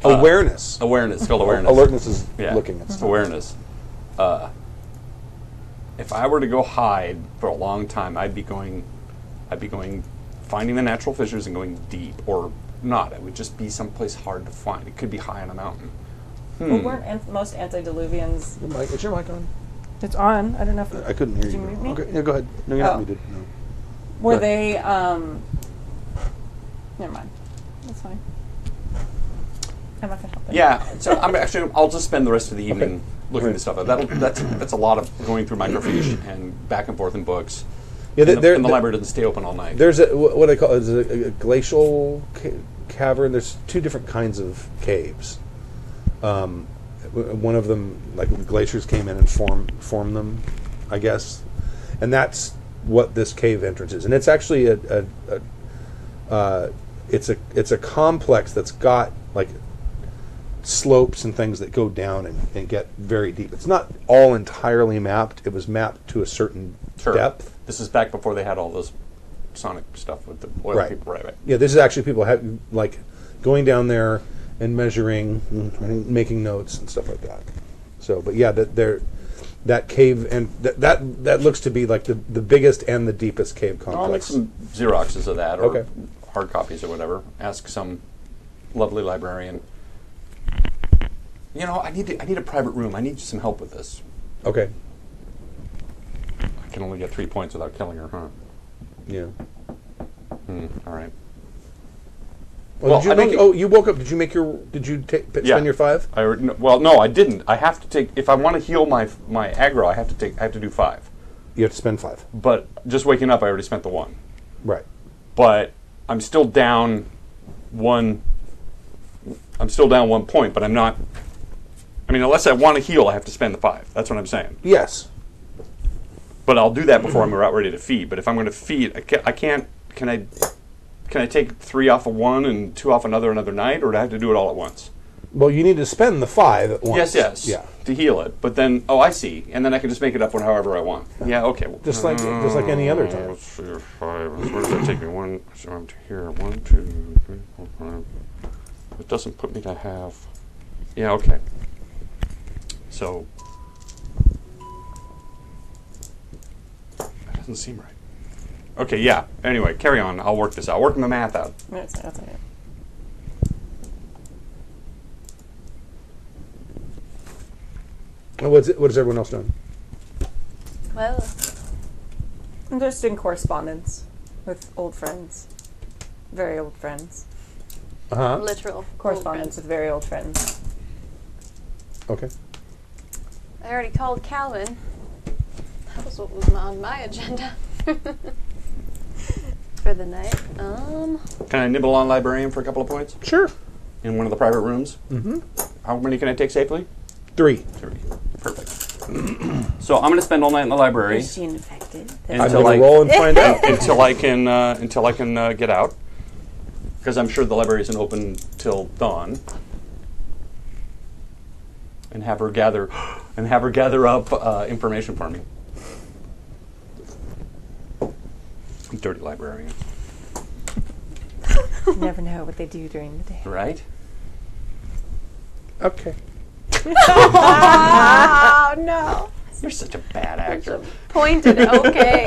Awareness. Awareness. It's called awareness. Alertness is looking at stuff. Awareness. If I were to go hide for a long time, I'd be going, finding the natural fissures and going deep, or not. It would just be someplace hard to find. It could be high on a mountain. Well, weren't most antediluvians... Is your mic on? It's on. I don't know if... I couldn't hear Did you. you mute me? Okay, yeah, go ahead. No, you're not muted. No. Were they... Never mind. That's fine. I'm not going to help them. Yeah, so I'll just spend the rest of the evening looking at stuff up. That's a lot of going through microfiche and back and forth in books. Yeah, and the library doesn't stay open all night. There's what I call it is a glacial cavern. There's two different kinds of caves. One of them, like glaciers came in and formed them, I guess, and that's what this cave entrance is. And it's actually it's a complex that's got like slopes and things that go down and get very deep. It's not all entirely mapped. It was mapped to a certain depth. This is back before they had all this sonic stuff with the oil Right. people. Right. Yeah, this is actually people like going down there and measuring, and making notes and stuff like that. So, but yeah, that cave and that looks to be like the biggest and the deepest cave complex. I'll make some Xeroxes of that, or Okay. hard copies or whatever. Ask some lovely librarian. I need a private room. I need some help with this. Okay. I can only get 3 points without killing her, huh? Yeah. All right. Well, Well, did you you woke up. Did you make your? Did you spend your 5? No, I didn't. I have to take. If I want to heal my aggro, I have to do 5. You have to spend 5. But just waking up, I already spent the 1. Right. But I'm still down 1. I'm still down 1 point, but I'm not. I mean, unless I want to heal, I have to spend the 5. That's what I'm saying. Yes. But I'll do that before I'm about ready to feed. But if I'm going to feed, I can't. Can I take 3 off of one and 2 off another night, or do I have to do it all at once? Well, you need to spend the 5 at once. Yes. Yeah. To heal it, but then I see, and then I can just make it up however I want. Yeah. Okay. Well, Just like any other time. Let's see, 5. Where does that take me? 1. So I'm to here. 1, 2, 3, 4, 5. It doesn't put me to half. Yeah. Okay. So that doesn't seem right. Okay. Yeah. Anyway, carry on. I'll work this out. Work my math out. That's it. What is everyone else doing? Well, I'm just in correspondence with old friends. Very old friends. literal Correspondence with very old friends. Okay. I already called Calvin. That was what was on my agenda for the night. Can I nibble on librarian for a couple of points Sure. in one of the private rooms? Mm-hmm. How many can I take safely? 3. 3. Perfect. So I'm going to spend all night in the library Is she infected? I'm Until going I- to roll and find out. until I can get out, because I'm sure the library isn't open till dawn. And have her gather up information for me. Dirty librarian, You never know what they do during the day. right? Okay. Oh no! You're such a bad actor. Pointed. Okay.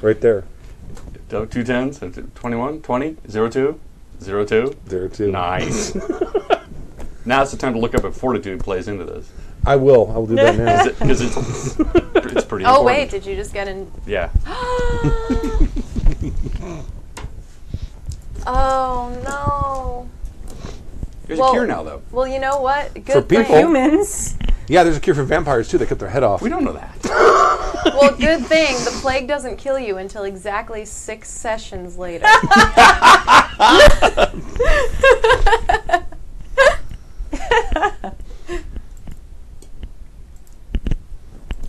Right there. 2 10s, 21, 20, 02, 02. There too. Nice. Now's the time to look up if fortitude plays into this. I will do that now. Because it's pretty important. Oh wait, did you just get in? Yeah. Oh no. There's Well- a cure now, though. Well, you know what? Good For thing. people- Humans. Yeah, there's a cure for vampires too. They cut their head off. We don't know that. Well, good thing the plague doesn't kill you until exactly 6 sessions later.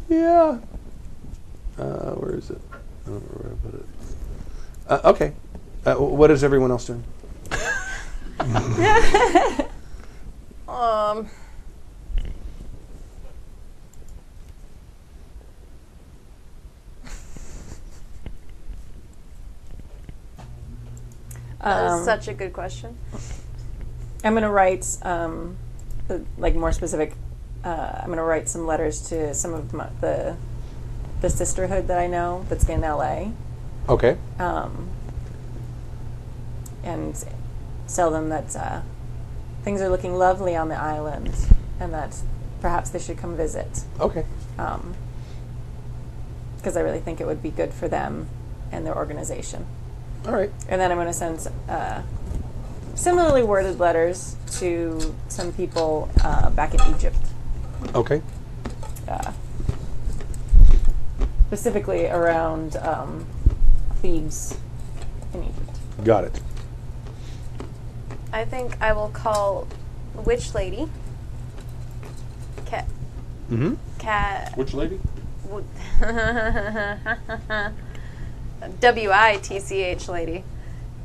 Yeah. Where is it? I don't know where I put it. Okay. What is everyone else doing? That is such a good question. I'm going to write, more specific, I'm going to write some letters to some of the sisterhood that I know that's in LA, Okay. and tell them that things are looking lovely on the island and that perhaps they should come visit. Okay. Because I really think it would be good for them and their organization. All right. And then I'm going to send similarly worded letters to some people back in Egypt, Okay. specifically around Thebes in Egypt. Got it. I think I will call Witch Lady. Cat. Mm-hmm. Cat. Which lady? WITCH lady.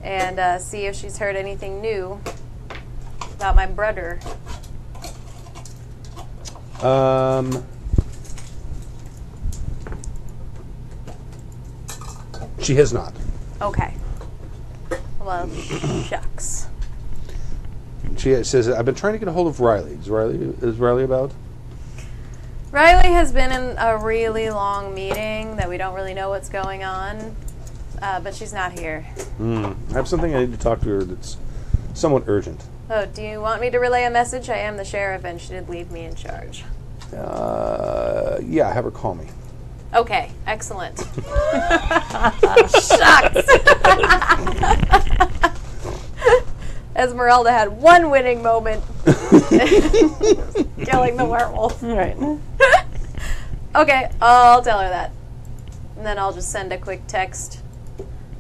And see if she's heard anything new about my brother? She has not. Okay. Well, shucks. She says, I've been trying to get a hold of Riley. Is Riley about? Riley has been in a really long meeting that we don't really know what's going on, but she's not here. I have something I need to talk to her that's somewhat urgent. Oh, do you want me to relay a message? I am the sheriff, and she did leave me in charge. Yeah, have her call me. Okay, excellent. Shucks! Esmeralda had one winning moment. Killing the werewolf. Right. Okay, I'll tell her that. And then I'll just send a quick text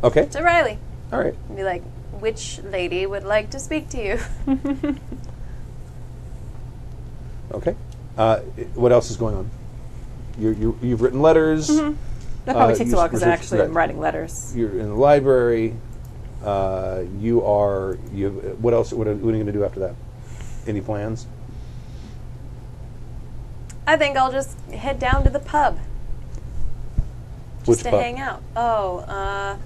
Okay. to Riley. All right. And be like, which lady would like to speak to you? Okay. What else is going on? You've written letters. That probably takes a while because I research- actually am writing letters. You're in the library. What else? What are you going to do after that? Any plans? I think I'll just head down to the pub. Just Which to pub? hang out. Oh,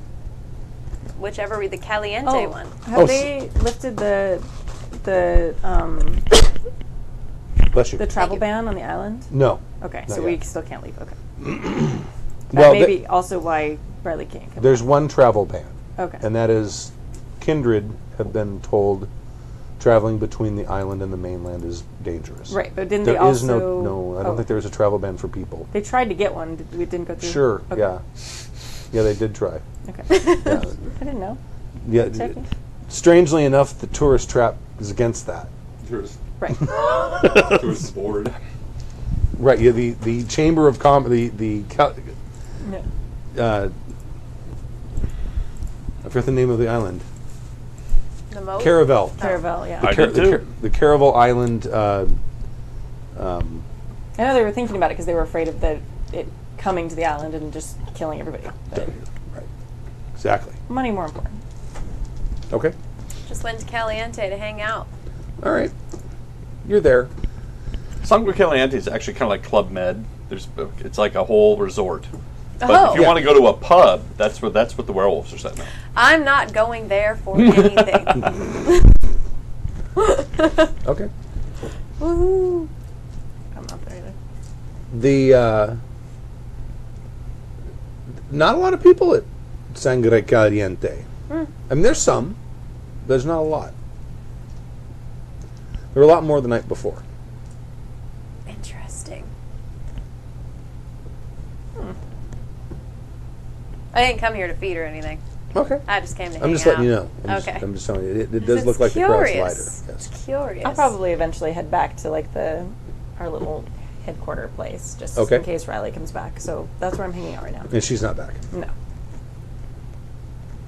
whichever, the Caliente one. Have Oh, they lifted the Bless you. travel you. ban on the island? No. Okay, Not so we yet. still can't leave. Okay. Well, That may be also why Riley can't come. there's one travel ban, Okay. and that is kindred have been told traveling between the island and the mainland is dangerous. Right, but didn't There they is also? no. I don't think there was a travel ban for people. They tried to get one. We didn't go through. Sure. Okay. Yeah, they did try. Okay. Yeah. I didn't know. Yeah. Checking. Strangely enough, the tourist trap is against that. Tourist Right. board. Right. Yeah. The Chamber of Commerce. No. I forget the name of the island. The Mote? Caravel. Caravel, yeah. I did too. The Caravel Island. I know they were thinking about it because they were afraid of it coming to the island and just killing everybody. But Right. Exactly. money more important. Okay. Just went to Caliente to hang out. All right. You're there. Sangre Caliente is actually kind of like Club Med. It's like a whole resort. But Oh. if you want to go to a pub, that's what the werewolves are setting up. I'm not going there for anything. Okay. Woohoo. I'm not there either. The not a lot of people at Sangre Caliente. I mean, there's some. There's not a lot. There were a lot more the night before. Interesting. I didn't come here to feed or anything. Okay. I just came to hang I'm just out. letting you know. Okay. I'm just telling you. It does It's look like the crowd's curious. lighter. Yes. It's curious. I'll probably eventually head back to like our little headquarter place just Okay. in case Riley comes back. So that's where I'm hanging out right now. And she's not back. No.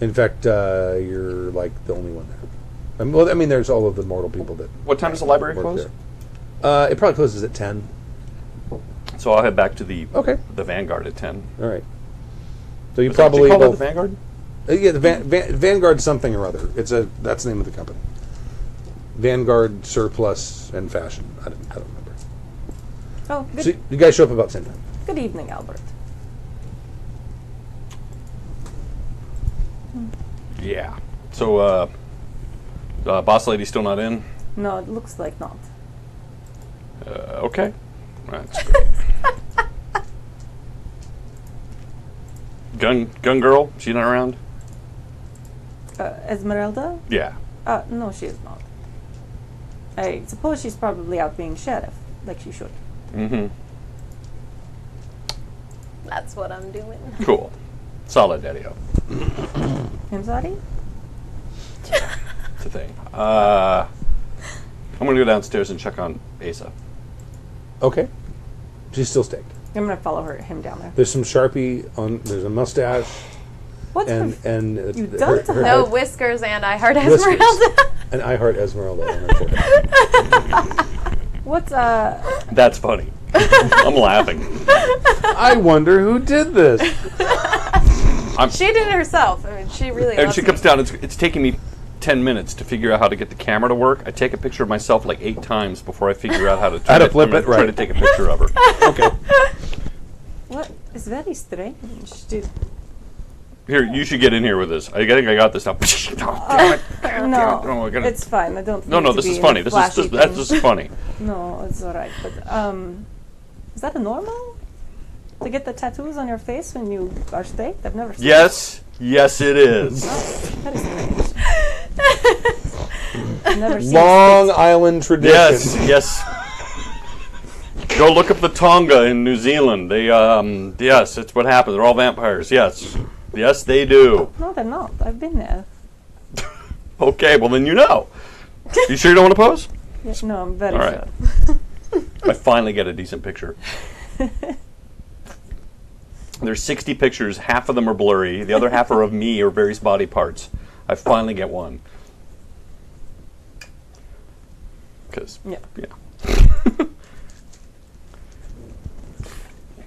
In fact, you're like the only one there. Well, I mean, there's all of the mortal people that. What time does the library work close? there. It probably closes at 10. So I'll head back to the Okay. Vanguard at 10. All right. So you Do you probably call that will. the Vanguard? Yeah, the Vanguard something or other. That's the name of the company. Vanguard Surplus and Fashion. I don't remember. Oh, good. So you guys show up about the same time. Good evening, Albert. Yeah. So, boss lady's still not in? No, it looks like not. Okay. That's great. Gun girl, she's not around? Esmeralda? Yeah. No, she is not. I suppose she's probably out being sheriff, like she should. Mm-hmm. That's what I'm doing. Cool. Solid, Daddy-O. I'm sorry? It's a thing. I'm going to go downstairs and check on Asa. Okay. She's still staked. I'm going to follow him down there. There's some Sharpie on. There's a mustache What's and the... and You done to her? No head- whiskers and I heart whiskers. Esmeralda. and I Heart Esmeralda on her forehead. What's, That's funny. I'm laughing. I wonder who did this. She did it herself. I mean, she really And loves she comes me. down. It's taking me 10 minutes to figure out how to get the camera to work. I take a picture of myself like 8 times before I figure out how to How to flip it, try right. to take a picture of her. Okay. What is very strange, dude. Here, you should get in here with this. I think I got this now. Oh, damn it. God No, damn it. Oh, I gotta- it's fine. I don't. no, need to this be is in funny. a This flashy is thing. this is funny. No, it's all right. But is that a normal to get the tattoos on your face when you are staked? I've never seen. Yes, yes, it is. That is strange. I've never seen. Long Island tradition. Yes, yes. Go look up the Tonga in New Zealand. They, yes, it's what happens. They're all vampires. Yes, yes, they do. No, they're not. I've been there. Okay, well then you know. You sure you don't want to pose? Yeah, no, I'm very All right. sure. I finally get a decent picture. There's 60 pictures. Half of them are blurry. The other half are of me or various body parts. I finally get one. Because, Yeah.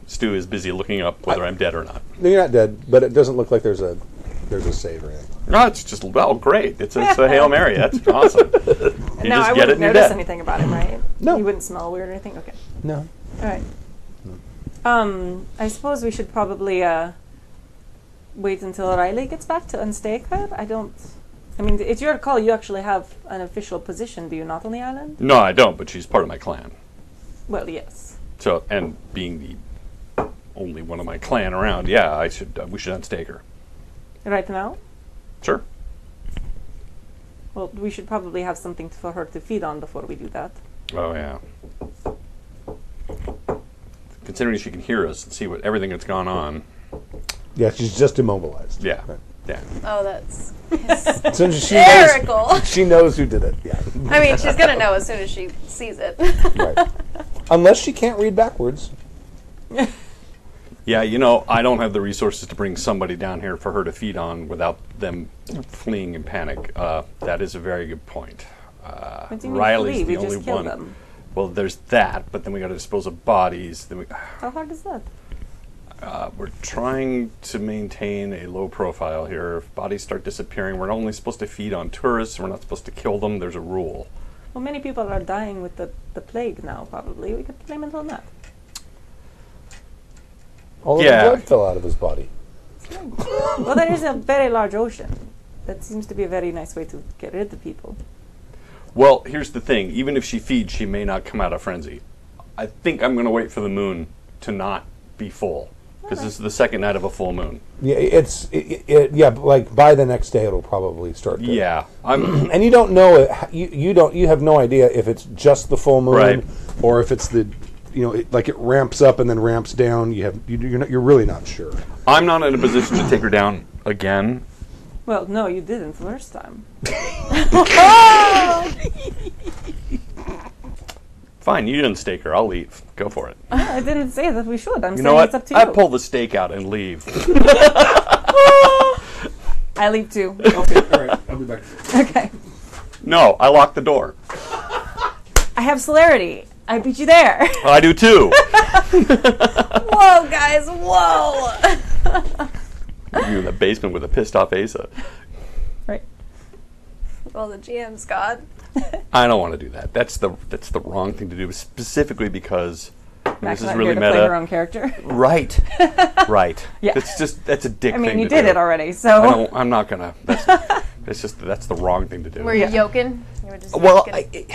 Stu is busy looking up whether I'm dead or not. No, you're not dead, but it doesn't look like there's a save or anything. No, it's just, well, great. It's a Hail Mary. That's awesome. You No, just I get it wouldn't and you're notice dead. anything about it, right? No. You wouldn't smell weird or anything? Okay. No. All right. I suppose we should probably wait until Riley gets back to unstake her. I mean, it's your call. You actually have an official position, do you not, on the island? No, I don't, but she's part of my clan. Well, yes. So, and being the only one of my clan around, yeah, we should unstake her. Right now? Sure. Well, we should probably have something for her to feed on before we do that. Oh, yeah. Considering she can hear us and see everything that's gone on. Yeah, she's just immobilized. Yeah. Right. Yeah. Oh, that's As soon as hysterical. she knows who did it. Yeah. I mean, she's gonna know as soon as she sees it. Right. Unless she can't read backwards. Yeah, I don't have the resources to bring somebody down here for her to feed on without them fleeing in panic. That is a very good point. What do you mean Riley's flee? the We only just killed one. them. Well, there's that, but then we got to dispose of bodies. Then How hard is that? we're trying to maintain a low profile here. If bodies start disappearing, we're only supposed to feed on tourists. We're not supposed to kill them. There's a rule. Well, many people are dying with the plague now, probably. We could blame it on that. All of Yeah. the blood fell out of his body. Well, there is a very large ocean. That seems to be a very nice way to get rid of people. Well, here's the thing. Even if she feeds, she may not come out of frenzy. I think I'm going to wait for the moon to not be full. Because this is the second night of a full moon. Yeah, yeah, but like by the next day it'll probably start. To, Yeah. I'm and you don't know it. You have no idea if it's just the full moon Right. or if it's the it ramps up and then ramps down. You're really not sure. I'm not in a position to take her down again. Well, no, you didn't the first time. Fine, you didn't stake her. I'll leave. Go for it. I didn't say that we should. I'm You saying know what? it's up to you. I pull the stake out and leave. I leave too. Okay, all right, I'll be back. Okay. No, I lock the door. I have celerity. I beat you there. I do too. Whoa, guys, whoa! You in the basement with a pissed off Asa. Right. Well, the GM's gone. I don't want to do that. That's the wrong thing to do, specifically because Max this is not really here to play her meta. own character. Right. Right. Yeah. That's a dick I thing mean, you to did do. it already, so. I'm not gonna. That's the wrong thing to do. Were you Yeah. yoking? You were just Well, yoking?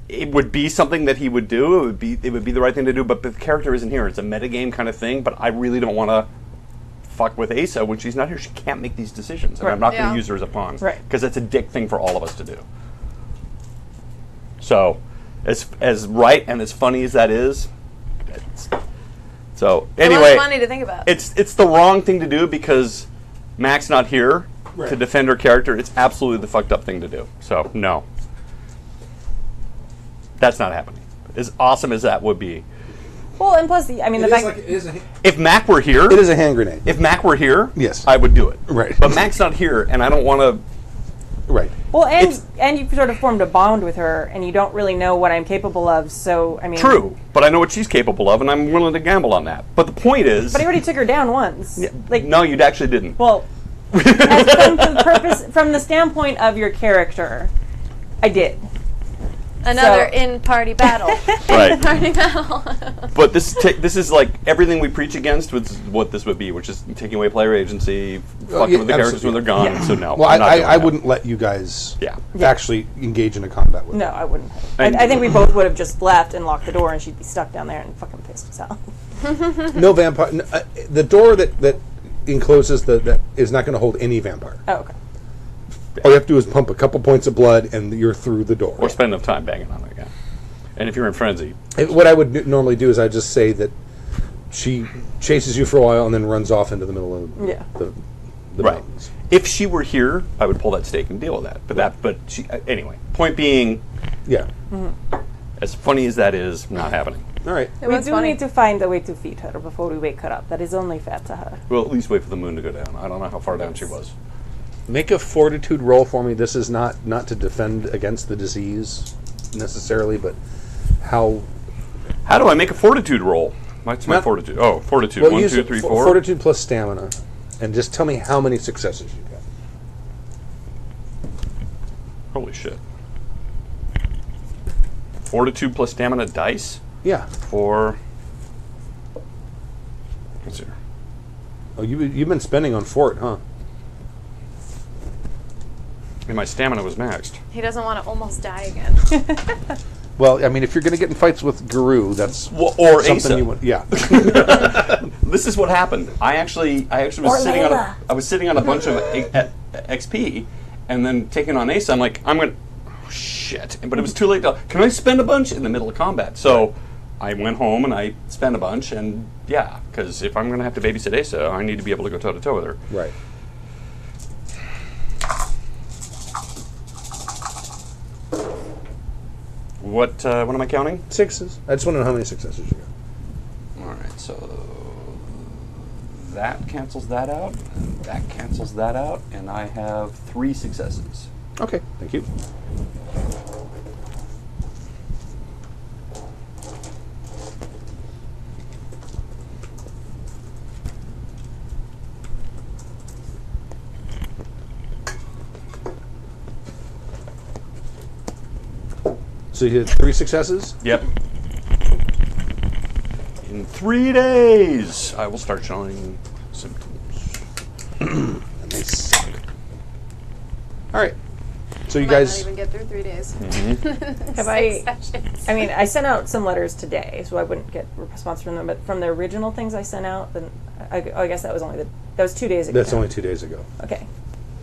it would be something that he would do. It would be the right thing to do. But the character isn't here. It's a metagame kind of thing. But I really don't want to fuck with Asa when she's not here. She can't make these decisions, and Right. I'm not going Yeah. to use her as a pawn. Right. Because that's a dick thing for all of us to do. So, as right and as funny as that is, so It anyway, was funny to think about. it's the wrong thing to do because Mac's not here to defend her character. It's absolutely the fucked up thing to do. So no, that's not happening. As awesome as that would be, Well, and plus, I mean, the fact. if Mac were here, It is a hand grenade. if Mac were here, Yes. I would do it. Right. But Mac's not here, and I don't want to. Right. Well, It's- and you've sort of formed a bond with her, and you don't really know what I'm capable of, so, I mean. True, but I know what she's capable of, and I'm willing to gamble on that. But the point is, But I already took her down once. Like, no, you actually didn't. well, from the standpoint of your character, I did. Another So- in-party battle. Right. Party battle. But this is like everything we preach against with what this would be, which is taking away player agency, fucking yeah, with the characters when they're gone. Yeah. So no, Well, I'm not doing I that. wouldn't let you guys Yeah. actually engage in a combat with No, her. I wouldn't. And- I think we both would have just left and locked the door, and she'd be stuck down there and fucking pissed us off. No vampire. The door that encloses that is not going to hold any vampire. Oh, okay. All you have to do is pump a couple points of blood, and you're through the door. Or spend enough time banging on it again. And if you're in frenzy, What I would normally do is I just say that she chases you for a while and then runs off into the middle of the right. mountains. If she were here, I would pull that stake and deal with that. But she anyway. Point being, Yeah. as funny as that is, not happening. All right. It We was do funny. need to find a way to feed her before we wake her up. That is only fair to her. We'll at least wait for the moon to go down. I don't know how far down she was. Make a fortitude roll for me. This is not to defend against the disease necessarily, but how. How do I make a fortitude roll? What's my Not- fortitude? Oh, fortitude. Well, 1, use 2, 3, 4. fortitude plus stamina, and just tell me how many successes you got. Holy shit. Fortitude plus stamina dice Yeah. for. Let's see. Oh, you've been spending on fort, huh? And my stamina was maxed. He doesn't want to almost die again. Well, I mean, if you're going to get in fights with Guru, that's Or something Asa. you want. Yeah. This is what happened. I actually was sitting on I was sitting on a bunch of XP, and then taking on Asa. I'm like, oh, shit! But it was too late. Can I spend a bunch in the middle of combat? So I went home and I spent a bunch, and yeah, because if I'm going to have to babysit Asa, I need to be able to go toe to toe with her. Right. What am I counting? Sixes. I just want to know how many successes you got. All right, so that cancels that out, and that cancels that out, and I have 3 successes. Okay. Thank you. So you had 3 successes? Yep. In 3 days, I will start showing symptoms. And they suck. All right. So you Might guys. not even get through 3 days. Have I? Sessions. I mean, I sent out some letters today, so I wouldn't get a response from them. But from the original things I sent out, then I guess that was only that was 2 days ago. That's only 2 days ago. Okay.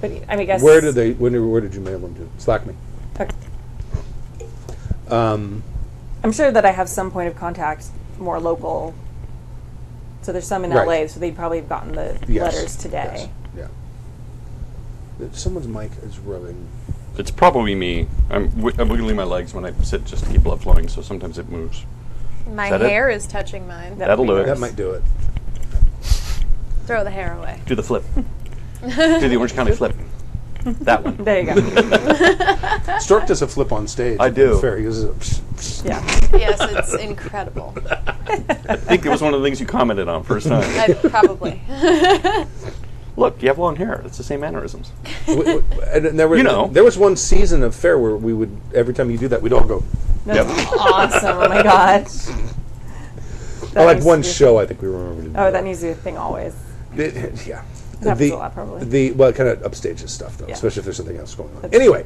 But I mean, I guess Where did they? Where did you mail them to? Slack me. Okay. I'm sure that I have some point of contact more local. So there's some in Right. LA, so they'd probably have gotten the Yes. letters today. Yes. Yeah. Someone's mic is rubbing. It's probably me. I'm wiggling my legs when I sit just to keep blood flowing, so sometimes it moves. My Is that it? hair is touching mine. That'll do it. That might do it. Throw the hair away. Do the flip. Do the Orange County flip. That one. There you go. Stork does a flip on stage. I do. Fair. He uses a Yeah. Yes, it's incredible. I think it was one of the things you commented on first time. Probably. Look, you have long hair. It's the same mannerisms. and there was, You know. there was one season of fair where we would, every time you do that, we'd all go. That's Yep. awesome. Oh my god. Well, like needs one to be- show, I think we remember to do Oh, that needs to be a thing always. yeah. It happens a lot, probably. Well, kind of upstages stuff, though, Yeah. especially if there's something else going on. That's Anyway,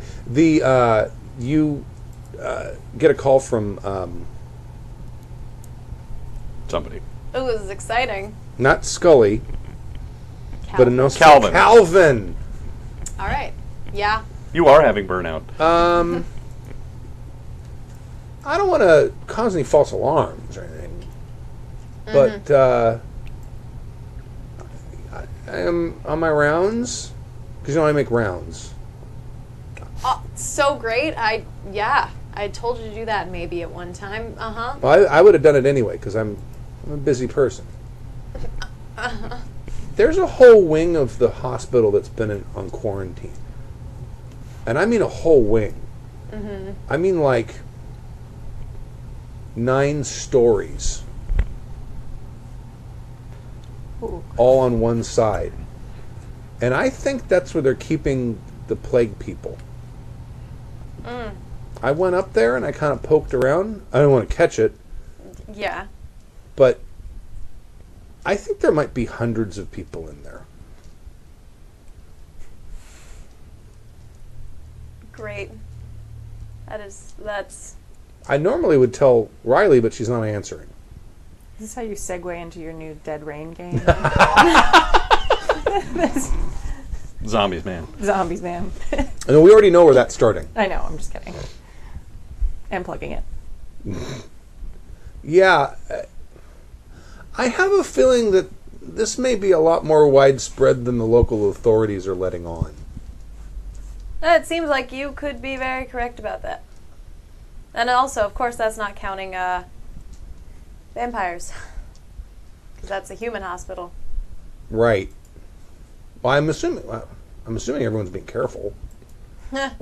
you get a call from Somebody. Ooh, this is exciting. not Scully, but a no Calvin. Calvin. All right. Yeah. You are having burnout. I don't want to cause any false alarms or anything, but I am on my rounds because I make rounds. Oh, so great. I told you to do that maybe at one time. Uh-huh. Well, I would have done it anyway because I'm a busy person. There's a whole wing of the hospital that's been on quarantine, and I mean a whole wing. Mm-hmm. I mean like 9 stories, Ooh. all on one side. And I think that's where they're keeping the plague people. I went up there and I kind of poked around. I don't want to catch it, Yeah. but I think there might be hundreds of people in there. Great. That's. I normally would tell Riley, but she's not answering. Is this how you segue into your new Dead Rain game? Zombies, man. Zombies, man. And we already know where that's starting. I know, I'm just kidding. And plugging it. Yeah. I have a feeling that this may be a lot more widespread than the local authorities are letting on. It seems like you could be very correct about that. And also, of course, that's not counting vampires. Because that's a human hospital. Right. Well, I'm assuming everyone's being careful. Yeah.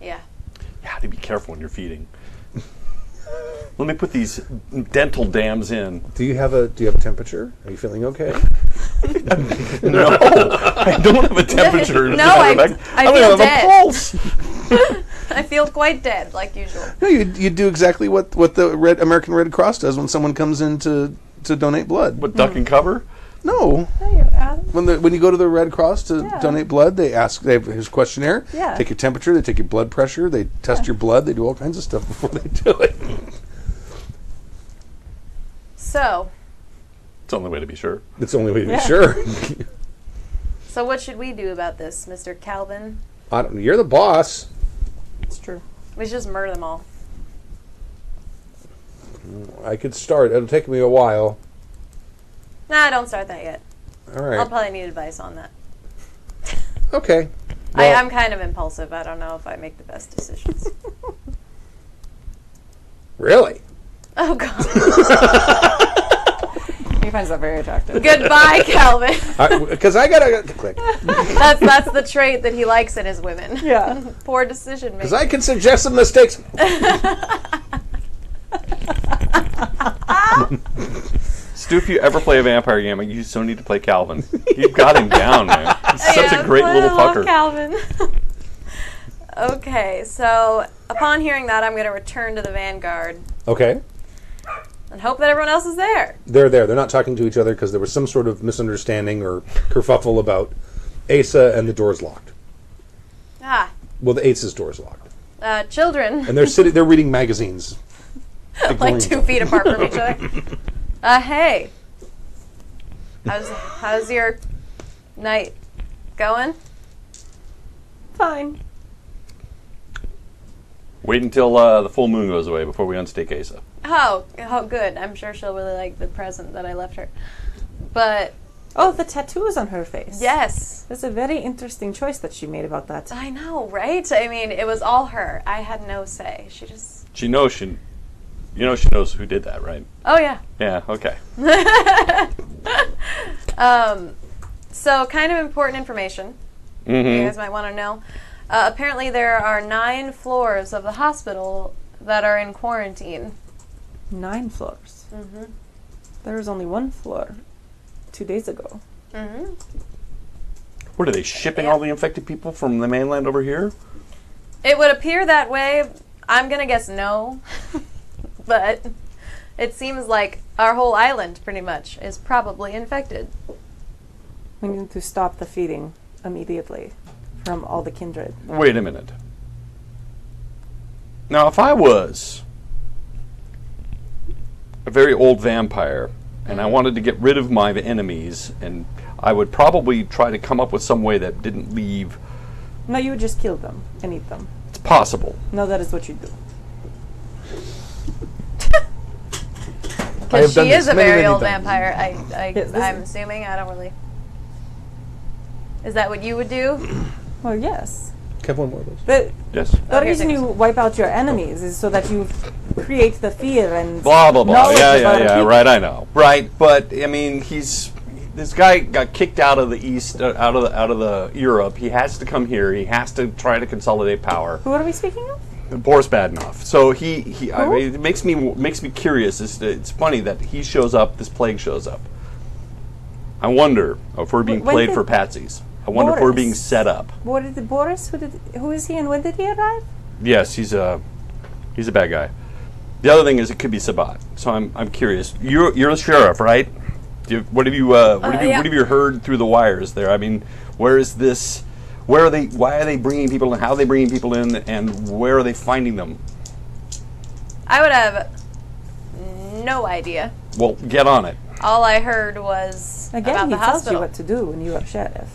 You have to be careful when you're feeding. Let me put these dental dams in. Do you have a temperature? Are you feeling okay? No, I don't have a temperature. No, I don't feel have dead. a pulse. I feel quite dead, like usual. No, you do exactly what the American Red Cross does when someone comes in to donate blood. What, duck and cover? No. When you go to the Red Cross to donate blood, they have his questionnaire. Yeah. Take your temperature. They take your blood pressure. They test your blood. They do all kinds of stuff before they do it. So, It's the only way to be sure. It's the only way to be sure. so what should we do about this, Mr. Calvin? You're the boss. It's true. We should just murder them all. I could start. It'll take me a while. Nah, don't start that yet. All right. I'll probably need advice on that. Okay. Well, I'm kind of impulsive. I don't know if I make the best decisions. really? Oh, God. He finds that very attractive. Goodbye, Calvin. Because I gotta click. That's the trait that he likes in his women. Yeah. Poor decision making. Because I can suggest some mistakes. Stu, if you ever play a vampire game, you so need to play Calvin. You've got him down, man. He's such a great little fucker. Calvin. Okay, so upon hearing that, I'm going to return to the Vanguard Okay. and hope that everyone else is there. They're there. They're not talking to each other because there was some sort of misunderstanding or kerfuffle about Asa and the door's locked. Ah, Well, the Asa's door's locked. children. And they're sitting. They're reading magazines. Like 2 feet apart from each other. Hey. How's your night going? Fine. Wait until the full moon goes away before we unstake Asa. Oh, good. I'm sure she'll really like the present that I left her. But, Oh, the tattoos on her face. yes. That's a very interesting choice that she made about that. I know, right? I mean, it was all her. I had no say. She just... She knows she knows who did that, right? Oh, yeah. Yeah, okay. So, kind of important information. You guys might want to know. Apparently, there are 9 floors of the hospital that are in quarantine. 9 floors. Mm-hmm. There was only 1 floor 2 days ago. Mm-hmm. What are they shipping all the infected people from the mainland over here? It would appear that way. I'm going to guess no. But it seems like our whole island, pretty much, is probably infected. We need to stop the feeding immediately from all the kindred. Wait a minute. Now, if I was a very old vampire and I wanted to get rid of my enemies, and I would probably try to come up with some way that didn't leave. No, you would just kill them and eat them. It's possible. No, that is what you do. I have Because done she this is a many, very many old times. vampire. Yes, this I'm is- assuming. I don't really... Is that what you would do? Well, yes. Have one more of those. The Yes. Okay, reason thanks. you wipe out your enemies is so that you create the fear and Blah blah blah. knowledge Yeah, of yeah, other yeah. people. Right, I know. Right, but I mean, this guy got kicked out of the East, out of the Europe. He has to come here. He has to try to consolidate power. Who are we speaking of? Boris Badenoff. So I mean, it makes me curious. It's funny that he shows up. This plague shows up. I wonder if we're being When played did for patsies. I wonder if we're being Boris- set up. What did Boris? Who is he, and when did he arrive? Yes, he's a bad guy. The other thing is it could be Sabbat. So I'm curious. You're the sheriff, right? What have you heard through the wires there? I mean, where is this? Where are they? Why are they bringing people in? How are they bringing people in? And where are they finding them? I would have no idea. Well, get on it. All I heard was Again, about he the tells hospital. you what to do when you are sheriff.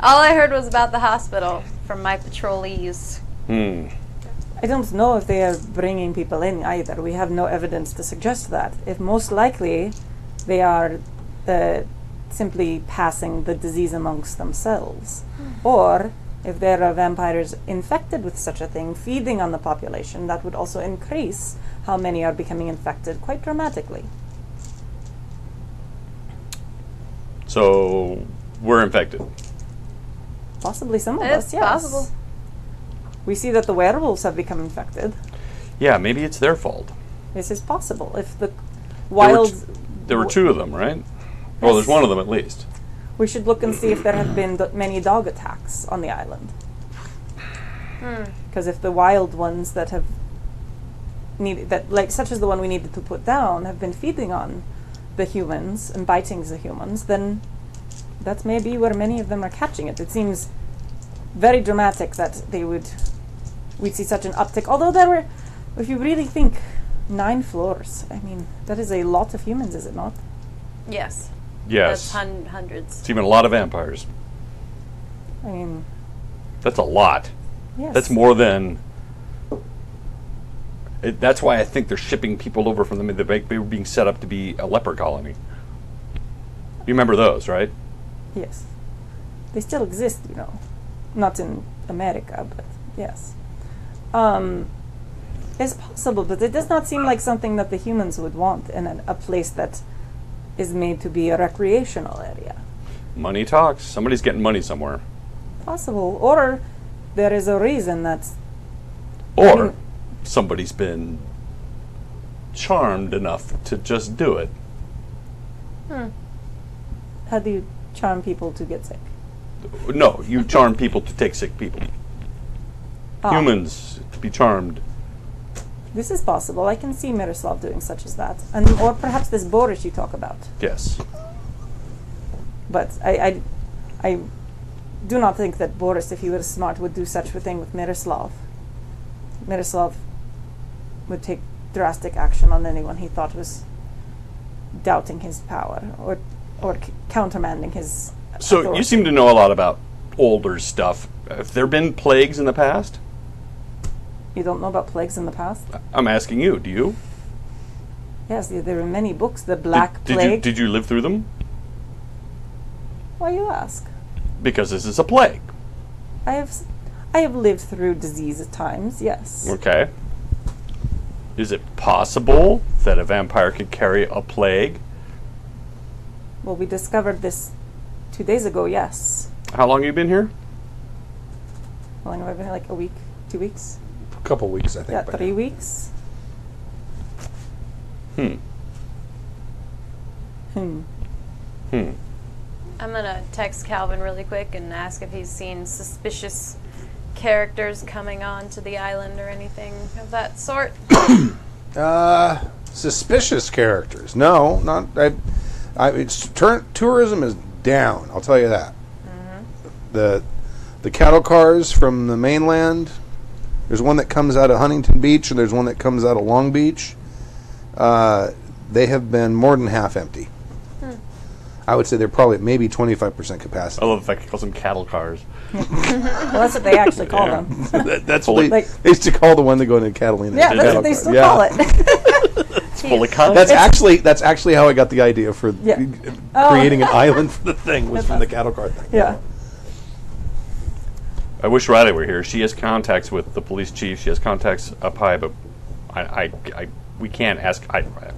All I heard was about the hospital from my patrolees. I don't know if they are bringing people in either. We have no evidence to suggest that. If most likely, they are simply passing the disease amongst themselves. Or, if there are vampires infected with such a thing, feeding on the population, that would also increase how many are becoming infected quite dramatically. So we're infected. Possibly some of It's us, yes. possible. We see that the werewolves have become infected. Yeah, maybe it's their fault. This is possible. If the wild... There were two of them, right? Well, there's one of them at least. We should look and see if there have been many dog attacks on the island. Because if the wild ones that have needed, such as the one we needed to put down, have been feeding on the humans and biting the humans, then that's maybe where many of them are catching it. It seems very dramatic that we'd see such an uptick. Although there were, if you really think, 9 floors. I mean, that is a lot of humans, is it not? Yes. Yes. That's hundreds. It's even a lot of vampires. I mean, That's a lot. yes. That's more than... that's why I think they're shipping people over from the bank. They were being set up to be a leper colony. You remember those, right? Yes. They still exist, you know. Not in America, but yes. It's possible, but it does not seem like something that the humans would want in a place that is made to be a recreational area. Money talks. Somebody's getting money somewhere. Possible. Or there is a reason that... Or somebody's been charmed enough to just do it. How do you charm people to get sick? No, you charm people to take sick people. Humans to be charmed. This is possible. I can see Miroslav doing such as that. Or perhaps this Boris you talk about. Yes. But I do not think that Boris, if he were smart, would do such a thing with Miroslav. Miroslav would take drastic action on anyone he thought was doubting his power or countermanding his So authority. you seem to know a lot about older stuff. Have there been plagues in the past? You don't know about plagues in the past? I'm asking you. Do you? Yes, there are many books. The Black Did Plague. you live through them? Why you ask? Because this is a plague. I have lived through disease at times, yes. Okay. Is it possible that a vampire could carry a plague? Well, we discovered this 2 days ago, yes. How long have you been here? How long have I been here? Like a week? 2 weeks? A couple weeks, I think. Yeah, by 3 now. weeks? I'm gonna text Calvin really quick and ask if he's seen suspicious characters coming on to the island or anything of that sort. Suspicious characters. No, not. Tourism is down. I'll tell you that. The cattle cars from the mainland. There's one that comes out of Huntington Beach, and there's one that comes out of Long Beach. They have been more than half empty. I would say they're probably maybe 25% capacity. I love the fact he calls them cattle cars. Well, that's what they actually call them. That's what Like- they used to call the one that go into Catalina. Yeah, that's cattle what they cars. still Yeah. call it. Full of content. That's actually how I got the idea for Yeah. creating an island for the thing was from the cattle car thing. Yeah. I wish Riley were here. She has contacts with the police chief. She has contacts up high, but we can't ask.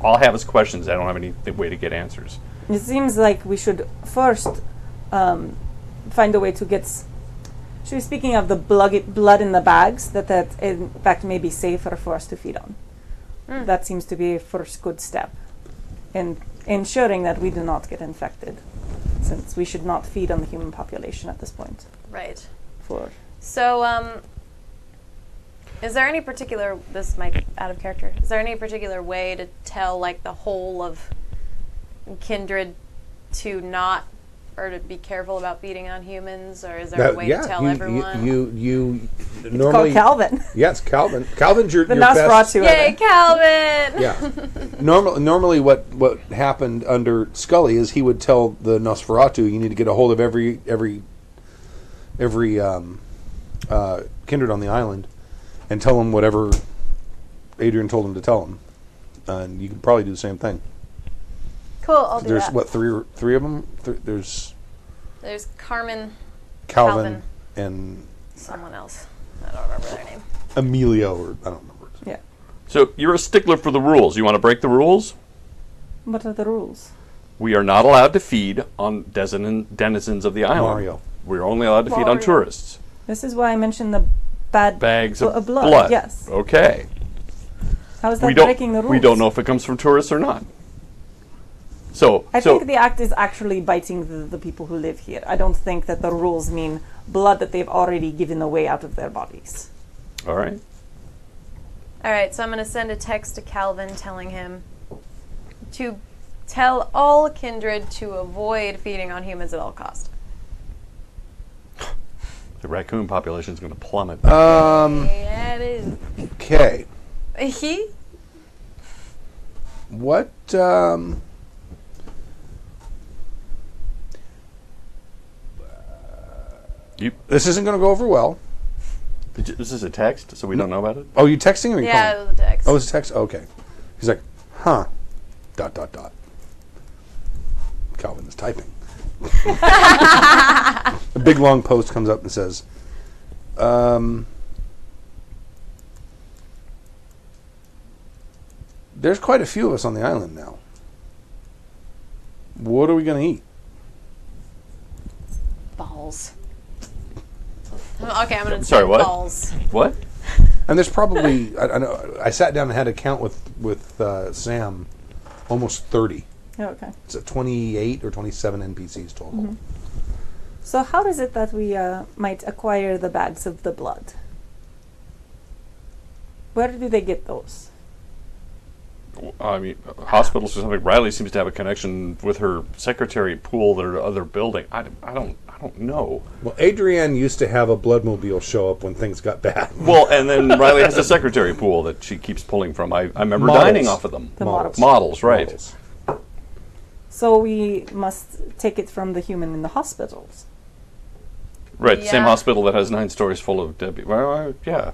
All I have is questions. I don't have any way to get answers. It seems like we should first find a way to get... Should we, speaking of the blood in the bags, that in fact may be safer for us to feed on. That seems to be a first good step in ensuring that we do not get infected, since we should not feed on the human population at this point. Right. So, is there any particular, this might be out of character, is there any particular way to tell, like, the whole of Kindred to not, or to be careful about feeding on humans, or is there a way to tell everyone? You it's normally called Calvin. Yes, Calvin. Calvin's your best. Nosferatu. Yay, Calvin! Yeah. Normally, what happened under Scully is he would tell the Nosferatu, you need to get a hold of every kindred on the island, and tell them whatever Adrian told him to tell them, and you could probably do the same thing. Cool, I'll do There's that. what three of them? There's Carmen, Calvin, and someone else. I don't remember their name. Emilio, or I don't remember. Yeah. So you're a stickler for the rules. You want to break the rules? What are the rules? We are not allowed to feed on denizens of the island. Mario. We're only allowed to feed on Mario. tourists. This is why I mentioned the bad Bags of blood. Yes. Okay. How is that breaking the rules? We don't know if it comes from tourists or not. So I think the act is actually biting the people who live here. I don't think that the rules mean blood that they've already given away out of their bodies. All right. All right, so I'm going to send a text to Calvin telling him to tell all Kindred to avoid feeding on humans at all cost. The raccoon population is going to plummet. Yeah, it is. Okay. He? What? This isn't going to go over well. This is a text, so we don't know about it? Oh, you texting or you Yeah, calling? it was a text. Oh, it's a text? Okay. He's like, huh. ... Calvin is typing. A big long post comes up and says, there's quite a few of us on the island now. What are we going to eat? Balls. Okay, I'm going to Sorry, say what? balls. What? And there's probably, I know, I sat down and had a count with Sam, almost 30. Oh, okay. It's 28 or 27 NPCs total. Mm-hmm. So how is it that we might acquire the bags of the blood? Where do they get those? I mean, hospitals or something. Riley seems to have a connection with her secretary pool, their other building. I don't know. Well, Adrienne used to have a bloodmobile show up when things got bad. Well, and then Riley has a secretary pool that she keeps pulling from. I remember Models. dining off of them. The models. Models, right. Models. So we must take it from the human in the hospitals. Right, the same Yeah. hospital that has 9 stories full of dead people. Well, yeah.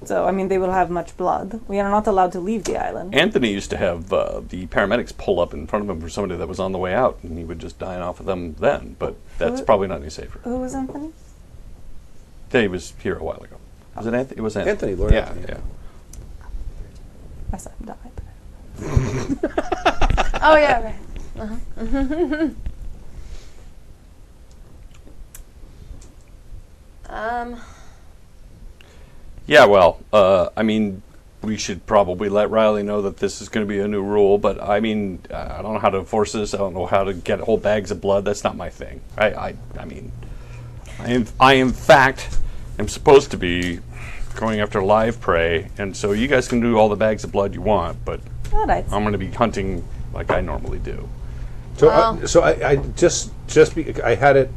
So, I mean, they will have much blood. We are not allowed to leave the island. Anthony used to have the paramedics pull up in front of him for somebody that was on the way out, and he would just dine off of them then. But that's probably not any safer. Who was Anthony? He was here a while ago. Was it Anthony? It was Anthony. Anthony, Lord yeah, Anthony. yeah. I saw him die. Oh, yeah, right. Uh-huh. Yeah, well, I mean, we should probably let Riley know that this is going to be a new rule, but I mean, I don't know how to enforce this. I don't know how to get whole bags of blood. That's not my thing. I mean, I in fact am supposed to be going after live prey, and so you guys can do all the bags of blood you want, but All right. I'm going to be hunting like I normally do. So, Wow. I had it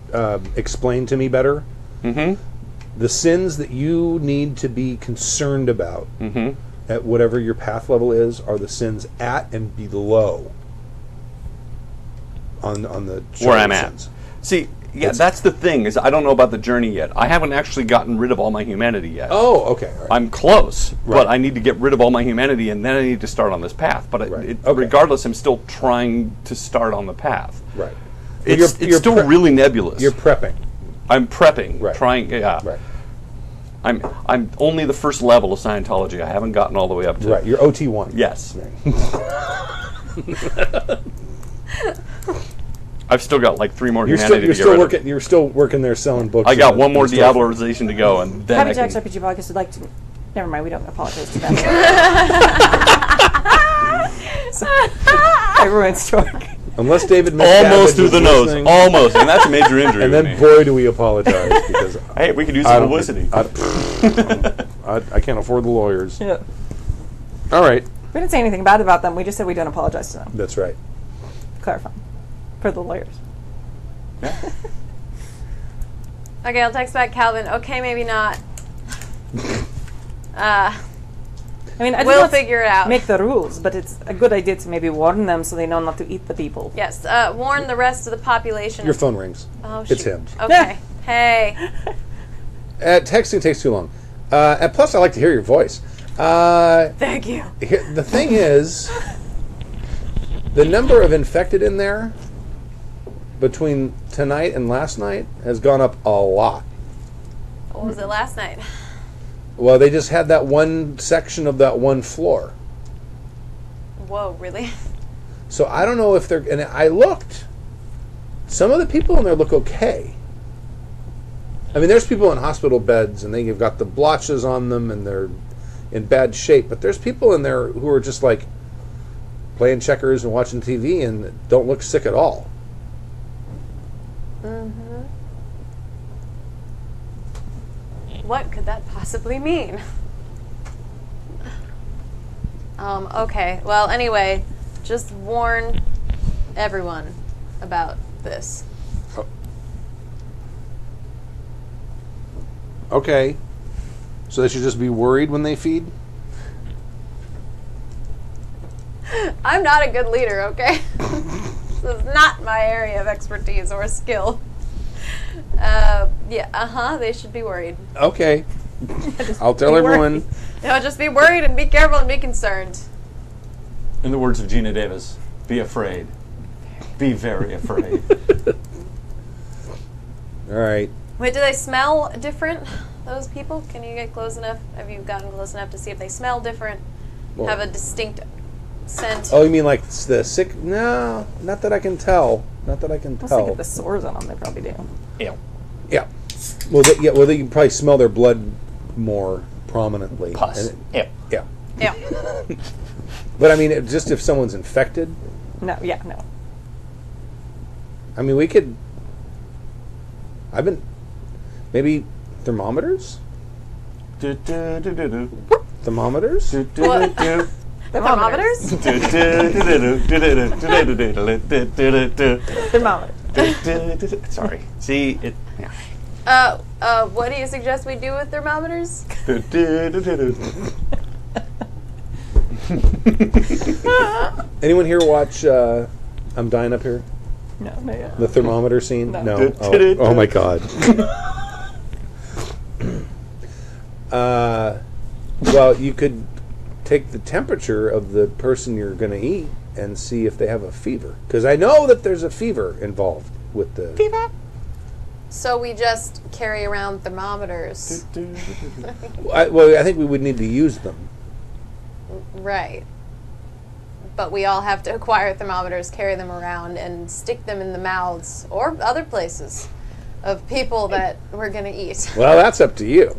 explained to me better. Mm-hmm. The sins that you need to be concerned about Mm-hmm. at whatever your path level is are the sins at and below on the Where I'm chosen at. sins. See, yeah, that's the thing, is I don't know about the journey yet. I haven't actually gotten rid of all my humanity yet. Oh, okay. All right. I'm close, Right. but I need to get rid of all my humanity, and then I need to start on this path. But Right. Okay. regardless, I'm still trying to start on the path. Right. It's still really nebulous. You're prepping. I'm prepping, Right. trying. Yeah, Right. I'm only the first level of Scientology. I haven't gotten all the way up to. Right. You're OT1. Yes. Right. I've still got like 3 more You're humanity still to get rid of. you're still working there selling books. I got in one more the store. Diabloization to go, and then Happy I Jack's can. RPG Podcast would like to... Never mind, we don't apologize to them. So, everyone's talking. Unless David Almost through was the nose. listening, Almost. And that's a major injury. and to then me. boy do we apologize because Hey, we could use I some don't- publicity. I can't afford the lawyers. Yeah. All right, We didn't say anything bad about them. We just said we don't apologize to them. that's right. Clarify. For the lawyers. Okay, I'll text back Calvin. Okay, maybe not. I mean, I We'll don't figure it out. make the rules, but it's a good idea to maybe warn them so they know not to eat the people. Yes, warn the rest of the population. Your phone rings. Oh, It's shoot. him. Okay. Hey. Texting takes too long. And plus, I like to hear your voice. Thank you. The thing is, the number of infected in there between tonight and last night has gone up a lot. What was it last night? Well, they just had that one section of that one floor. Whoa, really? So I don't know if they're... And I looked. Some of the people in there look okay. I mean, there's people in hospital beds, and they've got the blotches on them, and they're in bad shape. But there's people in there who are just, like, playing checkers and watching TV and don't look sick at all. Mm-hmm. What could that possibly mean? Okay. Well, anyway, just warn everyone about this. Okay. So they should just be worried when they feed? I'm not a good leader, okay? This is not my area of expertise or skill. They should be worried. Okay. I'll tell be everyone. No, just be worried and be careful and be concerned. In the words of Gina Davis, be afraid. Be very afraid. All right. Wait, do they smell different, those people? Can you get close enough? Have you gotten close enough to see if they smell different? Well- Have a distinct scent? Oh, you mean like the sick? No, not that I can tell. Not that I can Let's look tell. at the sores on them. They probably do. Ew. Yeah. Well, they can probably smell their blood more prominently. Pus. And Ew. yeah. Yeah. But I mean, just if someone's infected, No, yeah, no. I mean, we could. Maybe thermometers? Do, do, do, do, do. Thermometers? Do, do, What? do, do. Thermometers? Thermometer. Sorry. See, it. Yeah. What do you suggest we do with thermometers? Anyone here watch I'm Dying Up Here? No, no, yeah. The thermometer scene? No. Oh my god. Well, you could take the temperature of the person you're going to eat and see if they have a fever. Because I know that there's a fever involved with the... Fever. So we just carry around thermometers. I think we would need to use them. Right. But we all have to acquire thermometers, carry them around, and stick them in the mouths or other places of people that we're going to eat. Well, that's up to you.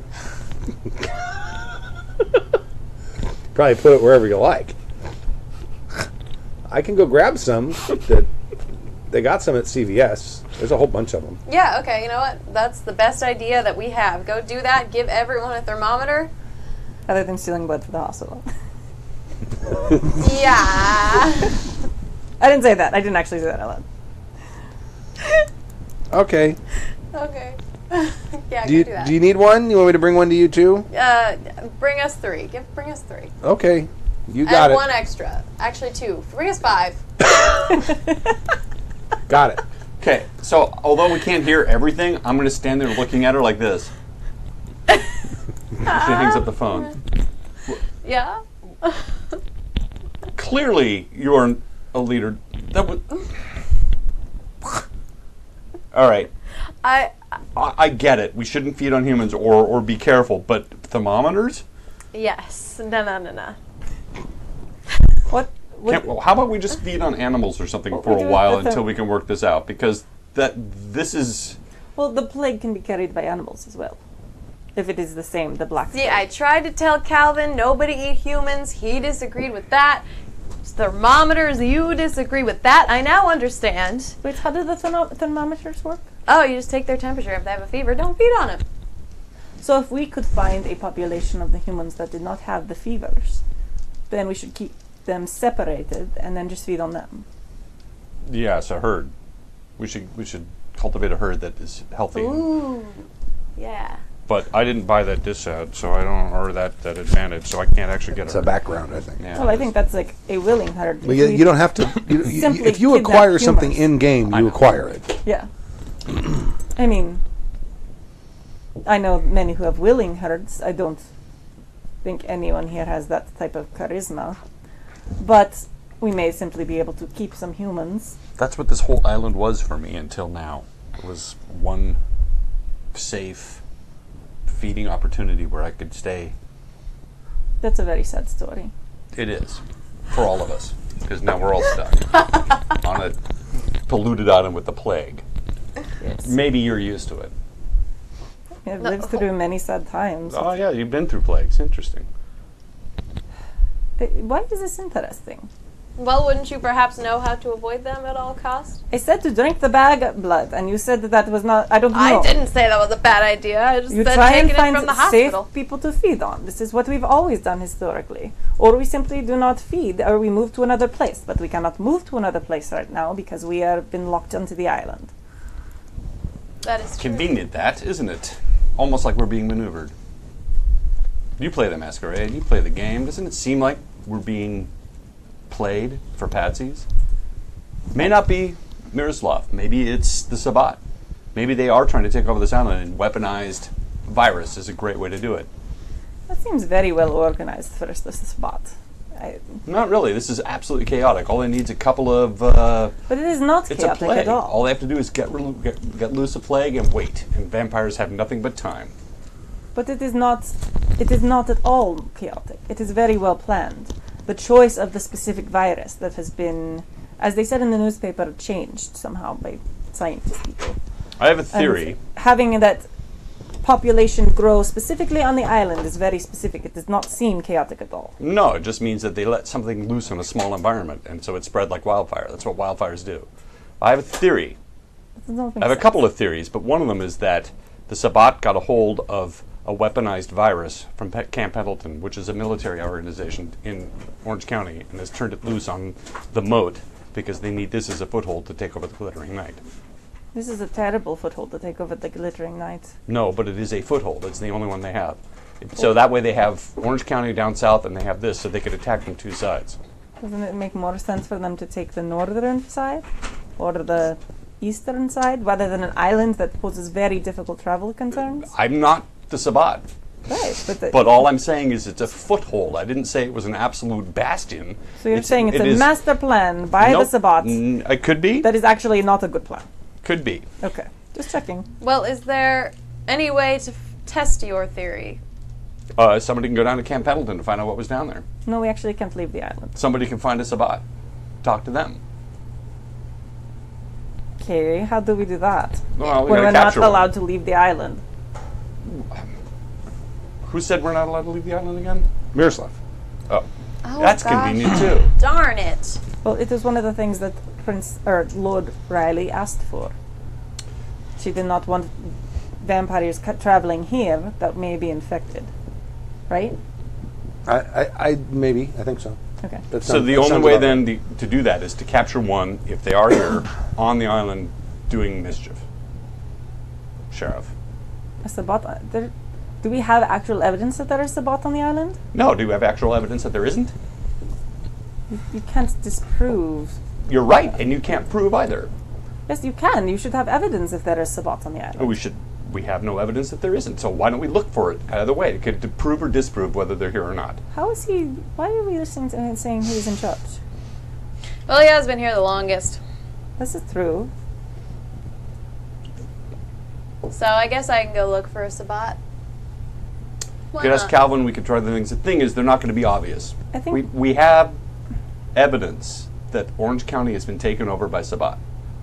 Probably put it wherever you like. I can go grab some. They got some at CVS. There's a whole bunch of them. Yeah, okay, you know what? That's the best idea that we have. Go do that. Give everyone a thermometer. Other than stealing blood for the hospital. Yeah. I didn't say that. I didn't actually say that out loud. Okay. Okay. Yeah, Do you, go do that. do you need one? You want me to bring one to you too? Bring us 3. Bring us 3. Okay. You got And it. 1 extra. Actually 2. Bring us 5. Got it. Okay, so although we can't hear everything, I'm going to stand there looking at her like this. She hangs up the phone. Yeah? Clearly, you're a leader. That was. All right, I get it. We shouldn't feed on humans or be careful, but thermometers? Yes. No. What? Well, how about we just feed on animals or something What for we a do while with until we can work this out? Because this is. Well, the plague can be carried by animals as well. If it is the same, the black See, I tried to tell Calvin nobody eat humans. He disagreed with that. thermometers. You disagree with that. I now understand. Wait, how do the thermometers work? Oh, you just take their temperature. If they have a fever, don't feed on it. So if we could find a population of the humans that did not have the fevers, then we should keep them separated and then just feed on them. Yes, a herd. We should cultivate a herd that is healthy. Ooh, yeah. But I didn't buy that disc ad, so I don't or that advantage, so I can't actually get It's a background, I think. Yeah, Well, I think that's like a willing herd. Well, you don't have to. Simply If you kidnap acquire something humans. in game, I you know. acquire it. Yeah. I mean, I know many who have willing herds. I don't think anyone here has that type of charisma. But we may simply be able to keep some humans. That's what this whole island was for me until now. It was one safe feeding opportunity where I could stay. That's a very sad story. It is for all of us because now we're all stuck on a polluted island with the plague. Yes. Maybe you're used to it. I've lived through many sad times. Oh yeah, you've been through plagues. Interesting. Why is this interesting? Well, wouldn't you perhaps know how to avoid them at all costs? I said to drink the bag of blood, and you said that was not. I don't know. I didn't say that was a bad idea. I just You said try and taking it find from the safe hospital. people to feed on. This is what we've always done historically. Or we simply do not feed, or we move to another place. But we cannot move to another place right now because we have been locked onto the island. That is true. Convenient, that isn't it? Almost like we're being maneuvered. You play the Masquerade. You play the game. Doesn't it seem like we're being played for patsies? May not be Miroslav. Maybe it's the Sabbat. Maybe they are trying to take over this island, and weaponized virus is a great way to do it. That seems very well organized for us, this spot. Not really. This is absolutely chaotic. All they need is a couple of. But it is not It's a chaotic plague. at all. All they have to do is get loose a plague and wait. And vampires have nothing but time. But it is not. It is not at all chaotic. It is very well planned. The choice of the specific virus that has been, as they said in the newspaper, changed somehow by scientist people. I have a theory. And having that population grow specifically on the island is very specific. It does not seem chaotic at all. No, it just means that they let something loose in a small environment, and so it spread like wildfire. That's what wildfires do. I have a theory. It does not make I have a sense. couple of theories, but one of them is that the Sabbat got a hold of a weaponized virus from Camp Pendleton, which is a military organization in Orange County, and has turned it loose on the Mote because they need this as a foothold to take over the Glittering Night. This is a terrible foothold to take over the Glittering Night. No, but it is a foothold. It's the only one they have. So that way they have Orange County down south, and they have this, so they could attack from two sides. Doesn't it make more sense for them to take the northern side or the eastern side rather than an island that poses very difficult travel concerns? I'm not the Sabbat. Right, But all I'm saying is it's a foothold. I didn't say it was an absolute bastion. so you're saying it's it a is- master plan by the Nope. Sabbat It could be. that is actually not a good plan. Could be. Okay, just checking. Well, is there any way to test your theory? Somebody can go down to Camp Pendleton to find out what was down there. No, we actually can't leave the island. Somebody can find a Sabbat. Talk to them. Okay, how do we do that? Well, we When gotta we're not capture one. allowed to leave the island. Who said we're not allowed to leave the island again? Miroslav. Oh. Oh, That's gosh. convenient too. Darn it. Well, it was one of the things that Lord Riley asked for. She did not want vampires traveling here that may be infected, right? I think so. Okay. That So sounds- the that only sounds way about then right. to do that is to capture one, if they are here, on the island doing mischief. Sheriff. A Sabbat. Do we have actual evidence that there is Sabbat on the island? No, do you have actual evidence that there isn't? You can't disprove. You're right, and you can't prove either. Yes, you can. You should have evidence if there is Sabbat on the island. We have no evidence that there isn't, so why don't we look for it either way? It could prove or disprove whether they're here or not. How is he? Why are we listening to him saying he's in charge? Well, he has been here the longest. This is true. So I guess I can go look for a Sabbat. We Why could ask not? Calvin, we could try the things. The thing is, they're not going to be obvious. I think- we have evidence that Orange County has been taken over by Sabbat.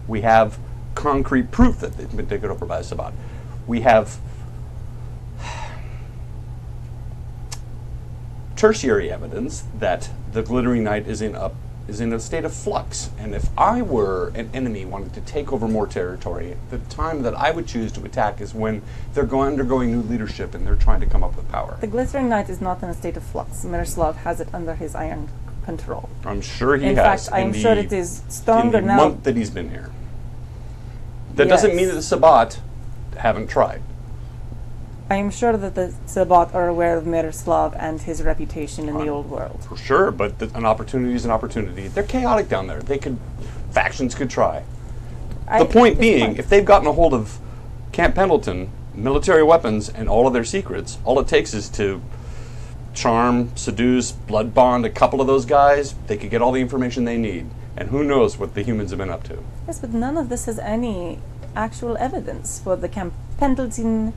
We have concrete proof that they've been taken over by Sabbat. We have tertiary evidence that the Glittering Night is in a is in a state of flux, and if I were an enemy wanting to take over more territory, the time that I would choose to attack is when they're undergoing new leadership and they're trying to come up with power. The Glittering Knight is not in a state of flux. Miroslav has it under his iron control. I'm sure he In has. fact, I am sure it is stronger in the now. month that he's been here. That doesn't mean that the Sabbat haven't tried. I am sure that the Sabbat are aware of Miroslav and his reputation in the old world. For sure, but an opportunity is an opportunity. They're chaotic down there. Factions could try. The point being, if they've gotten a hold of Camp Pendleton, military weapons, and all of their secrets, all it takes is to charm, seduce, blood bond a couple of those guys. They could get all the information they need. And who knows what the humans have been up to. Yes, but none of this has any actual evidence for the Camp Pendleton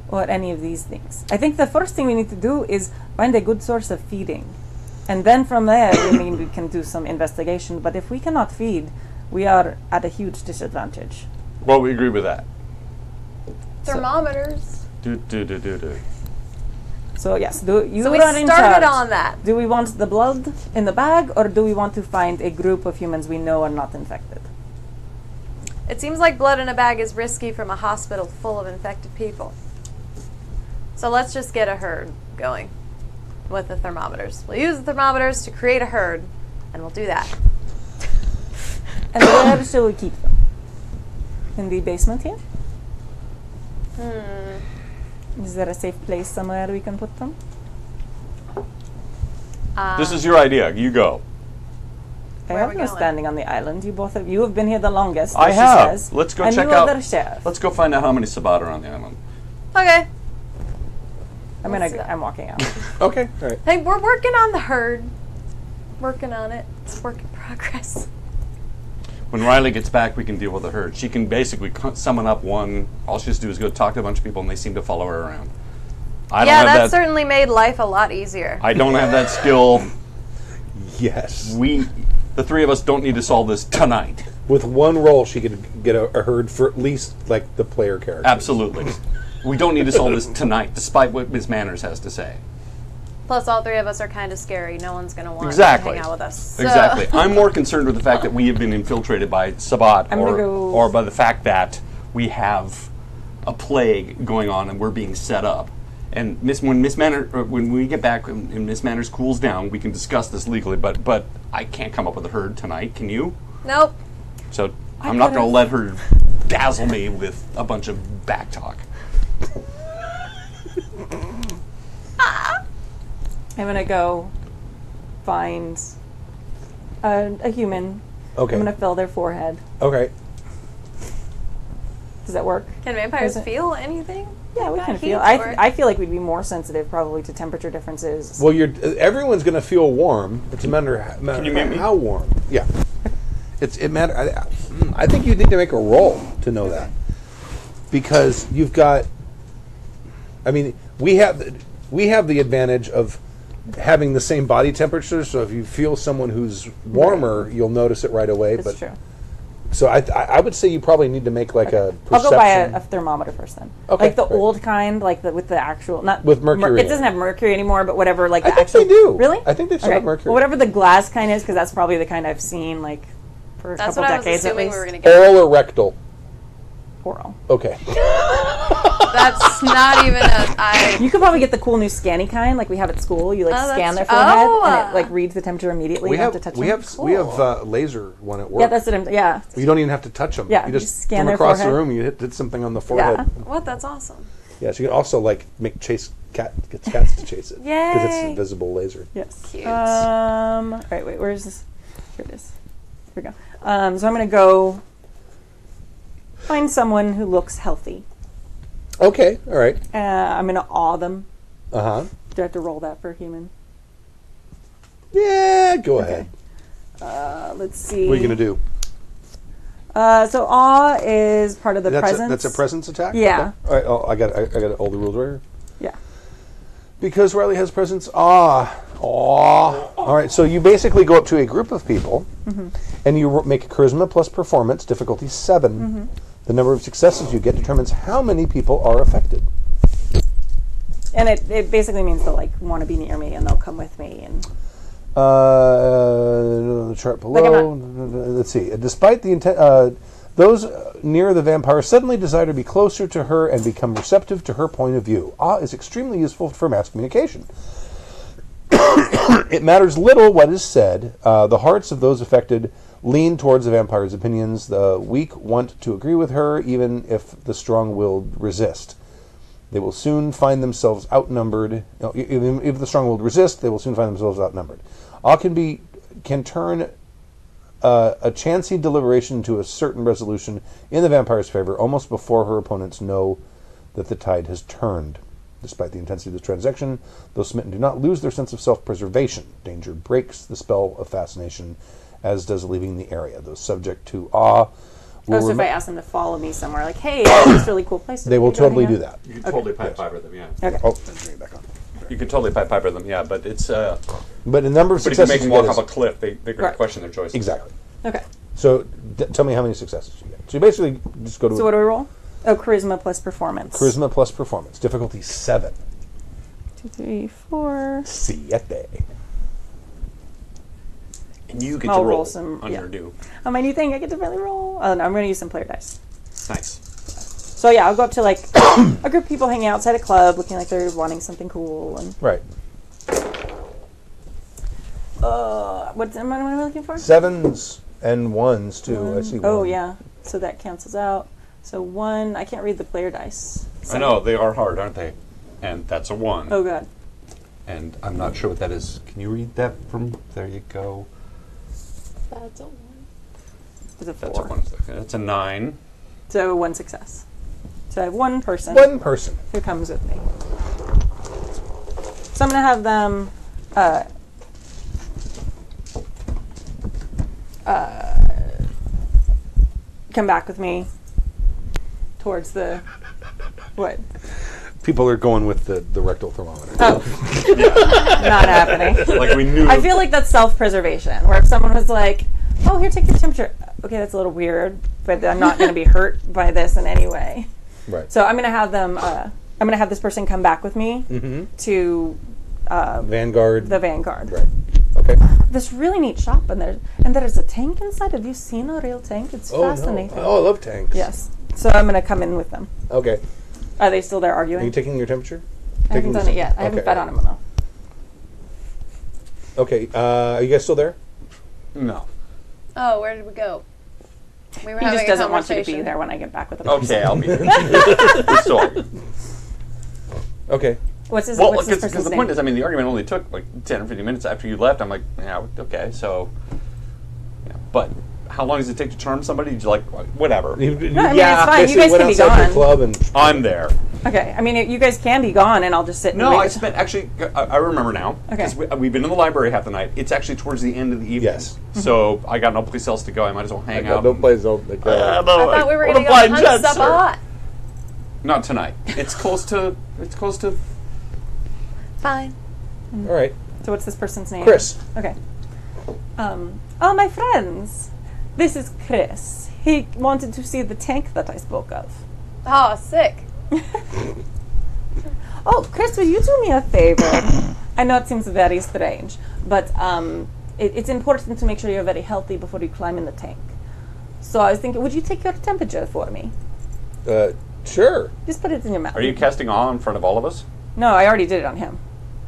or any of these things. I think the first thing we need to do is find a good source of feeding. And then from there, we can do some investigation. But if we cannot feed, we are at a huge disadvantage. Well, we agree with that. Thermometers. So yes, you So we are in started charge. on that. Do we want the blood in the bag, or do we want to find a group of humans we know are not infected? It seems like blood in a bag is risky from a hospital full of infected people. So let's just get a herd going with the thermometers. We'll use the thermometers to create a herd, and we'll do that. And where shall we keep them? In the basement here? Is there a safe place somewhere we can put them? This is your idea. You go. I Where are have we no going? standing on the island. You both you have been here the longest. I as she have. says, Let's go and check you out. are the sheriff. Let's go find out how many Sabbat are on the island. Okay. I'm walking out. Okay, all right. Hey, we're working on the herd. Working on it. It's a work in progress. When Riley gets back, we can deal with the herd. She can basically summon up one. All she has to do is go talk to a bunch of people, and they seem to follow her around. I don't Yeah, have that certainly made life a lot easier. I don't have that skill. Yes. The three of us don't need to solve this tonight. With one roll, she could get a herd for at least like the player character. Absolutely. We don't need to solve this tonight, despite what Ms. Manners has to say. Plus, all three of us are kind of scary. No one's going to want Exactly. to hang out with us. So- Exactly. I'm more concerned with the fact that we have been infiltrated by Sabbat, I'm gonna go- or by the fact that we have a plague going on and we're being set up. And when we get back and Miss Manners cools down, we can discuss this legally. But I can't come up with a herd tonight. Can you? Nope. So I'm not going to let her dazzle me with a bunch of back talk. I'm gonna go find a human. Okay. I'm gonna fill their forehead. Okay. Does that work? Can vampires Is it- feel anything? Yeah, we Got can heat feel. or- I feel like we'd be more sensitive probably to temperature differences. Well, everyone's going to feel warm. It's a matter Can you mute me? how warm. Yeah. It matter. I think you need to make a roll to know that, because you've got. I mean, we have the advantage of having the same body temperature. So if you feel someone who's warmer, you'll notice it right away. That's true. So I would say you probably need to make like a perception. I'll go buy a thermometer first then. Okay, Like the right. old kind, like with the actual, not With mercury it doesn't have mercury anymore, but whatever. Like I the think actual. they do. Really? I think they still have mercury. Well, whatever the glass kind is, because that's probably the kind I've seen like for a That's couple what I was decades at assuming least. we were going to get. Oral or rectal? Oral. Okay. That's not even a. You could probably get the cool new scanny kind, like we have at school. You like Oh, scan their that's forehead, true. and it like reads the temperature immediately. we you have don't have to touch we them. have laser one at work. Yeah, that's what I'm. Yeah. You don't even have to touch them. Yeah, you you just scan from their across forehead. the room. You hit something on the forehead. What? That's awesome. Yeah, so you can also like make gets cats to chase it because it's Yay. invisible laser. Yes. Cute. Right, wait, where is this? Here it is. Here we go. So I'm going to go find someone who looks healthy. Okay, all right. I'm going to awe them. Uh huh. Do I have to roll that for a human? Yeah, go ahead. Let's see. What are you gonna do? So awe is part of the presence. That's a presence attack. Yeah. Okay. All right. I got all the rules right here. Yeah. Because Riley has presence. All right. So you basically go up to a group of people, and you make a charisma plus performance, difficulty 7. The number of successes you get determines how many people are affected. And it basically means they'll like want to be near me and they'll come with me and The chart below. Like Let's see. Despite the intent, those near the vampire suddenly desire to be closer to her and become receptive to her point of view. Is extremely useful for mass communication. It matters little what is said. The hearts of those affected lean towards the vampire's opinions. The weak want to agree with her, even if the strong-willed resist. They will soon find themselves outnumbered. No, even if the strong-willed resist, they will soon find themselves outnumbered. All can turn a chancy deliberation to a certain resolution in the vampire's favor almost before her opponents know that the tide has turned. Despite the intensity of the transaction, those smitten do not lose their sense of self-preservation. Danger breaks the spell of fascination, as does leaving the area. Those subject to awe will So if I ask them to follow me somewhere, like, hey, this really cool place. they will totally do that. You can totally Pied Piper them, yeah. Okay. Oh, then bring it back on. You can totally Pied Piper them, yeah, but it's... But a number of but if you successes make them you walk get off a is- cliff, they're going Right. to question their choices. Exactly. Okay. So tell me how many successes you get. So you basically just go to So what do we roll? Oh, charisma plus performance. charisma plus performance. Difficulty 7. 2, 3, 4. Siete. And you get I'll to roll roll some, on yeah. your do. Oh, my new thing, I get to really roll. Oh, no, I'm going to use some player dice. Nice. So yeah, I'll go up to like a group of people hanging outside a club, looking like they're wanting something cool. And Right. what am I looking for? 7s and 1s too. I see. Oh one. yeah, so that cancels out. So 1. I can't read the player dice. So, I know, they are hard, aren't they? And that's a 1. Oh god. And I'm not sure what that is. Can you read that from... There you go. That's a 1. It's a 4. That's a 1. That's a 9. So 1 success. So I have one person One person. who comes with me. So I'm gonna have them come back with me towards the what? People are going with the rectal thermometer. Oh, not happening. Like we knew... I feel like that's self-preservation, where if someone was like, "Oh, here, take your temperature." Okay, that's a little weird, but I'm not going to be hurt by this in any way. Right. So I'm going to have them. I'm going to have this person come back with me to Vanguard. the Vanguard. Right. Okay. This really neat shop, and there's a tank inside. Have you seen a real tank? It's fascinating. No. Oh, I love tanks. Yes. So I'm going to come in with them. Okay. Are they still there Are arguing? you taking your temperature? I haven't done it yet. I haven't fed on them enough. Okay. Are you guys still there? No. Oh, where did we go? We were He having just a doesn't want you to be conversation. there when I get back with them. Okay, I'll be there. So, Okay. What's this well, because person's the name? point is, I mean, the argument only took like 10 or 15 minutes after you left. I'm like, yeah, okay, so... Yeah, but how long does it take to charm somebody? Did you like, whatever. No, I mean, it's fine. You guys went can be outside the gone. club and I'm there. Okay, I mean, you guys can be gone, and I'll just sit. No, and wait. I spent actually. I remember now because Okay. we've been in the library half the night. It's actually towards the end of the evening. Yes. So I got no place else to go. I might as well hang out. no place open. I thought we were going to go hunt Sabbat. Not tonight. It's close to. Fine. All right. So what's this person's name? Chris. Okay. Oh, my friends. This is Chris. He wanted to see the tank that I spoke of. Oh, sick. Oh, Chris, will you do me a favor? I know it seems very strange, but it's important to make sure you're very healthy before you climb in the tank. So I was thinking, would you take your temperature for me? Sure. Just put it in your mouth. Are you casting awe in front of all of us? No, I already did it on him.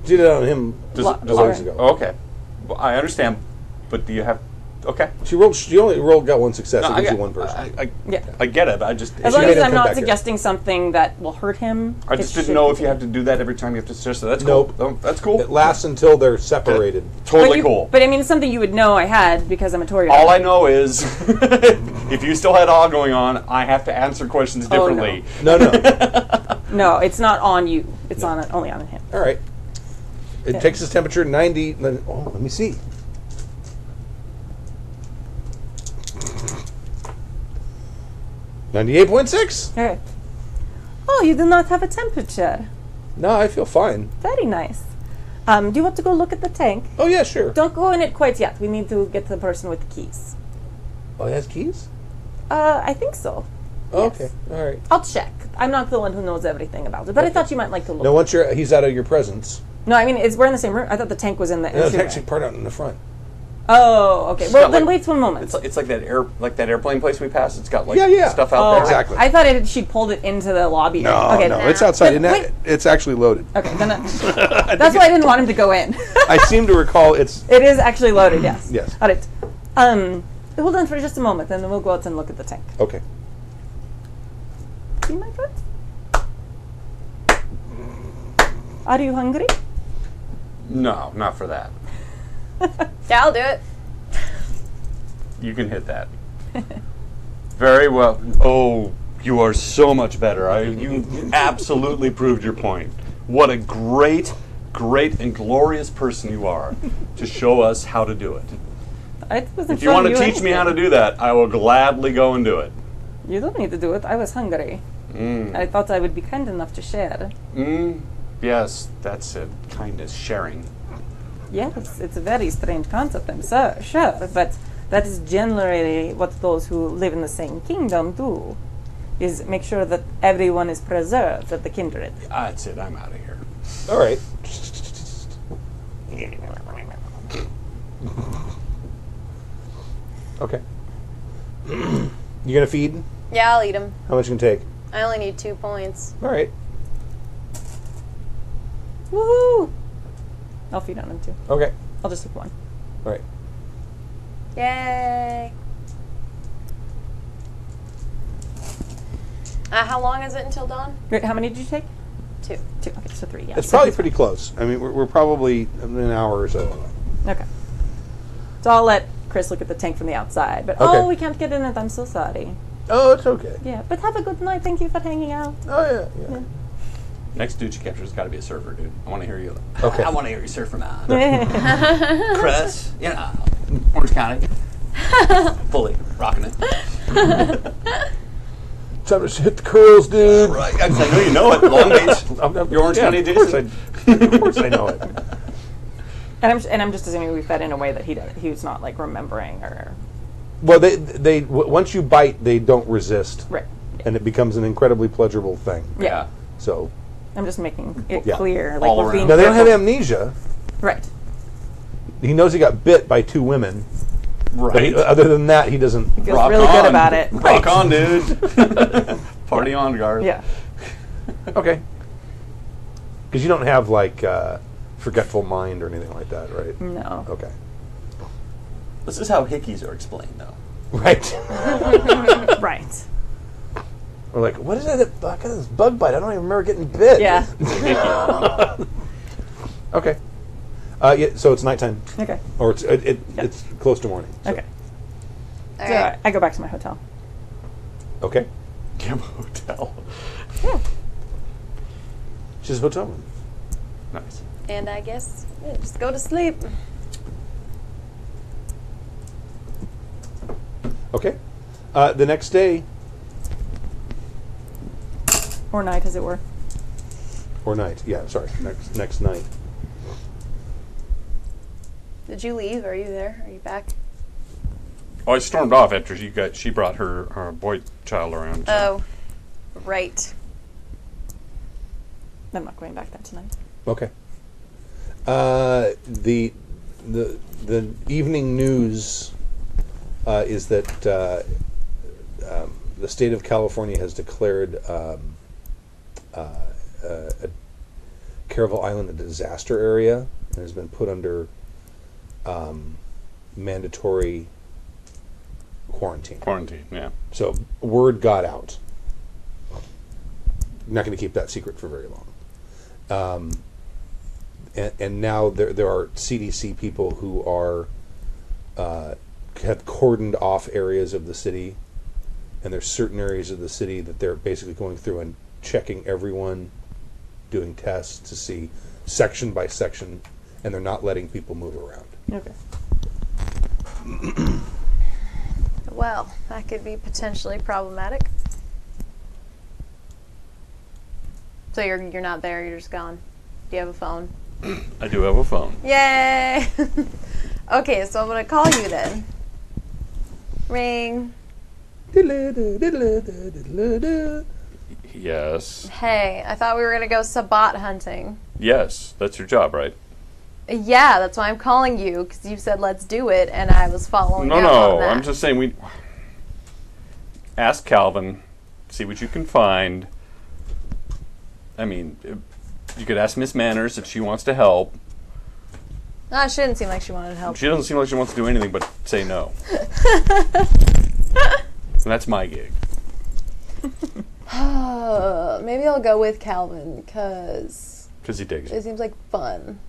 Did it on him Does Lo- it, does hours it- ago. Oh, okay. Well, I understand, but do you have? Okay. She only got one success. No, It gives I you get- one person. Yeah. I get it. But I just. As She long made as him I'm come not back here. suggesting something that will hurt him. I just didn't know if you have to do that every time you have to suggest it. That's cool. Nope. Oh, that's cool. It lasts until they're separated. Totally cool. But I mean, it's something you would know I had because I'm a Tory. All I know is, if you still had awe going on, I have to answer questions Oh, no. differently. No. No, it's not on you. It's only on him. All right. It takes his temperature 90. Let me see. $98.6. Okay. Oh, you do not have a temperature. No, I feel fine. Very nice. Do you want to go look at the tank? Oh yeah, sure. Don't go in it quite yet. We need to get to the person with the keys. Oh, he has keys. I think so. Oh, Yes. okay. All right. I'll check. I'm not the one who knows everything about it, but I thought you might like to look. Now, once he's out of your presence, No, I mean, we're in the same room. I thought the tank was in the No, it's entryway. actually part out in the front. Oh, okay. It's Well, got then like- wait one moment. It's like that airplane place we passed. It's got like Yeah. stuff out there. Exactly. I thought she pulled it into the lobby. No, okay, no, it's outside. Then wait. It's actually loaded. Okay, then that's why I didn't want him to go in. I seem to recall it's... It is actually loaded, yes. Yes. All right. Hold on for just a moment, then we'll go out and look at the tank. Okay. See my foot? Are you hungry? No, not for that. Yeah, I'll do it. You can hit that. Very well. Oh, you are so much better. You absolutely proved your point. What a great and glorious person you are to show us how to do it. I wasn't If you want to showing teach me how to anything. do that, I will gladly go and do it. You don't need to do it. I was hungry. I thought I would be kind enough to share. Yes, that's it. Kindness, sharing. Yes, it's a very strange concept, I'm sure, but that is generally what those who live in the same kingdom do, is make sure that everyone is preserved at the kindred. That's it. I'm out of here. All right. Okay. You gonna feed? Yeah, I'll eat them. How much you can take? I only need 2 points. All right. Woohoo! I'll feed on him too. Okay. I'll just take one. All right. Yay! How long is it until dawn? Wait, how many did you take? 2. 2. Okay, so 3, yeah. It's probably pretty close. I mean, we're probably an hour or so. Okay. So I'll let Chris look at the tank from the outside, but Okay. oh, we can't get in it, I'm so sorry. Oh, it's okay. Yeah, but have a good night, thank you for hanging out. Oh, yeah. Next dude you capture has got to be a surfer, dude. I want to hear you. Okay. I want to hear you surf around. Chris, Orange County. Fully rocking it. Time to hit the curls, dude. Right. I know you know it. Long Beach. You're Orange County, of Jason. course I know it. And I'm just assuming we fed in a way that he's not like remembering or Well, they once you bite, they don't resist. right. And it becomes an incredibly pleasurable thing. Yeah. So, I'm just making it Yeah. clear, like All we're around. being now they don't have careful. amnesia. Right. He knows he got bit by 2 women. But Right. other than that, he doesn't. Feels Rock really on. good about it. Rock on, dude. Party on, Garth. Yeah. Okay. Because you don't have like forgetful mind or anything like that, right? No. Okay. This is how hickeys are explained, though. Right. Right. We're like, what is it? I got this bug bite. I don't even remember getting bit. Yeah. Okay. Yeah. So it's nighttime, Okay. or it's close to morning. So. Okay. All So right. I go back to my hotel. Okay. Give a hotel. She's a hotel room. Nice. And I guess just go to sleep. Okay. The next day Or night, as it were. or night. Yeah. Sorry. Next night. Did you leave? Are you there? Are you back? Oh, I stormed off after she brought her boy child around. So. Oh, right. I'm not going back there tonight. Okay. The evening news is that the state of California has declared Caravel Island a disaster area and has been put under mandatory quarantine. Quarantine, yeah. So word got out. I'm not going to keep that secret for very long. And now there are CDC people who are have cordoned off areas of the city, and there's certain areas of the city that they're basically going through and checking everyone, doing tests to see section by section, and they're not letting people move around. Okay. Well, that could be potentially problematic. So you're not there. You're just gone. Do you have a phone? I do have a phone. Yay! Okay, so I'm gonna call you then. Ring. Yes. Hey, I thought we were going to go Sabbat hunting. Yes, that's your job, right? Yeah, that's why I'm calling you, because you said let's do it, and I was following up on No, that. I'm just saying we... Ask Calvin, see what you can find. I mean, you could ask Miss Manners if she wants to help. She didn't seem like she wanted help. She doesn't seem like she wants to do anything but say no. And that's my gig. Maybe I'll go with Calvin, because Because he digs it it. seems like fun.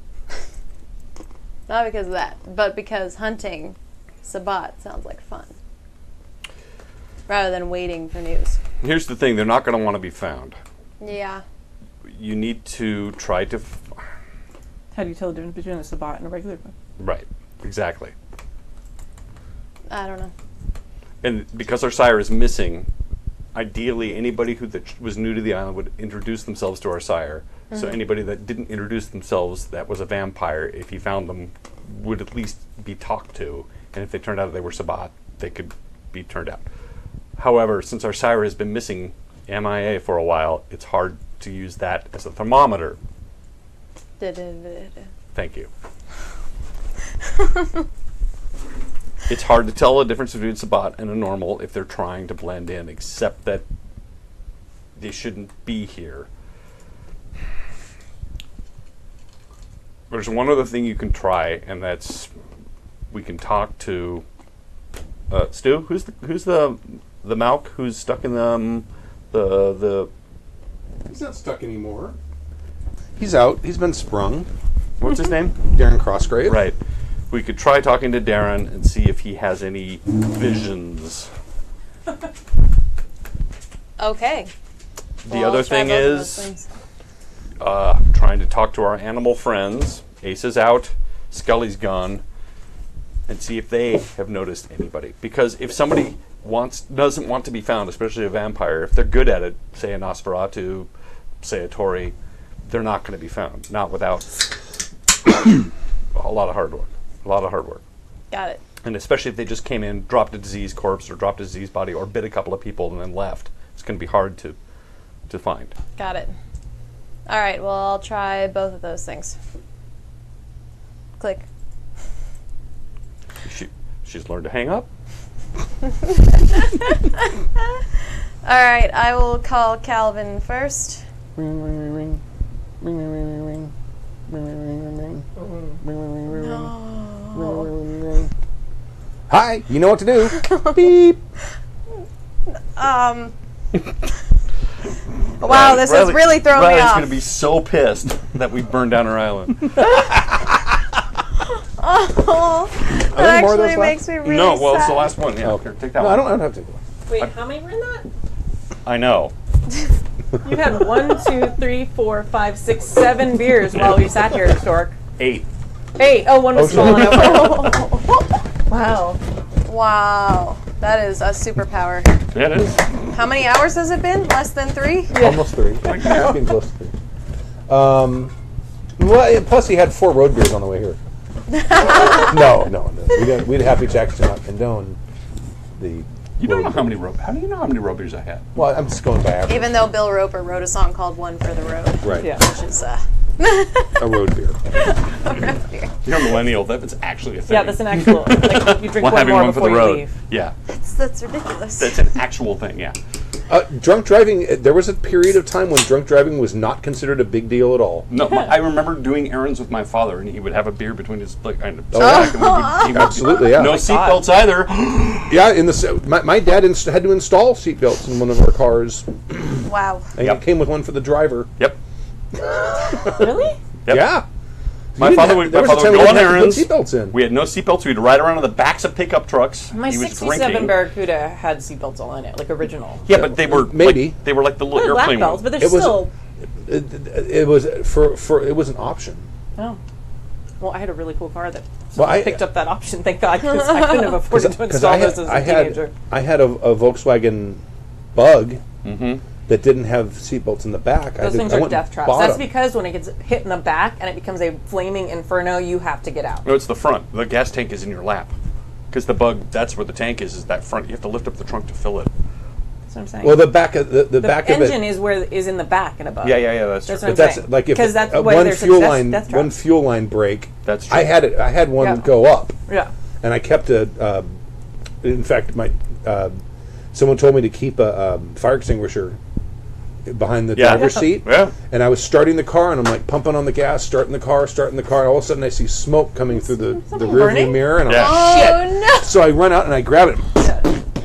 Not because of that, but because hunting Sabbat sounds like fun. Rather than waiting for news. Here's the thing, they're not going to want to be found. Yeah. You need to try to... How do you tell the difference between a Sabbat and a regular bug? Right, exactly. I don't know. And because our sire is missing, ideally anybody who was new to the island would introduce themselves to our sire. So anybody that didn't introduce themselves that was a vampire, if he found them, would at least be talked to. And if they turned out they were Sabbat, they could be turned out. However, since our sire has been missing MIA for a while, it's hard to use that as a thermometer. Thank you. It's hard to tell the difference between Sabbat and a normal if they're trying to blend in, except that they shouldn't be here. There's one other thing you can try, and that's we can talk to Stu. Who's the Malk who's stuck in the He's not stuck anymore. He's out. He's been sprung. what's his name? Darren Crossgrave. Right. We could try talking to Darren and see if he has any visions. Okay. The Well, other let's try thing both of those is things. trying to talk to our animal friends. Ace is out, Scully's gone, and see if they have noticed anybody. Because if somebody doesn't want to be found, especially a vampire, if they're good at it, say a Nosferatu, say a Tori, they're not going to be found. Not without a lot of hard work. A lot of hard work. Got it. And especially if they just came in, dropped a diseased corpse or dropped a diseased body or bit a couple of people and then left. It's going to be hard to find. Got it. All right, well, I'll try both of those things. Click. She's learned to hang up. All right, I will call Calvin first. Ring, ring, ring, ring, ring, ring, ring, ring, ring, ring, ring, ring, ring, ring, ring, ring. Hi, you know what to do. Beep. Wow, this has really thrown me Riley's off. going to be so pissed that we burned down her island. Oh, that Are there more of those actually left? makes me really No, well, it's the sad. last one. Yeah, Oh. here, take that No, one. I don't have to. Wait, how many were in that? I know. You had 1, 2, 3, 4, 5, 6, 7 beers while we sat here, Stork. 8. 8. Oh, one was Oh, falling over. Wow. Wow, that is a superpower. Yeah, it is. How many hours has it been? Less than 3? Almost 3. Getting close to 3. Well, plus he had 4 road beers on the way here. No. We'd Happy Jacks to not condone the. You don't know how many rope. How do you know how many rope beers I had? Well, I'm just going by average. Even though Bill Roper wrote a song called One for the Road, Right. Yeah. which is A road beer. You're a millennial. That's actually a thing. Yeah, that's an actual. Like, you drink Well, one having more one for before the you road. leave. Yeah, that's ridiculous. that's an actual thing. Yeah. Drunk driving. There was a period of time when drunk driving was not considered a big deal at all. No, I remember doing errands with my father, and he would have a beer between his Absolutely, yeah. No seatbelts either. Yeah, my dad had to install seatbelts in one of our cars, Wow. and Yep. it came with one for the driver. Yep. Really? Yep. Yeah. My father would There was a time go we on didn't have to errands. put seatbelts in. We had no seatbelts. We'd ride around on the backs of pickup trucks. My He was 67 drinking. Barracuda had seatbelts on it, like original. Yeah, but they were Maybe. like, they were like the little They're black airplane belts, ones. but they're It was- still. It was it was an option. Oh. Well, I had a really cool car that Well, I picked up that option. Thank God, because I couldn't have afforded to install those as a teenager. I had a Volkswagen Bug Mm-hmm. that didn't have seatbelts in the back. Those things I are went and death traps. bought That's 'em. because when it gets hit in the back and it becomes a flaming inferno, you have to get out. No, it's the front. The gas tank is in your lap. Because the Bug, that's where the tank is that front. You have to lift up the trunk to fill it. That's what I'm saying. Well, the back of the back of engine it is in the back and above. Yeah. That's true. That's what But I'm that's saying. like if 'Cause that's why one they're fuel success death line traps. break. That's true. I had one Yeah. go up, Yeah. and I kept a. In fact, my someone told me to keep a fire extinguisher behind the driver's seat. Yeah. And I was starting the car, and I'm like pumping on the gas, starting the car, and all of a sudden I see smoke coming through the rearview burning? mirror, and I'm Yeah. like, shit! Oh no! So I run out and I grab it.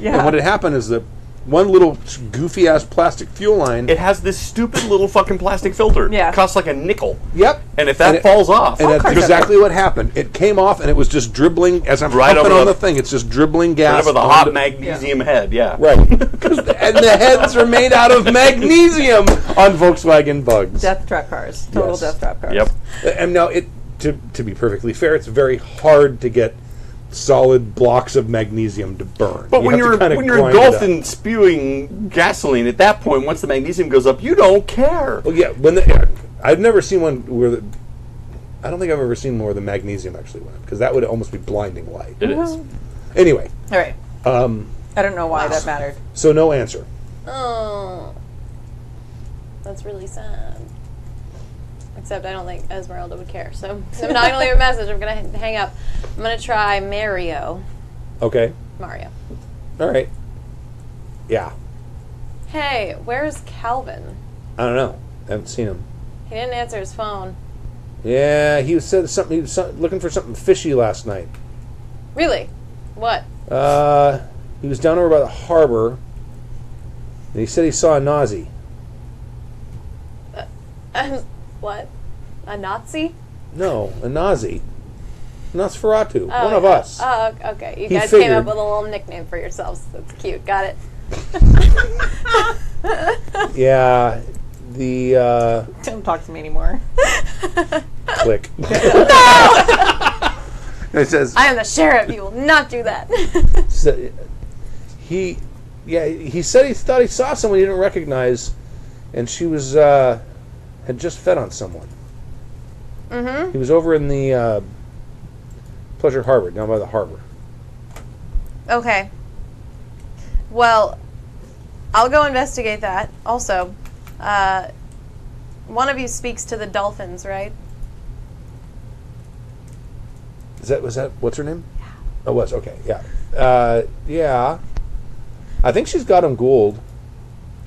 Yeah. And what had happened is that one little goofy ass plastic fuel line. It has this stupid little fucking plastic filter. Yeah. It costs like a nickel. Yep. And if that it falls off, and that's cars have exactly what happened. It came off, and it was just dribbling as I'm Right pumping over on the- the thing. It's just dribbling gas. over the onto- hot magnesium head. Yeah. Right. And the heads are made out of magnesium on Volkswagen Bugs. Death trap cars. Total Yes. death trap cars. Yep. And now, to be perfectly fair, it's very hard to get solid blocks of magnesium to burn. But You when have to you're kinda when you're grind it engulfed up. in spewing gasoline, at that point, once the magnesium goes up, you don't care. Well, yeah, I've never seen one where I don't think I've ever seen one where the magnesium actually went up, because that would almost be blinding light. It is. Anyway, All right. I don't know why that mattered. so no answer. Oh, that's really sad. Except I don't think Esmeralda would care. So I'm not gonna leave a message. I'm gonna hang up. I'm gonna try Mario. Okay. Mario. All right. Yeah. Hey, where's Calvin? I don't know. I haven't seen him. He didn't answer his phone. Yeah, he said something. He was looking for something fishy last night. Really? What? He was down over by the harbor, and he said he saw a Nazi. What? A Nazi? No, a Nazi. Nosferatu. One of us. Oh, okay. You He guys came figured. up with a little nickname for yourselves. That's cute. Got it. Yeah. The Don't talk to me anymore. click. It says I am the sheriff. You will not do that. he said he thought he saw someone he didn't recognize, and she was had just fed on someone. Mm-hmm. He was over in the Pleasure Harbor, down by the harbor. Okay. Well, I'll go investigate that. Also, one of you speaks to the dolphins, right? Was that what's her name? Yeah. Oh, it was okay. Yeah. Yeah. I think she's got him Gould.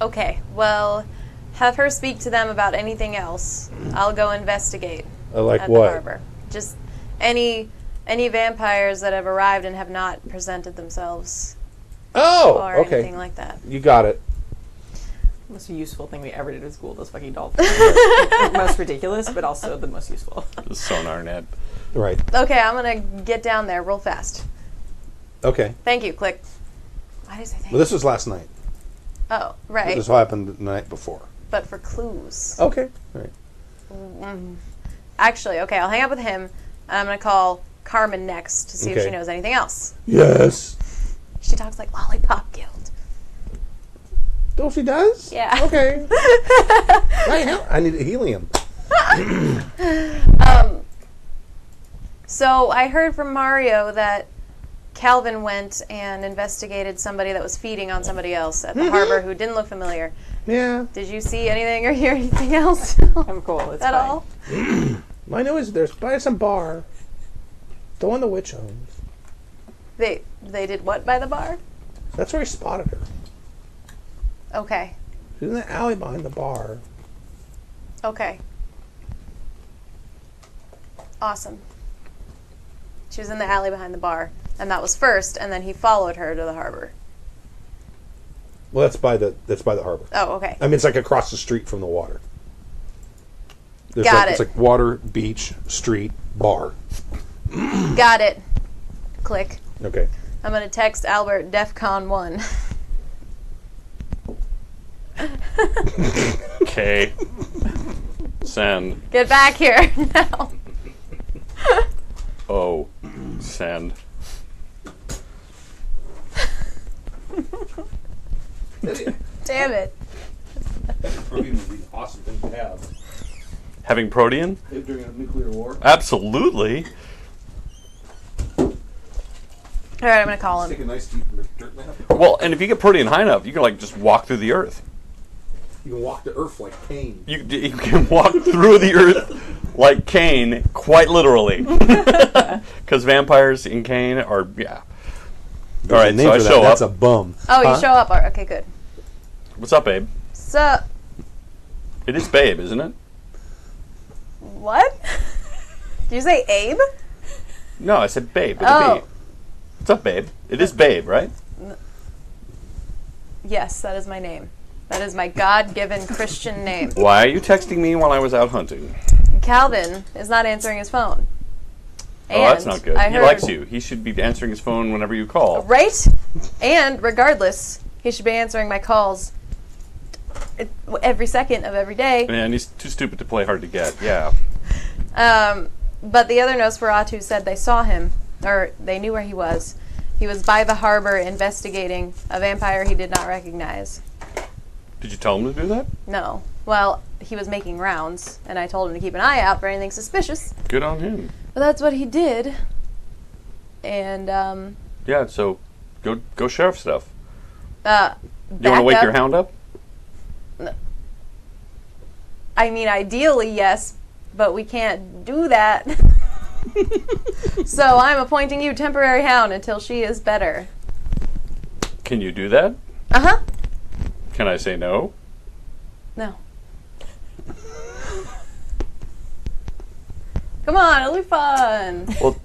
Okay. Well, have her speak to them about anything else. I'll go investigate Like at what? the harbor. Just any vampires that have arrived and have not presented themselves Oh, or okay. anything like that. You got it. Most useful thing we ever did at school, those fucking dolphins. Most ridiculous, but also the most useful. The sonar net. Right. Okay, I'm gonna get down there real fast. Okay. Thank you. Click. Why did I say thank Well, this was last night. Oh, right. This happened the night before. But for clues. Okay. All right. Actually, okay, I'll hang up with him, and I'm going to call Carmen next to see if Okay. she knows anything else. Yes. She talks like Lollipop Guild. Oh, she does? Yeah. Okay. I need helium. So I heard from Mario that Calvin went and investigated somebody that was feeding on somebody else at the harbor who didn't look familiar. Yeah. Did you see anything or hear anything else? I'm cool. It's At fine. all? I know is there's by some bar. The one the witch owns. They did what by the bar? That's where he spotted her. Okay. She's in the alley behind the bar. Okay. Awesome. She was in the alley behind the bar, and that was first, and then he followed her to the harbor. Well, that's by the harbor. Oh, okay. I mean, it's like across the street from the water. Got it. It's like water, beach, street, bar. Got it. Click. Okay. I'm going to text Albert DEFCON 1. Okay. Send. Get back here now. Oh. Send. Damn it. Protein would be an awesome thing to have Having protein? during a nuclear war. Absolutely. All right, I'm gonna call Take a him. nice deep dirt nap. Well, and if you get pretty and high enough, you can like just walk through the earth. You can walk the earth like Cain. You can walk through the earth like Cain, quite literally. Because vampires in Cain are, yeah. All right, so I show up. That's a bum. Oh, Huh? you show up. Okay, good. What's up, babe? So, It is babe, isn't it? what? Did you say Abe? No, I said babe with Oh. a B. What's up, babe? It is babe, right? Yes, that is my name. That is my God-given Christian name. Why are you texting me while I was out hunting? Calvin is not answering his phone. Oh, that's not good. I He heard- likes you. He should be answering his phone whenever you call. Right? And regardless, he should be answering my calls every second of every day. And he's too stupid to play hard to get. Yeah. But the other Nosferatu said they saw him, or they knew where he was. He was by the harbor investigating a vampire he did not recognize. Did you tell him to do that? No. Well, he was making rounds, and I told him to keep an eye out for anything suspicious. Good on him. But that's what he did. And, Yeah, so go sheriff stuff. you You want to wake your hound up? I mean, ideally, yes, but we can't do that. So I'm appointing you temporary hound until she is better. Can you do that? Uh-huh. Can I say no? No. Come on, it'll be fun. Well,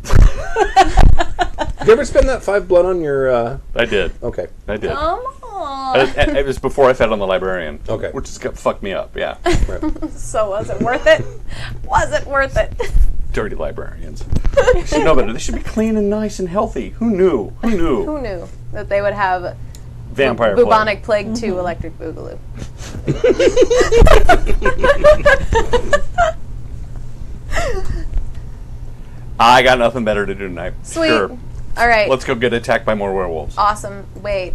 Did you ever spend that 5 blood on your? I did. Okay. I did. Come on. It was before I fed on the librarian. Okay. Which just fucked me up, yeah. Right. So was it worth it? Was it worth it? Dirty librarians. They should know better. They should be clean and nice and healthy. Who knew? Who knew? Who knew that they would have Vampire bubonic plague 2 electric boogaloo? I got nothing better to do tonight. Sweet. Sure. All right. Let's go get attacked by more werewolves. Awesome. Wait.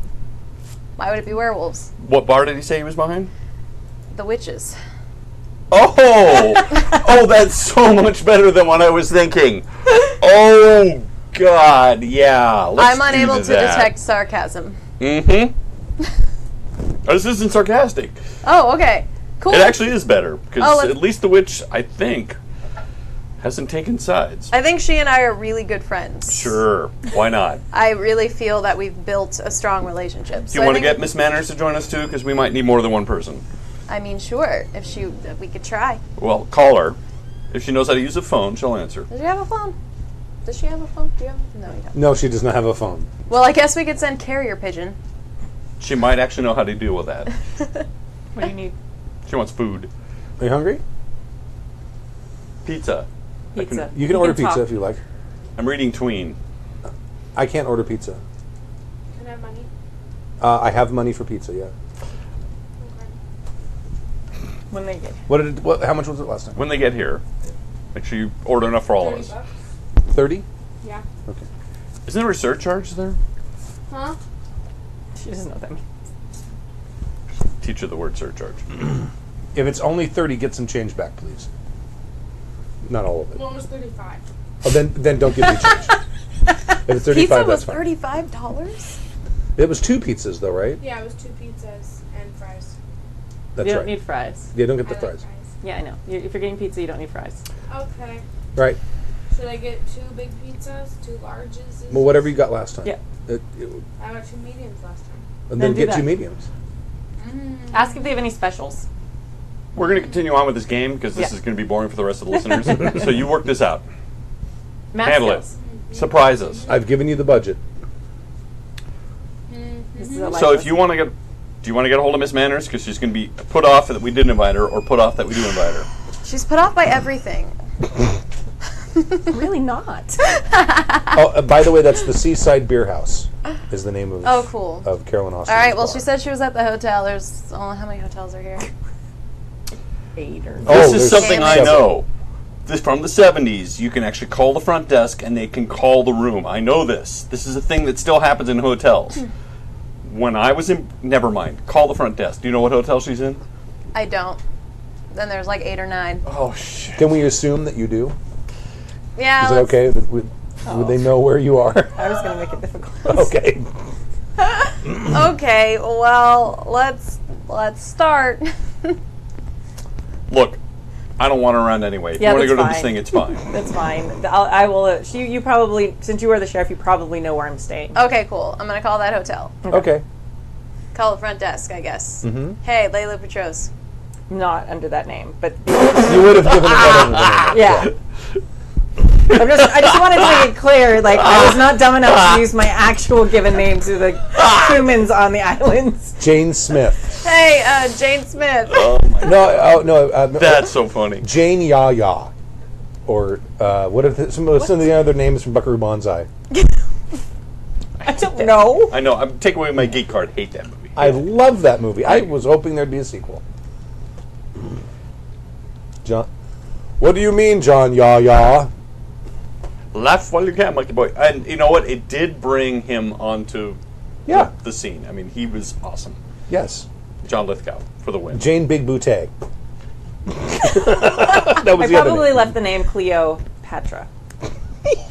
Why would it be werewolves? What bar did he say he was behind? The witches. Oh! Oh, that's so much better than what I was thinking. Oh, God, yeah. Let's I'm unable do to that. detect sarcasm. Mm-hmm. This isn't sarcastic. Oh, okay. Cool. It actually is better, because Oh, let's- at least the witch, I think, hasn't taken sides. I think she and I are really good friends. Sure, why not? I really feel that we've built a strong relationship. Do you want to get Miss Manners to join us too? Because we might need more than one person. I mean, sure. We could try. Well, call her. If she knows how to use a phone, she'll answer. Does she have a phone? Does she have a phone? Do you have a phone? No, you don't. No, she does not have a phone. Well, I guess we could send carrier pigeon. She might actually know how to deal with that. What do you need? She wants food. Are you hungry? Pizza. Pizza. You can order talk. pizza if you like. I'm reading Tween. I can't order pizza. Can I have money? I have money for pizza. Yeah. When they get How much was it last time? When they get here, make sure you order enough for all of 30 us. bucks? 30. Yeah. Okay. Isn't there a surcharge there? Huh? she doesn't know what that means. Teach her the word surcharge. If it's only 30, get some change back, please. Not all of it. One was 35. Oh, then don't give me change. If it's 35, Pizza that's was fine. $35? It was 2 pizzas though, right? Yeah, it was 2 pizzas and fries. That's you don't right. need fries. Yeah, don't get I the like fries. Yeah, I know. If you're getting pizza, you don't need fries. Okay. Right. Should I get 2 big pizzas, 2 larges? Well, whatever you got last time. Yeah. I got 2 mediums last time. And Then then do get 2 that. mediums. Ask if they have any specials. We're going to continue on with this game because this Yeah. is going to be boring for the rest of the listeners. So you work this out. Math Handle it. skills. Surprise us. I've given you the budget. This is a life So if lesson. you want to get, do you want to get a hold of Miss Manners because she's going to be put off that we didn't invite her, or put off that we do invite her? She's put off by everything. really not. Oh, by the way, that's the Seaside Beer House. Is the name of Oh, cool. of Carolyn Austin. All right, well, she said she was at the hotel. There's, how many hotels are here? 8 or Oh, This is there's something I several. know. This from the 70s. You can actually call the front desk and they can call the room. I know this. This is a thing that still happens in hotels. When I was in, never mind. Call the front desk. Do you know what hotel she's in? I don't. Then there's like 8 or 9. Oh shit. Can we assume that you do? Yeah. Is it let's- okay? That we, Would they know where you are? I was going to make it difficult. Okay. Okay, well, let's start. Look, I don't want to run anyway. If Yeah, you want to that's go to this fine. thing, it's fine. That's fine. I will. You probably, since you are the sheriff, you probably know where I'm staying. Okay, cool. I'm gonna call that hotel. Okay. Call the front desk, I guess. Mhm. Hey, Layla Petros. Not under that name, but You would have given it better than yeah. I just wanted to make it clear, like, I was not dumb enough to use my actual given name to the humans on the islands. Jane Smith. Hey, Jane Smith. Oh my God. No. That's so funny. Jane Yaya. Or what are some of the other names from Buckaroo Banzai? I don't know. I know. I'm taking away my geek card. Hate that movie. I love that movie. I was hoping there'd be a sequel. John, what do you mean, John Yaya? Laugh while you can, monkey boy. And you know what? It did bring him onto the scene. I mean, he was awesome. Yes. John Lithgow for the win. Jane Big Boutte. That I was the other probably name. left the name Cleopatra.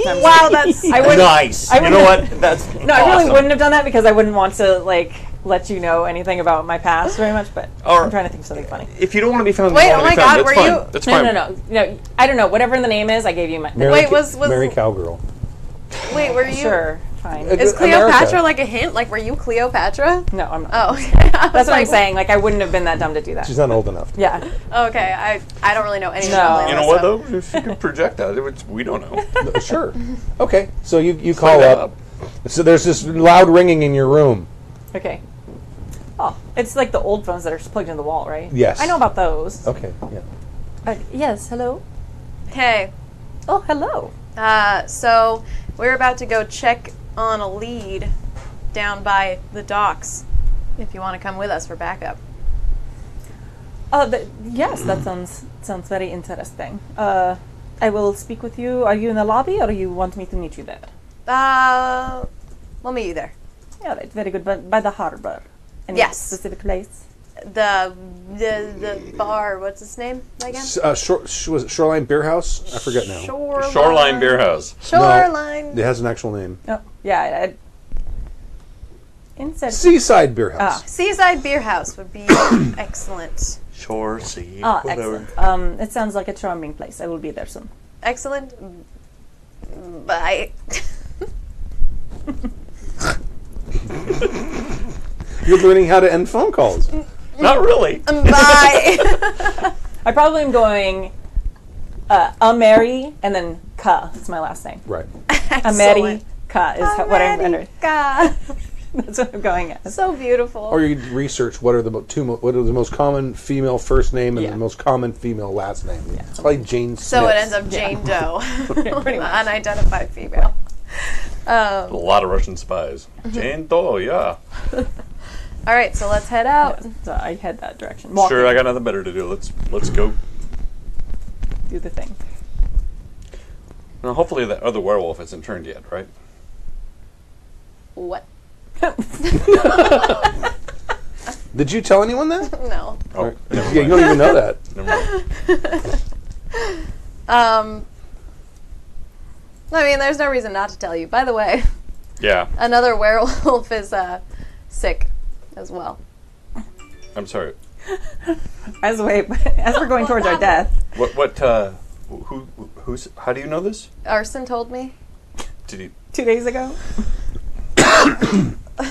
Wow, that's I wouldn't. Nice. I You know wouldn't- what? That's No, I really wouldn't have done that because I wouldn't want to let you know anything about my past very much. But Or- I'm trying to think of something funny. If you don't want to be found, Wait, you don't oh want to my be found. God, That's were fine. you- That's No, fine. no. I don't know. Whatever the name is, I gave you my. Mary Wait, was- Mary Cowgirl. Wait, were you? Sure, fine. Is America. Cleopatra like a hint? Like, were you Cleopatra? No, I'm not. Oh, okay. That's what I'm saying. Like, I wouldn't have been that dumb to do that. She's not old enough. Yeah. Okay, I don't really know anything No. about Layla. You know what so- though? If you could project that, we don't know. Sure. Okay. So you call that up. So there's this loud ringing in your room. Okay. Oh, it's like the old phones that are just plugged in the wall, right? Yes. I know about those. Okay. Yeah. Yes. Hello. Hey, Oh, hello. so we're about to go check on a lead down by the docks. If you want to come with us for backup. Yes, that sounds very interesting. I will speak with you. Are you in the lobby, or you want me to meet you there? We'll meet you there. Yeah, right. Very good. By the harbor. Any Yes. specific place? The bar. What's its name again? Was it Shoreline Beer House? I forget now. Shoreline Beer House. Shoreline. It has an actual name. Oh, yeah. Instead. Seaside Beer House. Seaside Beer House would be excellent. Shore, sea, Ah, whatever. excellent. It sounds like a charming place. I will be there soon. Excellent. Bye. You're learning how to end phone calls. Not really. Bye. I probably am going Mary and then Ka. It's my last name. Right. Mary Ka is what I'm under. God. That's what I'm going as. So beautiful. Or you research what are the most common female first name and Yeah. the most common female last name. Yeah. It's probably Jane Smith. So it ends up Jane Doe, Pretty much. unidentified female. A lot of Russian spies. Jane Doe, yeah. All right, so let's head out. So I head that direction. Sure, I got nothing better to do. Let's go. Do the thing. Now, hopefully that other werewolf hasn't turned yet, right? What? Did you tell anyone that? No. Oh, Yeah, you don't even know that. Never mind. I mean, there's no reason not to tell you. By the way, Yeah, another werewolf is sick as well. I'm sorry. As we're going towards our death. Who's? How do you know this? Arson told me. Did he? 2 days ago.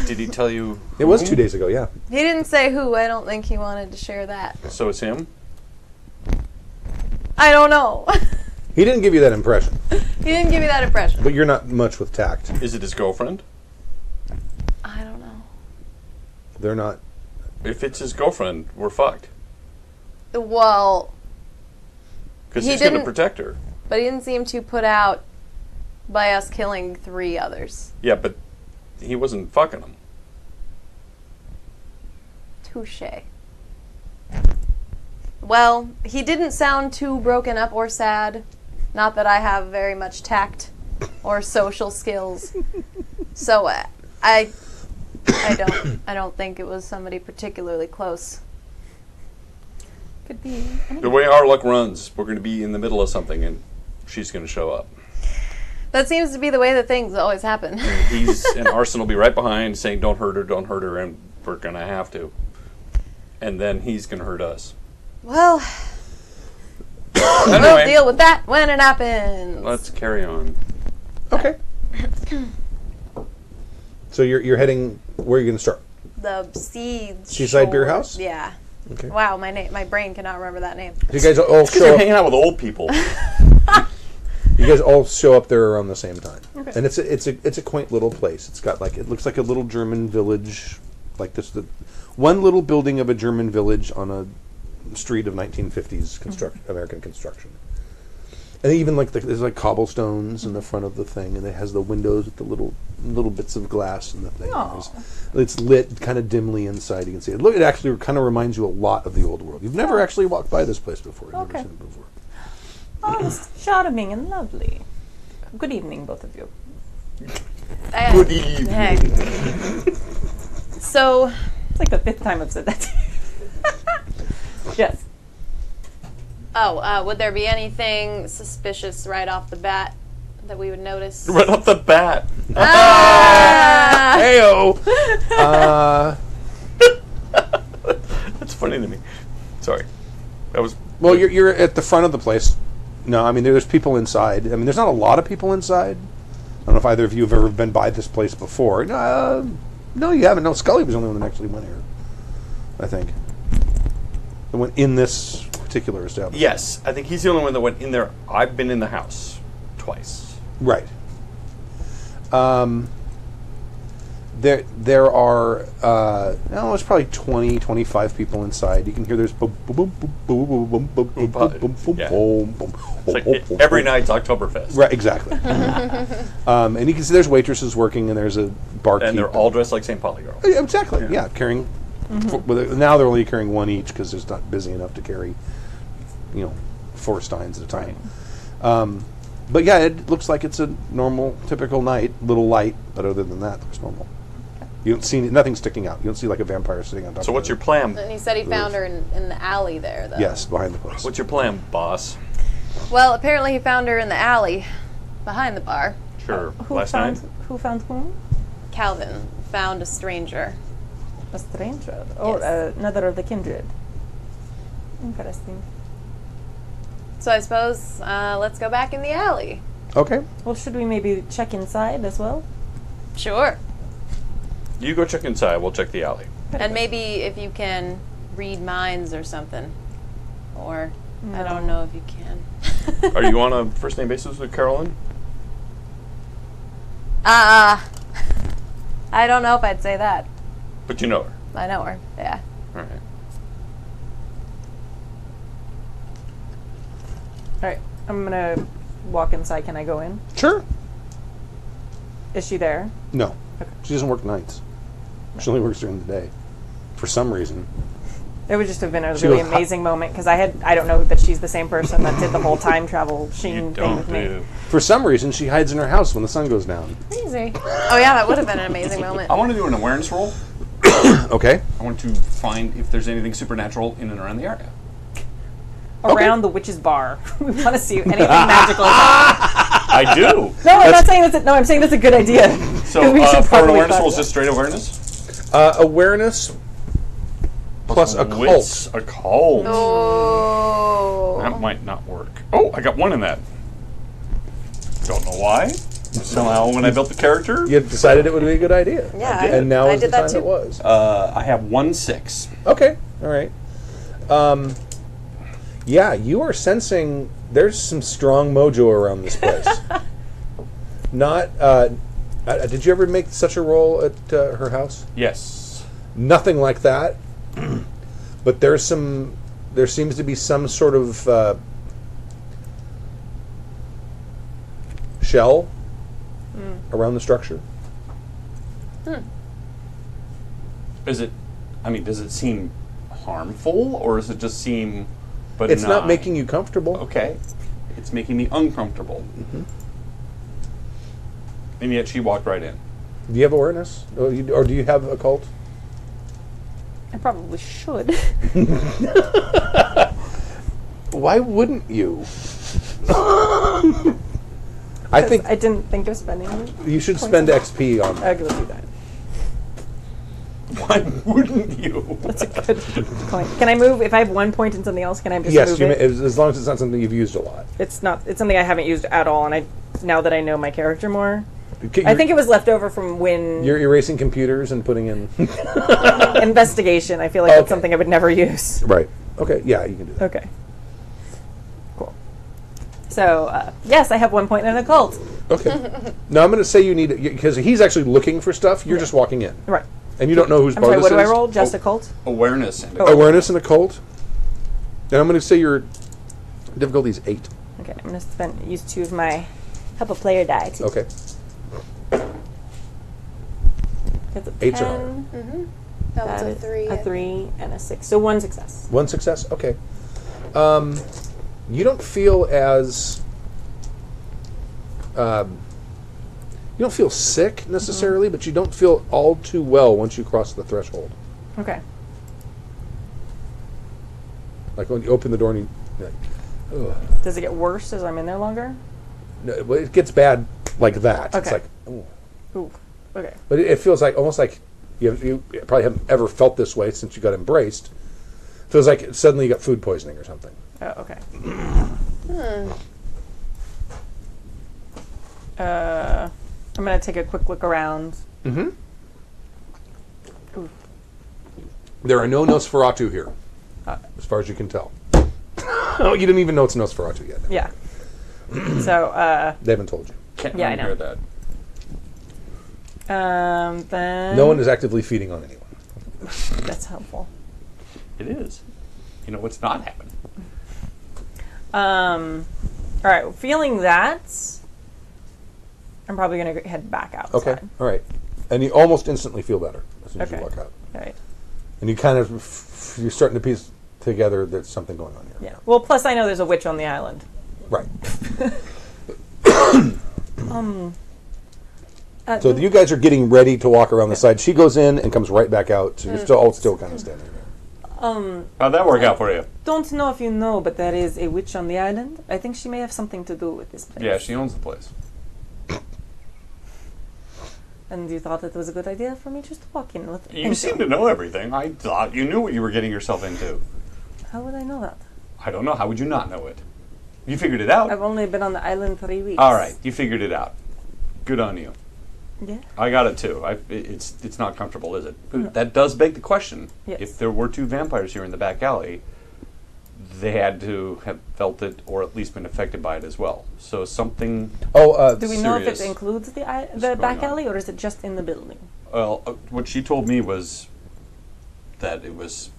Did he tell you? It was 2 days ago, yeah. He didn't say who. I don't think he wanted to share that. So it's him. I don't know. He didn't give you that impression, He didn't give me that impression. but you're not much with tact. Is it his girlfriend? I don't know. They're not. If it's his girlfriend, we're fucked. Well, Because He he's going to didn't- protect her. but he didn't seem too put out by us killing 3 others. Yeah, but he wasn't fucking them. Touché. Well, he didn't sound too broken up or sad. Not that I have very much tact or social skills. So I don't think it was somebody particularly close. Could be. The way our luck runs, we're going to be in the middle of something, and she's going to show up. That seems to be the way that things always happen. And Arson will be right behind saying, don't hurt her, and we're going to have to. And then he's going to hurt us. Well, we'll Anyway, deal with that when it happens. let's carry on. Okay. So you're heading. Where are you going to start? The Seaside Beer House? Yeah. Okay. Wow, my brain cannot remember that name. You guys all Because you're show up. hanging out with old people. You guys all show up there around the same time, Okay. and it's a quaint little place. It's got it looks like a little German village, like this. The one little building of a German village on a street of 1950s American construction, and even there's like cobblestones in the front of the thing, and it has the windows with the little bits of glass in the thing. It's lit kind of dimly inside. You can see it. Look, it actually kind of reminds you a lot of the old world. You've never actually walked by this place before. You've never Okay. seen it before. Oh, it's charming and lovely. Good evening, both of you. Good evening. Hey. So, It's like the 5th time I've said that to you. Yes. would there be anything suspicious right off the bat that we would notice? Right off the bat. Ah! Heyo. That's funny to me. Sorry. That was... Well, you're at the front of the place. No, I mean there's people inside. I mean there's not a lot of people inside. I don't know if either of you have ever been by this place before. No, you haven't. No, Scully was the only one that actually went here. I think. That went in this particular establishment. Yes, I think he's the only one that went in there. I've been in the house twice. Right. There are it's probably 20, 25 people inside. You can hear there's boom boom boom boom boom boom boom boom boom boom Yeah. boom boom. It's like every night's Oktoberfest. Right, exactly. And you can see there's waitresses working, and there's a barkeep. And they're all dressed like St. Pauli girls. Yeah, exactly. Yeah, carrying. Now they're only carrying one each because it's not busy enough to carry, 4 steins at a time. But yeah, it looks like it's a normal, typical night. Little light, but other than that, it looks normal. You don't see nothing sticking out. You don't see like a vampire sitting on top. So of what's it. your plan? And he said he found her in the alley there, though. Yes, behind the place. What's your plan, boss? Well, apparently he found her in the alley behind the bar. Sure. Who Last found night? who found whom? Calvin found a stranger. A stranger. Oh, Yes. another of the kindred. Interesting. So I suppose let's go back in the alley. Okay. Well, should we maybe check inside as well? Sure. You go check inside. We'll check the alley. And maybe if you can read minds or something. Or I don't No. know if you can. Are you on a first name basis with Carolyn? I don't know if I'd say that. But you know her. I know her. Yeah. All right. All right, I'm gonna walk inside. Can I go in? Sure. Is she there? No, she doesn't work nights. She only works during the day, for some reason. It would just have been a She really goes, amazing moment because I don't know that she's the same person that did the whole time travel sheen You thing don't with me. do. For some reason, she hides in her house when the sun goes down. Easy. Oh yeah, that would have been an amazing moment. I want to do an awareness roll. Okay. I want to find if there's anything supernatural in and around the area. Around the witch's bar, we want to see if anything magical. Is happening. I do. No, I'm not saying that's. No, I'm saying that's a good idea. So We should for an probably awareness talk roll, is about just straight awareness? Awareness plus occult. Wits, occult. Oh. That might not work. Oh, I got 1 in that. Don't know why. Somehow, when I built the character, You decided it would be a good idea. Yeah, And now I is the did that time too. it was. I have 1 6. Okay. All right. Yeah, you are sensing there's some strong mojo around this place. Not. Did you ever make such a roll at her house? Yes. Nothing like that. But there seems to be some sort of shell around the structure. Is it? I mean, does it seem harmful, or does it just seem? But It's not making you comfortable. Okay. It's making me uncomfortable. Mm-hmm. And yet she walked right in. Do you have awareness, or do you have occult? I probably should. Why wouldn't you? I think I didn't think of spending it. you should spend XP on that. Okay, let's do that. Why wouldn't you? That's a good point. Can I move if I have 1 point in something else? Can I just Yes, move you may, it? as long as it's not something you've used a lot. It's not. It's something I haven't used at all, and now that I know my character more, Okay, I think it was left over from when you're erasing computers and putting in. investigation. I feel like that's something I would never use. Right. Okay. Yeah, you can do that. Okay. Cool. So yes, I have 1 point in an occult. Okay. Now I'm going to say you need because he's actually looking for stuff. You're just walking in, Right. and you don't know whose I'm bar sorry. this What do I is. roll? Just occult. Awareness. And Awareness and occult. And I'm going to say your difficulty is 8. Okay. I'm going to use 2 of my help a player die. Okay. It's a 8's are 10. higher. That was a is 3. A 3 and a 6. So 1 success. 1 success. Okay. You don't feel as. You don't feel sick necessarily, but you don't feel all too well once you cross the threshold. Okay. Like when you open the door and you. Ugh. Does it get worse as I'm in there longer? No, well, it gets bad like that. It's Okay. like, ooh. Ooh. Okay. But it feels like almost like you probably haven't ever felt this way since you got embraced. It feels like suddenly you got food poisoning or something. Oh, okay. I'm going to take a quick look around. Mm-hmm. There are no Nosferatu here, as far as you can tell. Oh, you didn't even know it's Nosferatu yet. Yeah. So, They haven't told you. Can't Yeah, I know. hear that. then... No one is actively feeding on anyone. That's helpful. It is. You know what's not happening. All right, feeling that, I'm probably going to head back outside. Okay, all right. And you almost instantly feel better as soon as Okay. you walk out. All right. And you kind of, you're starting to piece together there's something going on here. Yeah. Well, plus I know there's a witch on the island. Right. So you guys are getting ready to walk around the side. She goes in and comes right back out. So you're still kind of standing there. How'd that work out for you? Don't know if you know, but there is a witch on the island. I think she may have something to do with this place. Yeah, she owns the place. And you thought it was a good idea for me just to walk in with You seem to know everything. I thought you knew what you were getting yourself into. How would I know that? I don't know. How would you not know it? You figured it out. I've only been on the island 3 weeks. All right, you figured it out. Good on you. Yeah. I got it too. It's not comfortable, is it? But that does beg the question. Yes. If there were 2 vampires here in the back alley, they had to have felt it or at least been affected by it as well. So something. Do we know if serious it includes the going back on. alley, or is it just in the building? Well, what she told me was that it was.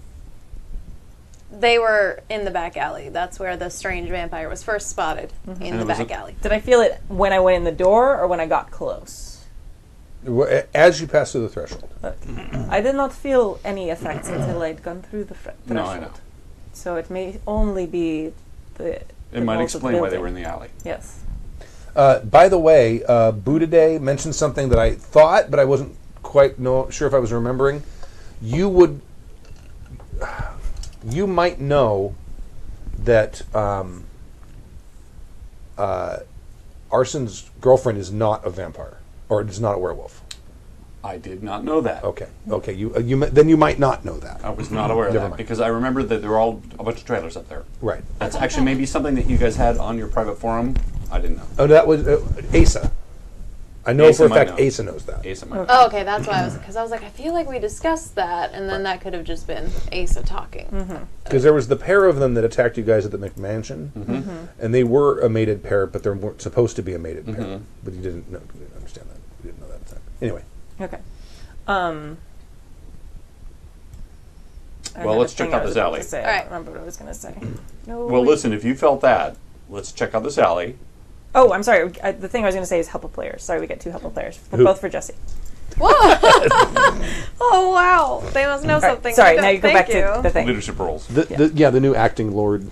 They were in the back alley. That's where the strange vampire was first spotted, in And the it was back a- alley. Did I feel it when I went in the door, or when I got close? As you pass through the threshold. I did not feel any effects until I'd gone through the threshold. No, I know. So it may only be the. It might explain why they were in the alley. Yes. By the way, Buddha Day mentioned something that I thought, but I wasn't quite sure if I was remembering. You might know that Arson's girlfriend is not a vampire, or is not a werewolf. I did not know that. Okay. Then you might not know that. I was not aware of Never that mind. because I remember that there were all a bunch of trailers up there. Right. That's actually maybe something that you guys had on your private forum. I didn't know. Oh, that was Asa. I know Asa for a might fact know. Asa knows that. Asa might. Oh, okay, that's why because I was like, I feel like we discussed that, and then that could have just been Asa talking. Because there was the pair of them that attacked you guys at the McMansion, and they were a mated pair, but they weren't supposed to be a mated pair. But you didn't understand that. You didn't know that at the time. Anyway. Okay. Well, let's check out this alley. I All right. don't remember what I was going to say. No. Well, listen, if you felt that, let's check out this alley. Oh, I'm sorry. The thing I was going to say is help a player. Sorry, we get 2 help a players. Who? Both for Jesse. Whoa! Oh wow, they must know All right, something. sorry, Good, now you go thank back to the thing. Leadership roles. The new acting lord.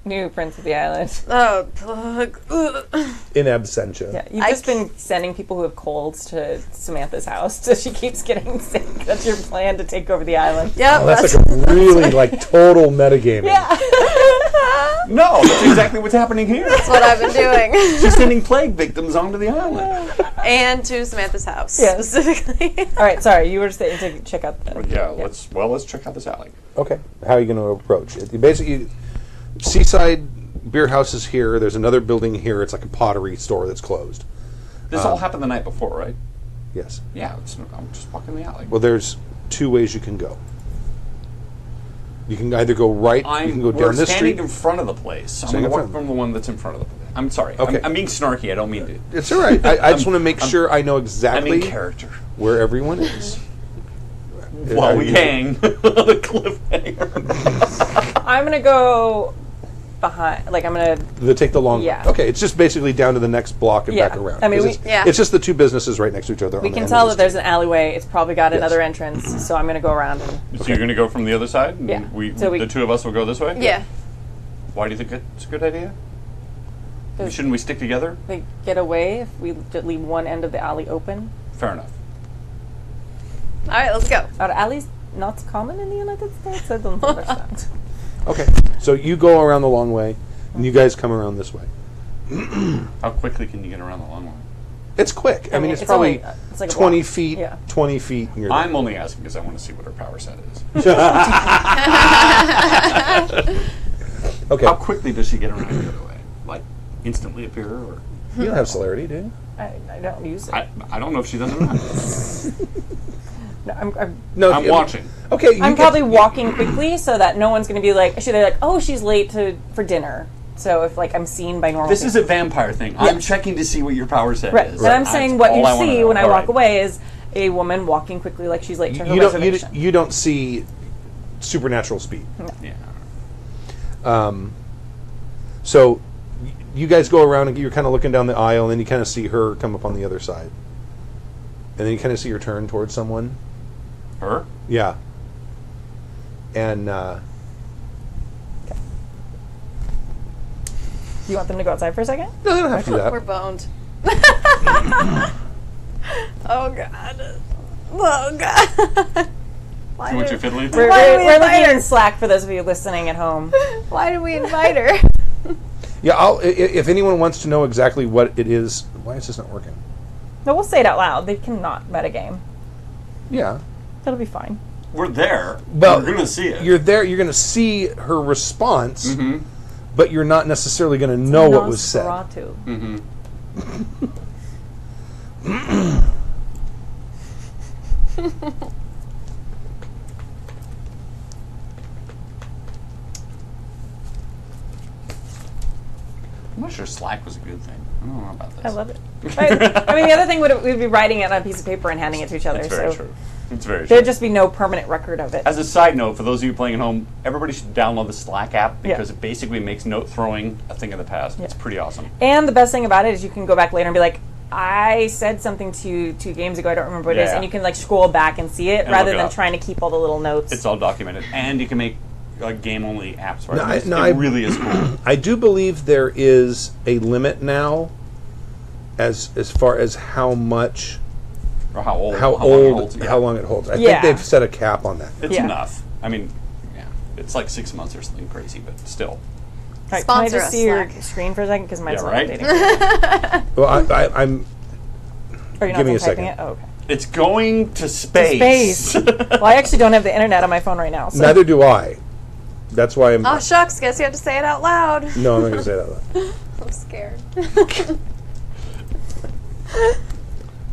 New Prince of the Island. Oh, plug. In absentia. Yeah, you've just been sending people who have colds to Samantha's house, so she keeps getting sick. That's your plan to take over the island. Yep, Oh, that's like a really total metagaming. Yeah. No, that's exactly what's happening here. That's what I've been doing. She's sending plague victims onto the island. And to Samantha's house, Yeah. specifically. All right, sorry, you were saying to check out the. Yeah, let's check out this alley. Okay. How are you going to approach it? You basically, Seaside Beer House is here. There's another building here. It's like a pottery store that's closed. This all happened the night before, right? Yes. Yeah, I'm just walking the alley. Well, there's two ways you can go. You can either go right, you can go down this street. We're standing in front of the place. I'm Standing going to in walk front. from the one that's in front of the place. I'm sorry. Okay. I'm being snarky. I don't mean to. It's all right. I just want to make sure I know I'm exactly in character. where everyone is. While we hang on a cliffhanger. I'm gonna go behind. Like I'm gonna. They take the long. Yeah. Okay, it's just basically down to the next block and Yeah. back around. I mean, 'Cause we- it's, Yeah. it's just the two businesses right next to each other. We can tell that there's an alleyway. It's probably got Yes. another entrance, so I'm gonna go around and. So you're going to go from the other side? And Yeah. So the two of us will go this way? Yeah. Why do you think it's a good idea? Shouldn't we stick together? They get away if we leave one end of the alley open. Fair enough. All right, let's go. Are alleys not common in the United States? I don't understand. Okay, so you go around the long way, and you guys come around this way. How quickly can you get around the long one? It's quick. I mean, it's probably only, it's like a 20 block. feet, Yeah. 20 feet. And you're I'm only asking because I want to see what her power set is. okay. How quickly does she get around the other way? Like, instantly appear? Or You don't have celerity, do you? I don't use it. I don't know if she does or not. No, I'm No, I'm watching. Okay, you I'm get- probably walking quickly so that no one's going to be like, they're like, oh, she's late for dinner. So if like I'm seen by normal This people. is a vampire thing. I'm checking to see what your power set right. is. But I'm That's saying what you all I wanna see know. when I All walk right. away is a woman walking quickly like she's late to her you reservation. you don't see supernatural speed. Yeah. So you guys go around and you're kind of looking down the aisle, and then you kind of see her come up on the other side, and then you kind of see her turn towards someone. Her? Yeah. And You want them to go outside for a second? no, they don't have to do that. We're boned. Oh, God. Oh, God. Why See what did- you're fiddling We're, with? Why do we we're invite looking her? in Slack for those of you listening at home. Why did we invite her? Yeah, if anyone wants to know exactly what it is, why is this not working? No, we'll say it out loud. They cannot metagame. Yeah. That'll be fine. We're there. Well, we're going to see it. You're there. You're going to see her response, Mm-hmm. but you're not necessarily going to know what was said. Nosferatu. Mm-hmm. I'm not sure Slack was a good thing. I don't know about this. I love it. I mean, the other thing we'd be writing it on a piece of paper and handing it to each other. It's very so true. It's very true. there'd just be no permanent record of it. As a side note, for those of you playing at home, everybody should download the Slack app because Yeah. it basically makes note throwing a thing of the past. It's Yeah. pretty awesome. And the best thing about it is you can go back later and be like, I said something to you 2 games ago, I don't remember what it is, Yeah. and you can like scroll back and see it And rather look it than up. trying to keep all the little notes. It's all documented, and you can make game-only apps. Right? No, It I really is cool. I do believe there is a limit now, as far as how much, Or how old? how long it old, holds, yeah. how long it holds. I Yeah. think they've set a cap on that. It's Yeah. enough. I mean, yeah, it's like 6 months or something crazy, but still. All right, Sponsor can I just us, see your Slack. screen for a second? Because mine's Yeah, not right? updating. Well, I'm. Are you not Give me done a typing second. it? Oh, okay. It's going to space. Space. Well, I actually don't have the internet on my phone right now. So. Neither do I. That's why I'm. Oh, shucks. Guess you have to say it out loud. No, I'm not going to say that. Out loud. I'm scared.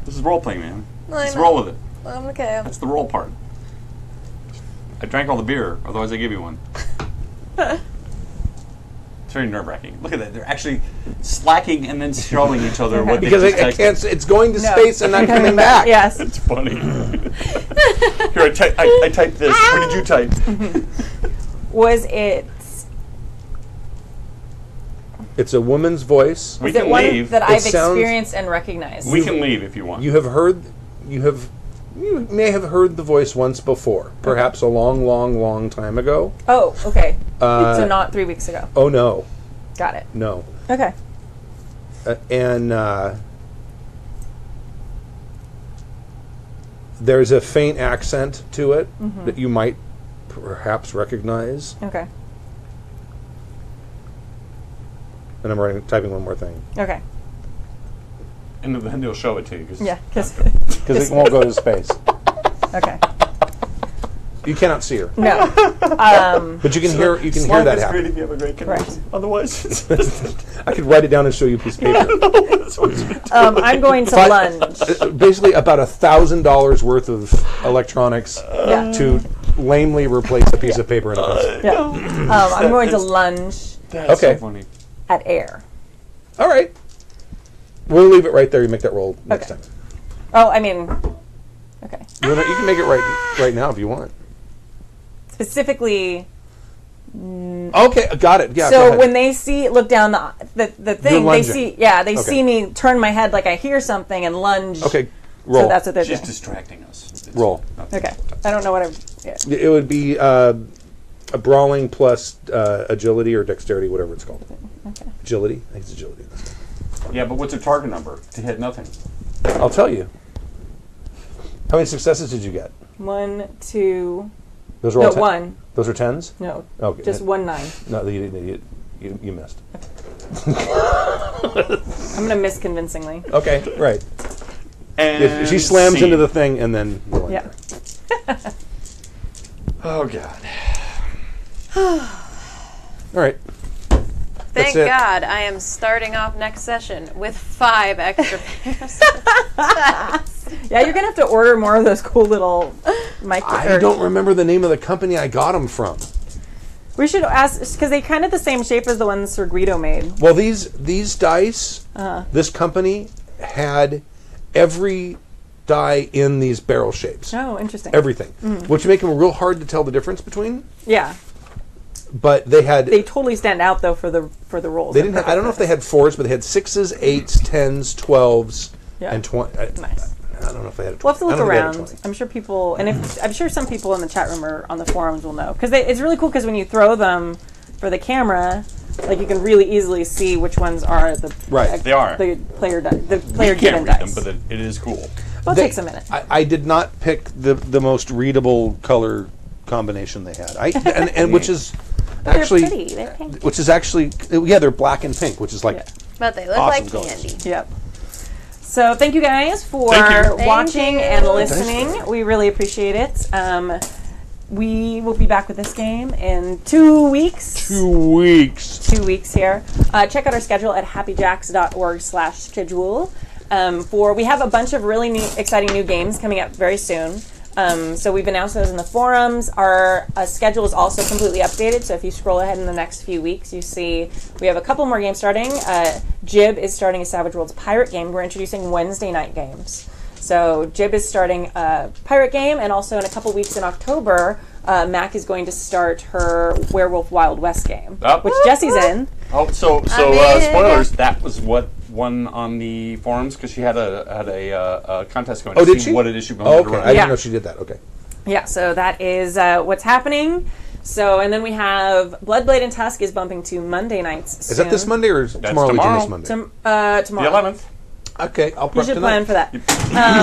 This is role-playing, man. I Let's know. roll with it. Okay. That's the roll part. I drank all the beer, otherwise I give you one. It's very nerve-wracking. Look at that. They're actually slacking and then showing each other what they Because just I texted. can't. It's going to No. space and not coming back. Yes. It's funny. Here, I typed this. What did you type? Was it? It's a woman's voice. We Is it can one leave. that I've sounds- experienced and recognized? We can leave if you want. You may have heard the voice once before, perhaps a long, long, long time ago. Oh, okay. So not 3 weeks ago. Oh no, Got it. no, Okay. and there's a faint accent to it that you might perhaps recognize. Okay. and I'm typing one more thing. Okay. And then they'll show it to you. Yeah. Because it won't go to space. Okay. You cannot see her. No. But you can hear that happen. Great if you have a great connection. Correct. Otherwise, I could write it down and show you a piece of paper. I'm going to lunge. Basically, about $1,000 worth of electronics to lamely replace a piece of paper and a pencil. Yeah. I'm going to lunge That's so funny. at air. All right. We'll leave it right there. You make that roll next time. Oh, I mean, okay. You can make it right now if you want. Specifically. Okay, got it. Yeah. go So ahead. when they look down the thing, they lunging. see me turn my head like I hear something and lunge. Okay, roll. So that's what they're She's doing. distracting us. It's Roll. nothing. Okay. I don't know what I'm. Yeah. It would be a brawling plus agility or dexterity, whatever it's called. Okay. Agility? I think it's agility. Yeah, but what's her target number? To hit nothing. I'll tell you. How many successes did you get? 1, 2. Those are No, all 1. Those are 10s? No. Okay. Just 1 9. No, you missed. I'm gonna miss convincingly. Okay, right. And She slams scene. into the thing and then we'll Yeah. Oh God. All right. Thank That's it. God I am starting off next session with 5 extra pairs. Yeah, you're gonna have to order more of those cool little I don't remember the name of the company I got them from. We should ask because they kind of the same shape as the ones Sir Guido made. Well, these dice, this company had every die in these barrel shapes. Oh, interesting. Everything. Which make them real hard to tell the difference between. Yeah, But they had... they totally stand out though for the rolls. They didn't. I don't know if they had 4s, but they had 6s, 8s, 10s, 12s, Yeah. and 20. Nice. I don't know if they had a 20. We'll have to I look don't think they had a around. 20. I'm sure people, and I'm sure some people in the chat room or on the forums will know because it's really cool because when you throw them for the camera, like you can really easily see which ones are the Right. They are. the player We given can't read them, dice. but it is cool. Well, it takes a minute. I did not pick the most readable color combination they had. And which is But actually they're pretty. They're pink. which is actually they're black and pink, which is like Yeah. But they look Awesome like colors. candy. Yep. So thank you guys for Thank you. watching Thank and you. listening. We really appreciate it. We will be back with this game in 2 weeks. 2 weeks. 2 weeks here. Check out our schedule at happyjacks.org/schedule. We have a bunch of really exciting new games coming up very soon. So we've announced those in the forums. Our schedule is also completely updated. So if you scroll ahead in the next few weeks, you see we have a couple more games starting. Jib is starting a Savage Worlds pirate game. We're introducing Wednesday night games. So Jib is starting a pirate game, and also in a couple weeks in October, Mac is going to start her Werewolf Wild West game, Oh. which Jesse's in. Oh, so mean- spoilers. That was what won on the forums because she had a contest going. Oh, to did see she? What edition? Oh, okay. I Yeah. didn't know she did that. Okay. Yeah, so that is what's happening. So, and then we have Bloodblade and Tusk is bumping to Monday nights. Is that this Monday or is tomorrow? tomorrow. This Monday? The Tomorrow. 11th. Okay, I'll You prep should tonight. plan for that.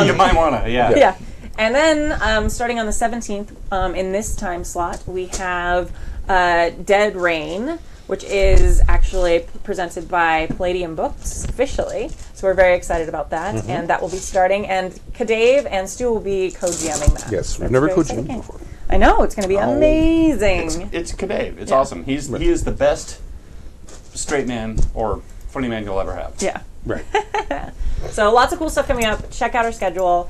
You might wanna. Yeah. Yeah. And then starting on the 17th, in this time slot, we have Dead Rain, which is actually presented by Palladium Books officially. So we're very excited about that. And that will be starting. And Kadave and Stu will be co-GMing that. Yes, we've That's never very coached exciting. before. I know, it's going to be amazing. It's Kadave. It's Yeah. awesome. He is the best straight man or funny man you'll ever have. Yeah. Right. So lots of cool stuff coming up. Check out our schedule.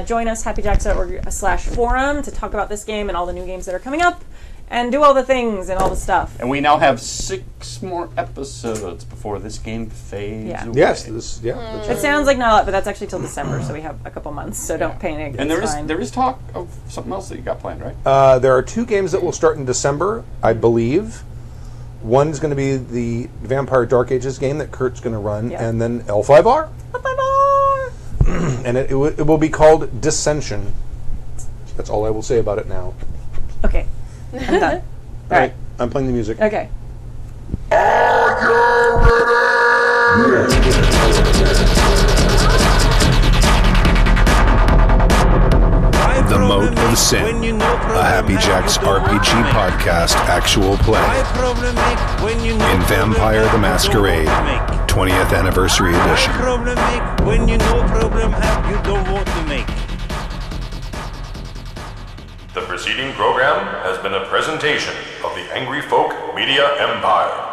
Join us, happyjacks.org/forum, to talk about this game and all the new games that are coming up, and do all the things and all the stuff. And we now have 6 more episodes before this game fades Yeah. away. Yes. That's It right. sounds like not a lot, but that's actually till December, so we have a couple months. So don't panic. And it's fine. there is talk of something else that you got planned, right? There are 2 games that will start in December, I believe. One's going to be the Vampire Dark Ages game that Kurt's going to run, Yeah. and then L5R. Bye-bye. And it will be called Dissension. That's all I will say about it now. Okay, I'm done. All right, I'm playing the music. Okay. The Mote of Sin, a Happy Jacks RPG podcast actual play in Vampire the Masquerade 20th Anniversary Edition. When you no problem have you don't want to make. The preceding program has been a presentation of the Angry Folk Media Empire.